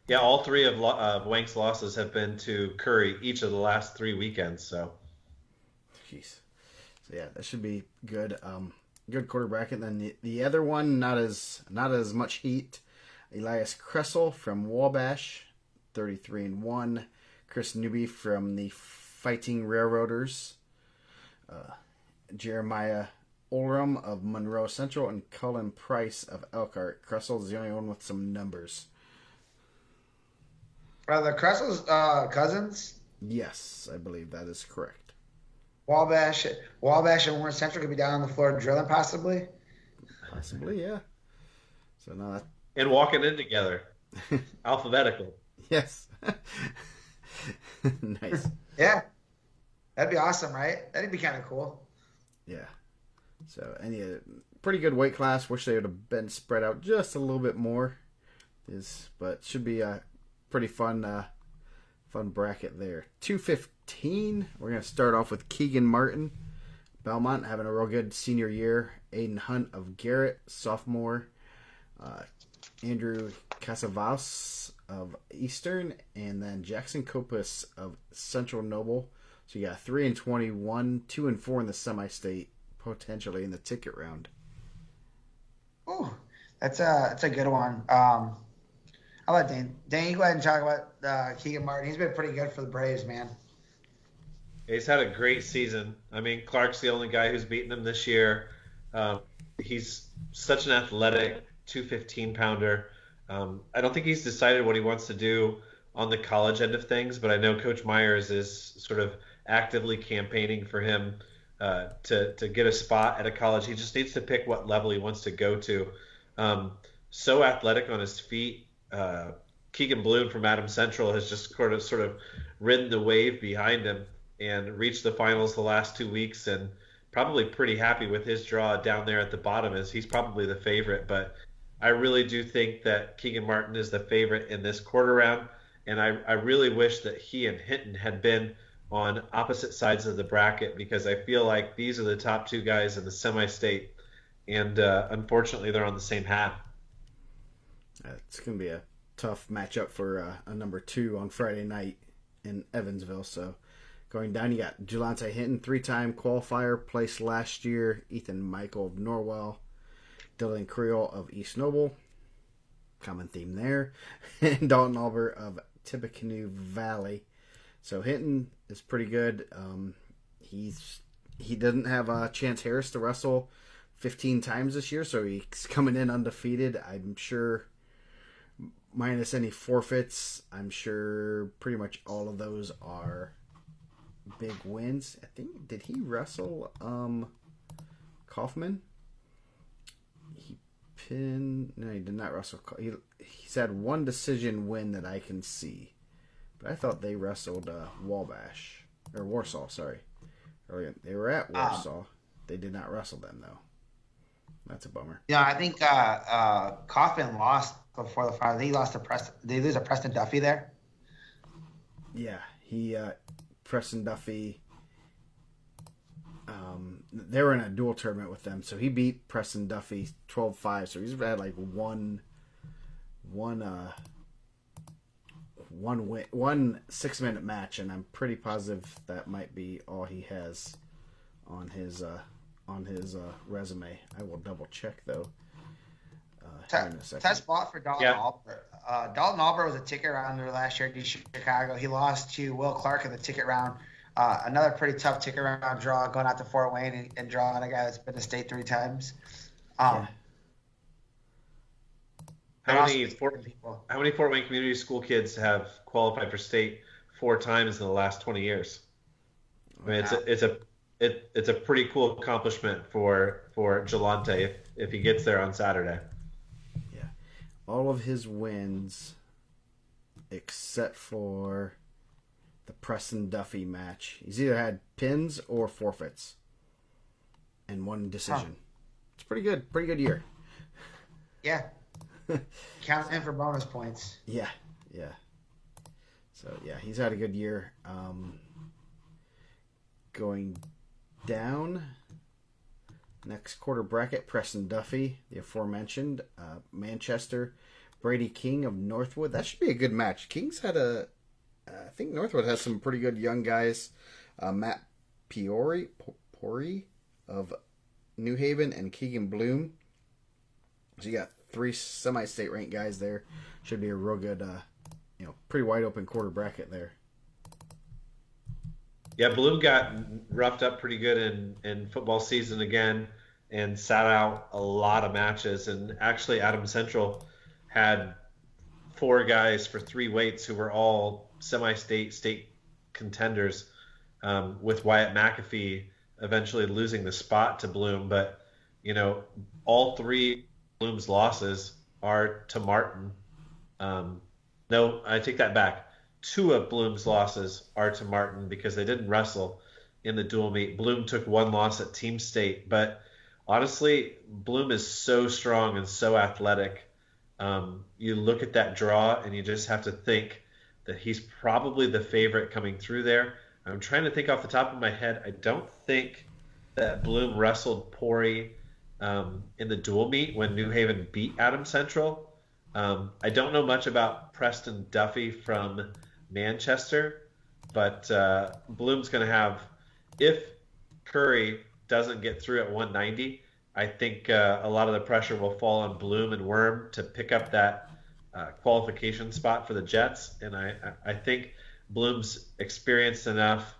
C: Yeah, all three of Wank's losses have been to Curry each of the last 3 weekends. So,
A: jeez. So yeah, that should be good. Good quarter bracket. Then the other one, not as much heat. Elias Kressel from Wabash, 33 and 1. Chris Newby from the Fighting Railroaders. Jeremiah Olram of Monroe Central, and Cullen Price of Elkhart. Kressel is the only one with some numbers.
B: Are the Kressel's cousins?
A: Yes, I believe that is correct.
B: Wabash and Warren Central could be down on the floor drilling, possibly.
A: Possibly, yeah. So no,
C: and walking in together, alphabetical.
A: Yes. Nice.
B: Yeah, that'd be awesome, right? That'd be kind of cool.
A: Yeah. So any pretty good weight class. Wish they would have been spread out just a little bit more. But should be a pretty fun bracket there. 215. We're gonna start off with Keegan Martin, Belmont, having a real good senior year. Aiden Hunt of Garrett, sophomore. Andrew Casavas of Eastern, and then Jackson Copus of Central Noble. So you got 3 and 21, 2 and 4 in the semi-state, potentially in the ticket round.
B: Ooh, that's a good one. I'll let Dane. Dane, you go ahead and talk about Keegan Martin. He's been pretty good for the Braves, man.
C: He's had a great season. I mean, Clark's the only guy who's beaten him this year. He's such an athletic 215-pounder. I don't think he's decided what he wants to do on the college end of things, but I know Coach Myers is sort of actively campaigning for him to get a spot at a college. He just needs to pick what level he wants to go to. So athletic on his feet. Keegan Bloom from Adams Central has just sort of ridden the wave behind him and reached the finals the last 2 weeks, and probably pretty happy with his draw down there at the bottom, as he's probably the favorite. But I really do think that Keegan Martin is the favorite in this quarter round. And I really wish that he and Hinton had been on opposite sides of the bracket, because I feel like these are the top two guys in the semi-state, and unfortunately they're on the same half.
A: It's going to be a tough matchup for a number 2 on Friday night in Evansville. So going down, you got Jelante Hinton, 3-time qualifier, placed last year. Ethan Michael of Norwell. Dylan Creel of East Noble. Common theme there. And Dalton Albert of Tippecanoe Valley. So Hinton is pretty good. He doesn't have Chance Harris to wrestle 15 times this year, so he's coming in undefeated. I'm sure, minus any forfeits, I'm sure pretty much all of those are big wins. I think, did he wrestle Kaufman? No, he did not wrestle. He's had one decision win that I can see. But I thought they wrestled Warsaw, sorry. Earlier. They were at Warsaw. They did not wrestle them, though. That's a bummer.
B: Yeah, I think Kaufman lost before the final. He lost to Preston. Did he lose to Preston Duffy there?
A: Yeah, Preston Duffy. They were in a dual tournament with them, so he beat Preston Duffy 12-5. So he's had like one 6-minute match, and I'm pretty positive that might be all he has on his resume. I will double check though.
B: Test spot for Dalton Albert. Dalton Albert was a ticket rounder last year at Chicago. He lost to Will Clark in the ticket round. Another pretty tough ticket round draw, going out to Fort Wayne and drawing a guy that's been to state 3 times.
C: How many Fort Wayne Community School kids have qualified for state 4 times in the last 20 years? I mean, it's a pretty cool accomplishment for Jelante if he gets there on Saturday.
A: Yeah, all of his wins, except for the Preston Duffy match, he's either had pins or forfeits, and 1 decision. It's pretty good year.
B: Yeah. Count in for bonus points.
A: Yeah. So, yeah, he's had a good year. Going down, next quarter bracket, Preston Duffy, the aforementioned, Manchester, Brady King of Northwood. That should be a good match. King's had I think Northwood has some pretty good young guys. Matt Pori of New Haven and Keegan Bloom. So you got 3 semi-state ranked guys there. Should be a real good, pretty wide open quarter bracket there.
C: Yeah, Bloom got roughed up pretty good in football season again and sat out a lot of matches. And actually, Adams Central had 4 guys for 3 weights who were all state contenders, with Wyatt McAfee eventually losing the spot to Bloom. But, all 3 Bloom's losses are to Martin. No, I take that back. 2 of Bloom's losses are to Martin because they didn't wrestle in the dual meet. Bloom took 1 loss at Team State, but honestly, Bloom is so strong and so athletic. You look at that draw and you just have to think that he's probably the favorite coming through there. I'm trying to think off the top of my head. I don't think that Bloom wrestled Pori in the dual meet when New Haven beat Adams Central. I don't know much about Preston Duffy from Manchester, but Bloom's going to have, if Curry doesn't get through at 190, I think a lot of the pressure will fall on Bloom and Worm to pick up that qualification spot for the Jets. And I think Bloom's experienced enough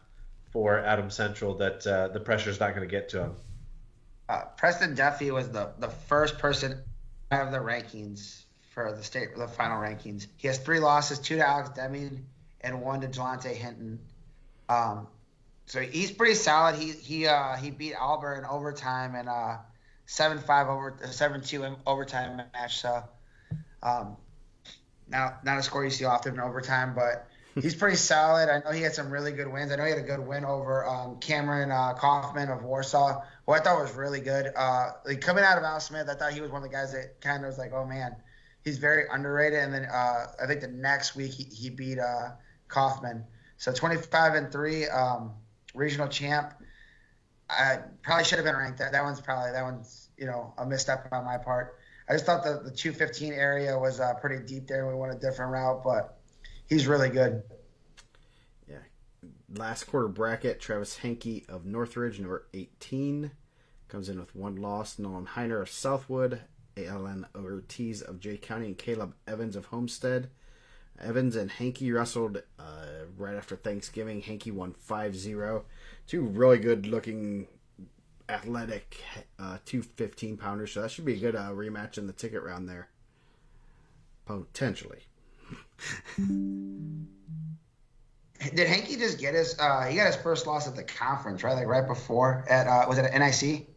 C: for Adams Central that the pressure's not going to get to him.
B: Preston Duffy was the first person out of the rankings for the final rankings. He has 3 losses, 2 to Alex Deming and 1 to Jelante Hinton. So he's pretty solid. He beat Albert in overtime and 7-2 in overtime match. So not a score you see often in overtime, but he's pretty solid. I know he had some really good wins. I know he had a good win over Cameron Kaufman of Warsaw, who I thought was really good. Coming out of Al Smith, I thought he was one of the guys that kind of was like, oh man, he's very underrated. And then I think the next week he beat Kaufman. So 25-3, regional champ. I probably should have been ranked. That one's a misstep on my part. I just thought the 215 area was pretty deep there. We went a different route, but he's really good.
A: Yeah. Last quarter bracket, Travis Henke of Northridge, number 18, comes in with one loss. Nolan Heiner of Southwood, Alan Ortiz of Jay County, and Caleb Evans of Homestead. Evans and Henke wrestled right after Thanksgiving. Henke won 5-0. Two really good-looking, athletic 215-pounders, so that should be a good rematch in the ticket round there. Potentially.
B: Did Henke just get his? He got his first loss at the conference, right? Like right before at was it at NIC?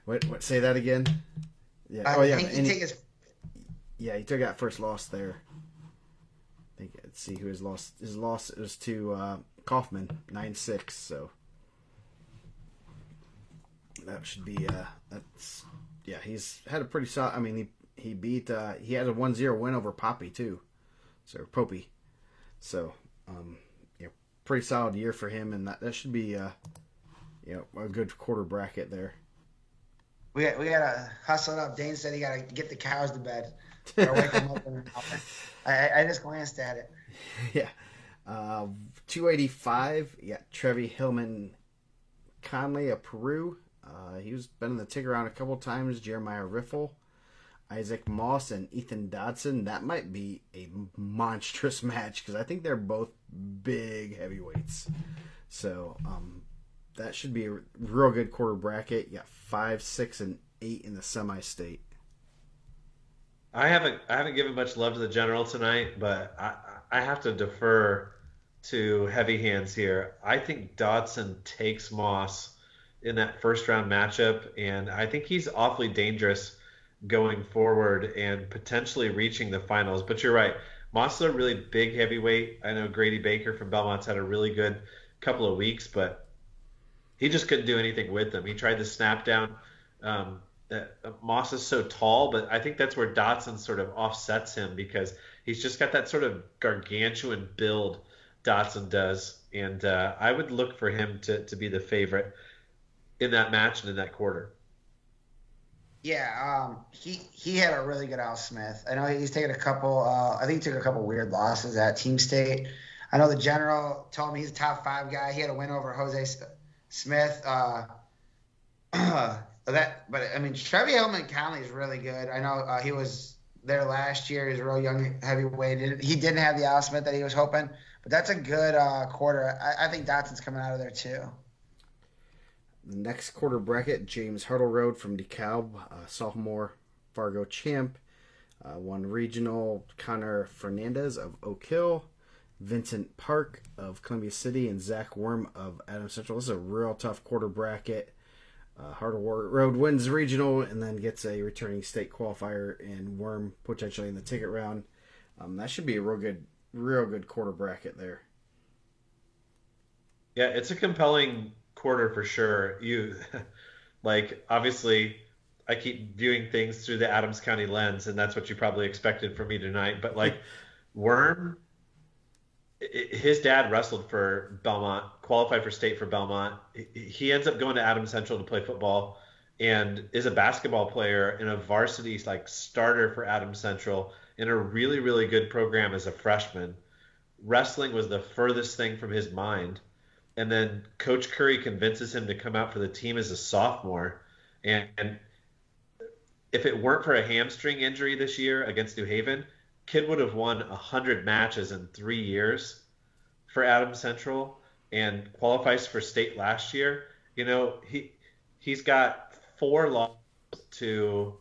A: What? Say that again. Yeah.
B: Yeah.
A: He took that first loss there. I think. Let's see who his loss. His loss was to Kaufman, 9-6. So that should be. That's. Yeah, he's had a pretty solid. I mean, he beat. He had a 1-0 win over Poppy too. So Popey. So pretty solid year for him, and that should be a good quarter bracket there.
B: We gotta hustle it up. Dane said he gotta get the cows to bed. Wake them up I just glanced at it.
A: Yeah. 285. You got Trevi Hillman Conley of Peru. He's been in the ticker round a couple times. Jeremiah Riffle, Isaac Moss, and Ethan Dodson. That might be a monstrous match because I think they're both big heavyweights. So that should be a real good quarter bracket. You got 5, 6, and 8 in the semi-state.
C: I haven't given much love to the general tonight, but I have to defer to heavy hands here. I think Dodson takes Moss in that first round matchup, and I think he's awfully dangerous going forward and potentially reaching the finals. But you're right, Moss is a really big heavyweight. I know Grady Baker from Belmont's had a really good couple of weeks, but he just couldn't do anything with them. He tried to snap down. Moss is so tall, but I think that's where Dodson sort of offsets him because he's just got that sort of gargantuan build Dodson does, and I would look for him to be the favorite in that match and in that quarter.
B: Yeah, he had a really good Al Smith. I know he's taken a couple. I think he took a couple weird losses at Team State. I know the general told me he's a top 5 guy. He had a win over Jose Smith. But I mean, Trevi Hillman Conley is really good. I know he was there last year. He's a real young heavyweight. He didn't have the Al Smith that he was hoping, but that's a good quarter. I think Dotson's coming out of there too.
A: The next quarter bracket, James Hartleroad from DeKalb, sophomore Fargo champ, won regional. Connor Fernandez of Oak Hill, Vincent Park of Columbia City, and Zach Worm of Adams Central. This is a real tough quarter bracket. Hartleroad wins regional and then gets a returning state qualifier, and Worm potentially in the ticket round. That should be a real good quarter bracket there.
C: Yeah, it's a compelling quarter for sure. You obviously I keep viewing things through the Adams County lens, and that's what you probably expected from me tonight. But Worm, his dad wrestled for Belmont, qualified for state for Belmont. He ends up going to Adams Central to play football and is a basketball player in a varsity starter for Adams Central in a really, really good program as a freshman. Wrestling was the furthest thing from his mind. And then Coach Curry convinces him to come out for the team as a sophomore. And if it weren't for a hamstring injury this year against New Haven, kid would have won 100 matches in 3 years for Adams Central and qualifies for state last year. He's got 4 losses to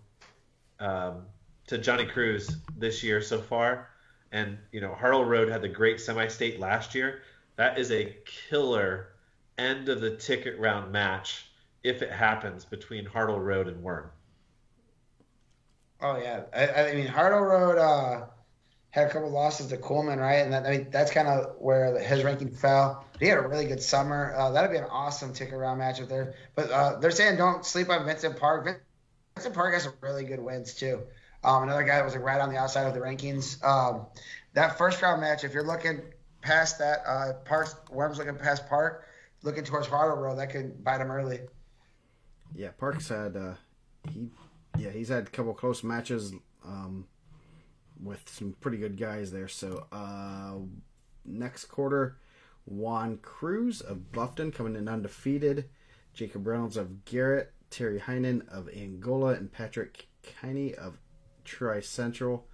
C: Johnny Cruz this year so far. And, Hartleroad had the great semi-state last year. That is a killer end of the ticket round match if it happens between Hartleroad and Worm.
B: Oh, yeah. I mean, Hartleroad, had a couple losses to Coleman, right? And that's kind of where his ranking fell. He had a really good summer. That'd be an awesome ticket round matchup there. But they're saying don't sleep on Vincent Park. Vincent Park has some really good wins too. Another guy that was like right on the outside of the rankings. That first round match, if you're looking past that, Worm's looking past Park, looking towards Harder Road, that could bite him early.
A: Yeah, Park's had he's had a couple close matches with some pretty good guys there. So next quarter, Juan Cruz of Bluffton coming in undefeated, Jacob Reynolds of Garrett, Terry Heinen of Angola, and Patrick Kiney of Tri Central.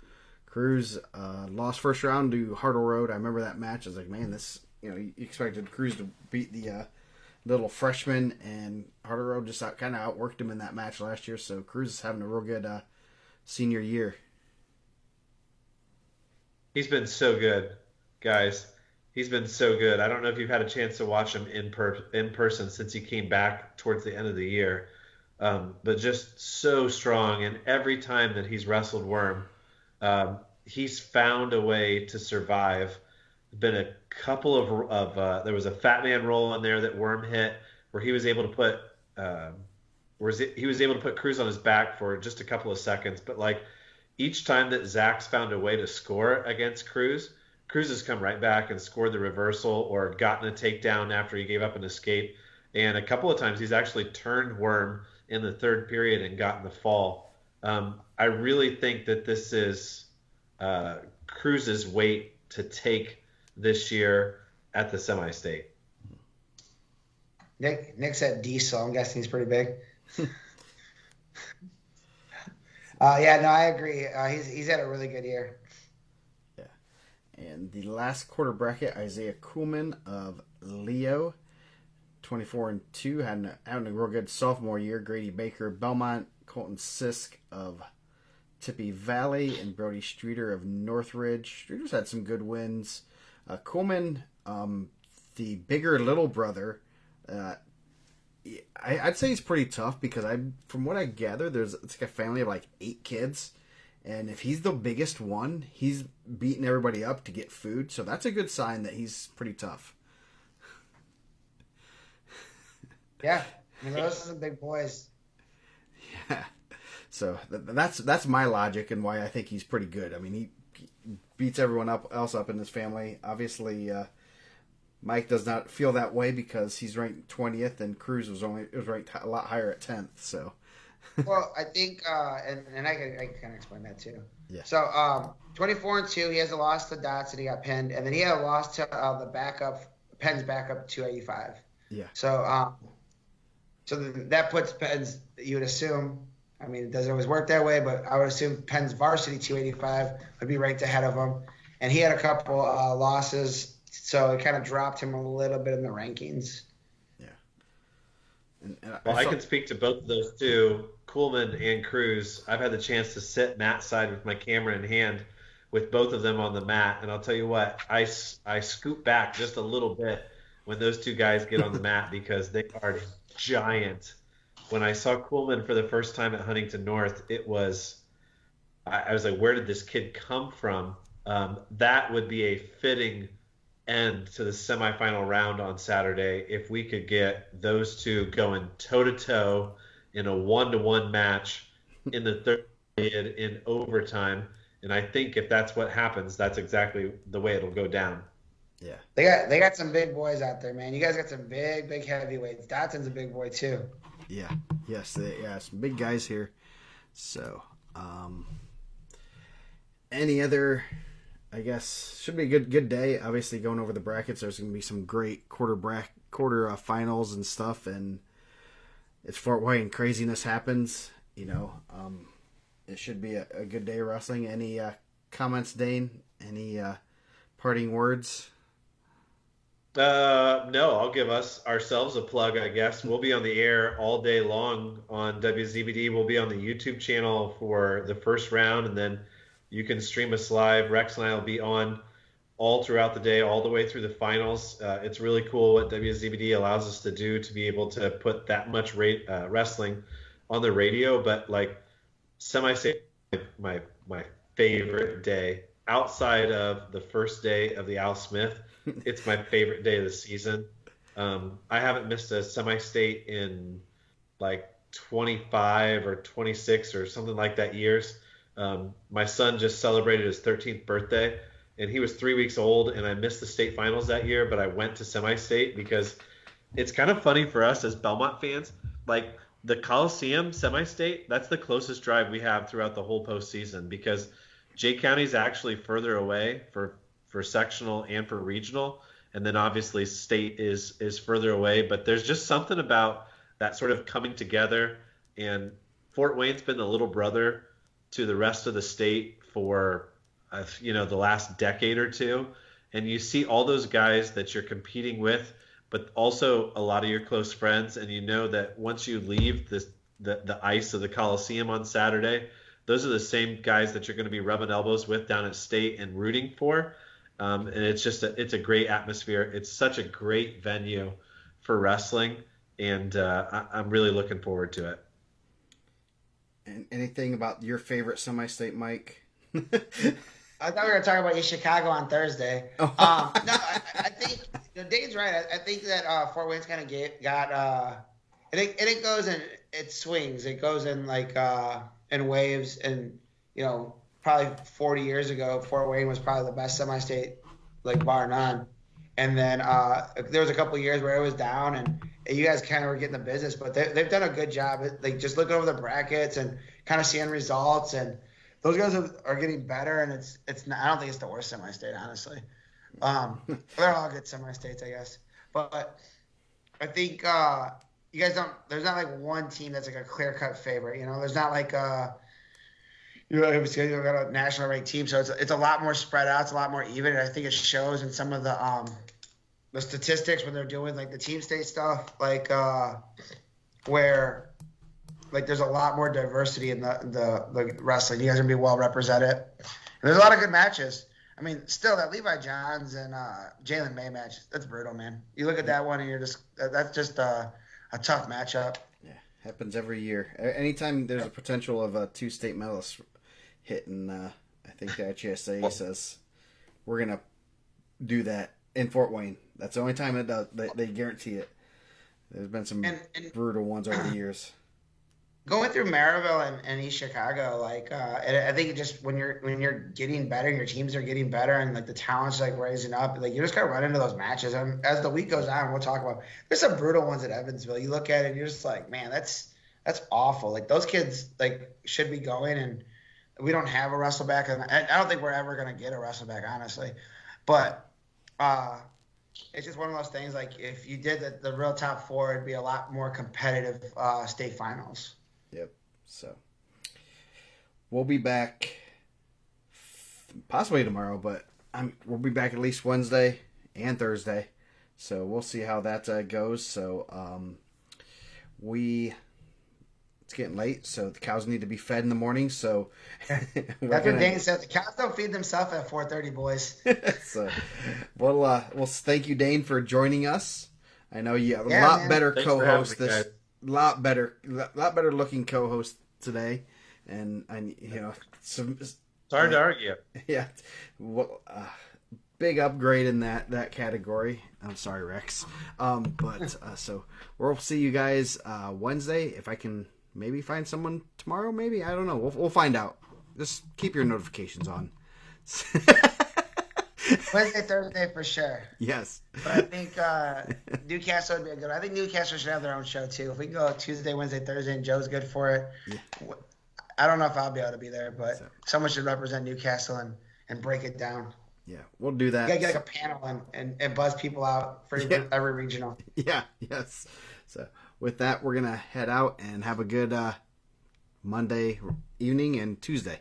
A: Cruz lost first round to Hartle Road. I remember that match. I was like, man, this, you expected Cruz to beat the little freshman, and Hartle Road just kind of outworked him in that match last year. So Cruz is having a real good senior year.
C: He's been so good, guys. He's been so good. I don't know if you've had a chance to watch him in person since he came back towards the end of the year, but just so strong. And every time that he's wrestled Worm, he's found a way to survive. Been a couple of there was a Fat Man roll in there that Worm hit, where he was able to put Cruz on his back for just a couple of seconds. But like each time that Zach's found a way to score against Cruz has come right back and scored the reversal or gotten a takedown after he gave up an escape. And a couple of times he's actually turned Worm in the third period and gotten the fall. I really think that this is Cruz's weight to take this year at the semi-state.
B: Nick said Diesel. I'm guessing he's pretty big. Yeah, no, I agree. He's had a really good year.
A: Yeah. And the last quarter bracket, Isaiah Kuhlman of Leo, 24-2, having a real good sophomore year. Grady Baker of Belmont, Colton Sisk of Tippy Valley, and Brody Streeter of Northridge. Streeter's had some good wins. Kuhlman, the bigger little brother, I'd say he's pretty tough because from what I gather, it's like a family of like 8 kids, and if he's the biggest one, he's beating everybody up to get food. So that's a good sign that he's pretty tough.
B: Yeah, those are some big boys.
A: Yeah, so that's my logic and why I think he's pretty good. I mean, he beats everyone else up in his family. Obviously, Mike does not feel that way because he's ranked 20th, and Cruz was ranked a lot higher at 10th. So,
B: well, I think, and I can kind of explain that too.
A: Yeah.
B: So, 24-2, he has a loss to Dots and he got pinned, and then he had a loss to Penn's backup 285.
A: Yeah.
B: So, that puts Penn's. You would assume. I mean, it doesn't always work that way, but I would assume Penn's varsity 285 would be ranked ahead of him, and he had a couple losses. So it kind of dropped him a little bit in the rankings.
A: Yeah.
C: I can speak to both of those two, Kuhlman and Cruz. I've had the chance to sit mat side with my camera in hand with both of them on the mat. And I'll tell you what, I scoop back just a little bit when those two guys get on the mat because they are giant. When I saw Kuhlman for the first time at Huntington North, I was like, where did this kid come from? That would be a fitting end to the semifinal round on Saturday if we could get those two going toe-to-toe in a 1-to-1 match in the third period in overtime. And I think if that's what happens, that's exactly the way it'll go down.
A: Yeah.
B: They got some big boys out there, man. You guys got some big heavyweights. Dotson's a big boy too.
A: Yeah. Yes. Some big guys here. So, any other? I guess should be a good day. Obviously, going over the brackets, there's going to be some great quarter finals and stuff, and it's Fort Wayne and craziness happens. It should be a good day of wrestling. Any comments, Dane? Any parting words?
C: No, I'll give ourselves a plug, I guess. We'll be on the air all day long on WZBD. We'll be on the YouTube channel for the first round, and then you can stream us live. Rex and I will be on all throughout the day, all the way through the finals. It's really cool what WZBD allows us to do to be able to put that much wrestling on the radio. But like semi-state, my favorite day. outside of the first day of the Al Smith, it's my favorite day of the season. I haven't missed a semi-state in like 25 or 26 or something like that years. My son just celebrated his 13th birthday, and he was 3 weeks old, and I missed the state finals that year, but I went to semi-state because it's kind of funny for us as Belmont fans. Like the Coliseum semi-state, that's the closest drive we have throughout the whole postseason because Jay County is actually further away for sectional and for regional, and then obviously state is further away. But there's just something about that sort of coming together, and Fort Wayne's been the little brother to the rest of the state for the last decade or two, and you see all those guys that you're competing with, but also a lot of your close friends, and you know that once you leave the ice of the Coliseum on Saturday, those are the same guys that you're going to be rubbing elbows with down at state and rooting for. And it's just it's a great atmosphere. It's such a great venue for wrestling, and I'm really looking forward to it.
A: And anything about your favorite semi-state, Mike?
B: I thought we were going to talk about East Chicago on Thursday. No, I think Dane's right. I think that Fort Wayne's kind of got it goes in, it swings. It goes in like in waves, and probably 40 years ago, Fort Wayne was probably the best semi-state, like bar none. And then there was a couple of years where it was down, and you guys kind of were getting the business, but they've done a good job. Like just looking over the brackets and kind of seeing results, and those guys are getting better. And it's not, I don't think it's the worst semi-state, honestly. They're all good semi-states, I guess. But I think you guys don't. There's not like one team that's like a clear-cut favorite. There's not like you've got a national ranked team, so it's a lot more spread out. It's a lot more even, and I think it shows in some of the statistics when they're doing like the team state stuff, like where like there's a lot more diversity in the wrestling. You guys are gonna be well represented, and there's a lot of good matches. I mean, still that Levi Johns and Jalen May match, that's brutal, man. You look at that one and that's just a tough matchup.
A: Yeah, happens every year. Anytime there's a potential of a two state medalist hitting, I think the HSA says we're gonna do that in Fort Wayne. That's the only time it does. They guarantee it. There's been some brutal ones over the years.
B: Going through Maryville and East Chicago, like I think just when you're getting better, your teams are getting better, and like the talent's like rising up, like you just gotta run into those matches. And as the week goes on, we'll talk about. There's some brutal ones at Evansville. You look at it, and you're just like, man, that's awful. Like those kids like should be going, and we don't have a wrestleback, and I don't think we're ever gonna get a wrestleback, honestly. But it's just one of those things. Like if you did the real top four, it'd be a lot more competitive state finals.
A: Yep. So we'll be back possibly tomorrow, but we'll be back at least Wednesday and Thursday. So we'll see how that goes. So it's getting late, so the cows need to be fed in the morning. So
B: that's what Dane said. The cows don't feed themselves at 4:30, boys.
A: So well, thank you, Dane, for joining us. I know you have a lot better co-host this. Lot better looking co-host today, and it's
C: hard to argue.
A: Yeah, well, big upgrade in that category. I'm sorry, Rex. So we'll see you guys Wednesday. If I can maybe find someone tomorrow, maybe I don't know. We'll find out. Just keep your notifications on.
B: Wednesday, Thursday for sure.
A: Yes.
B: But I think Newcastle would be a good one. I think Newcastle should have their own show too. If we can go Tuesday, Wednesday, Thursday, and Joe's good for it. Yeah. I don't know if I'll be able to be there, but someone should represent Newcastle and break it down.
A: Yeah, we'll do that.
B: You gotta get like a panel and buzz people out for every regional.
A: Yeah, yes. So with that, we're going to head out and have a good Monday evening and Tuesday.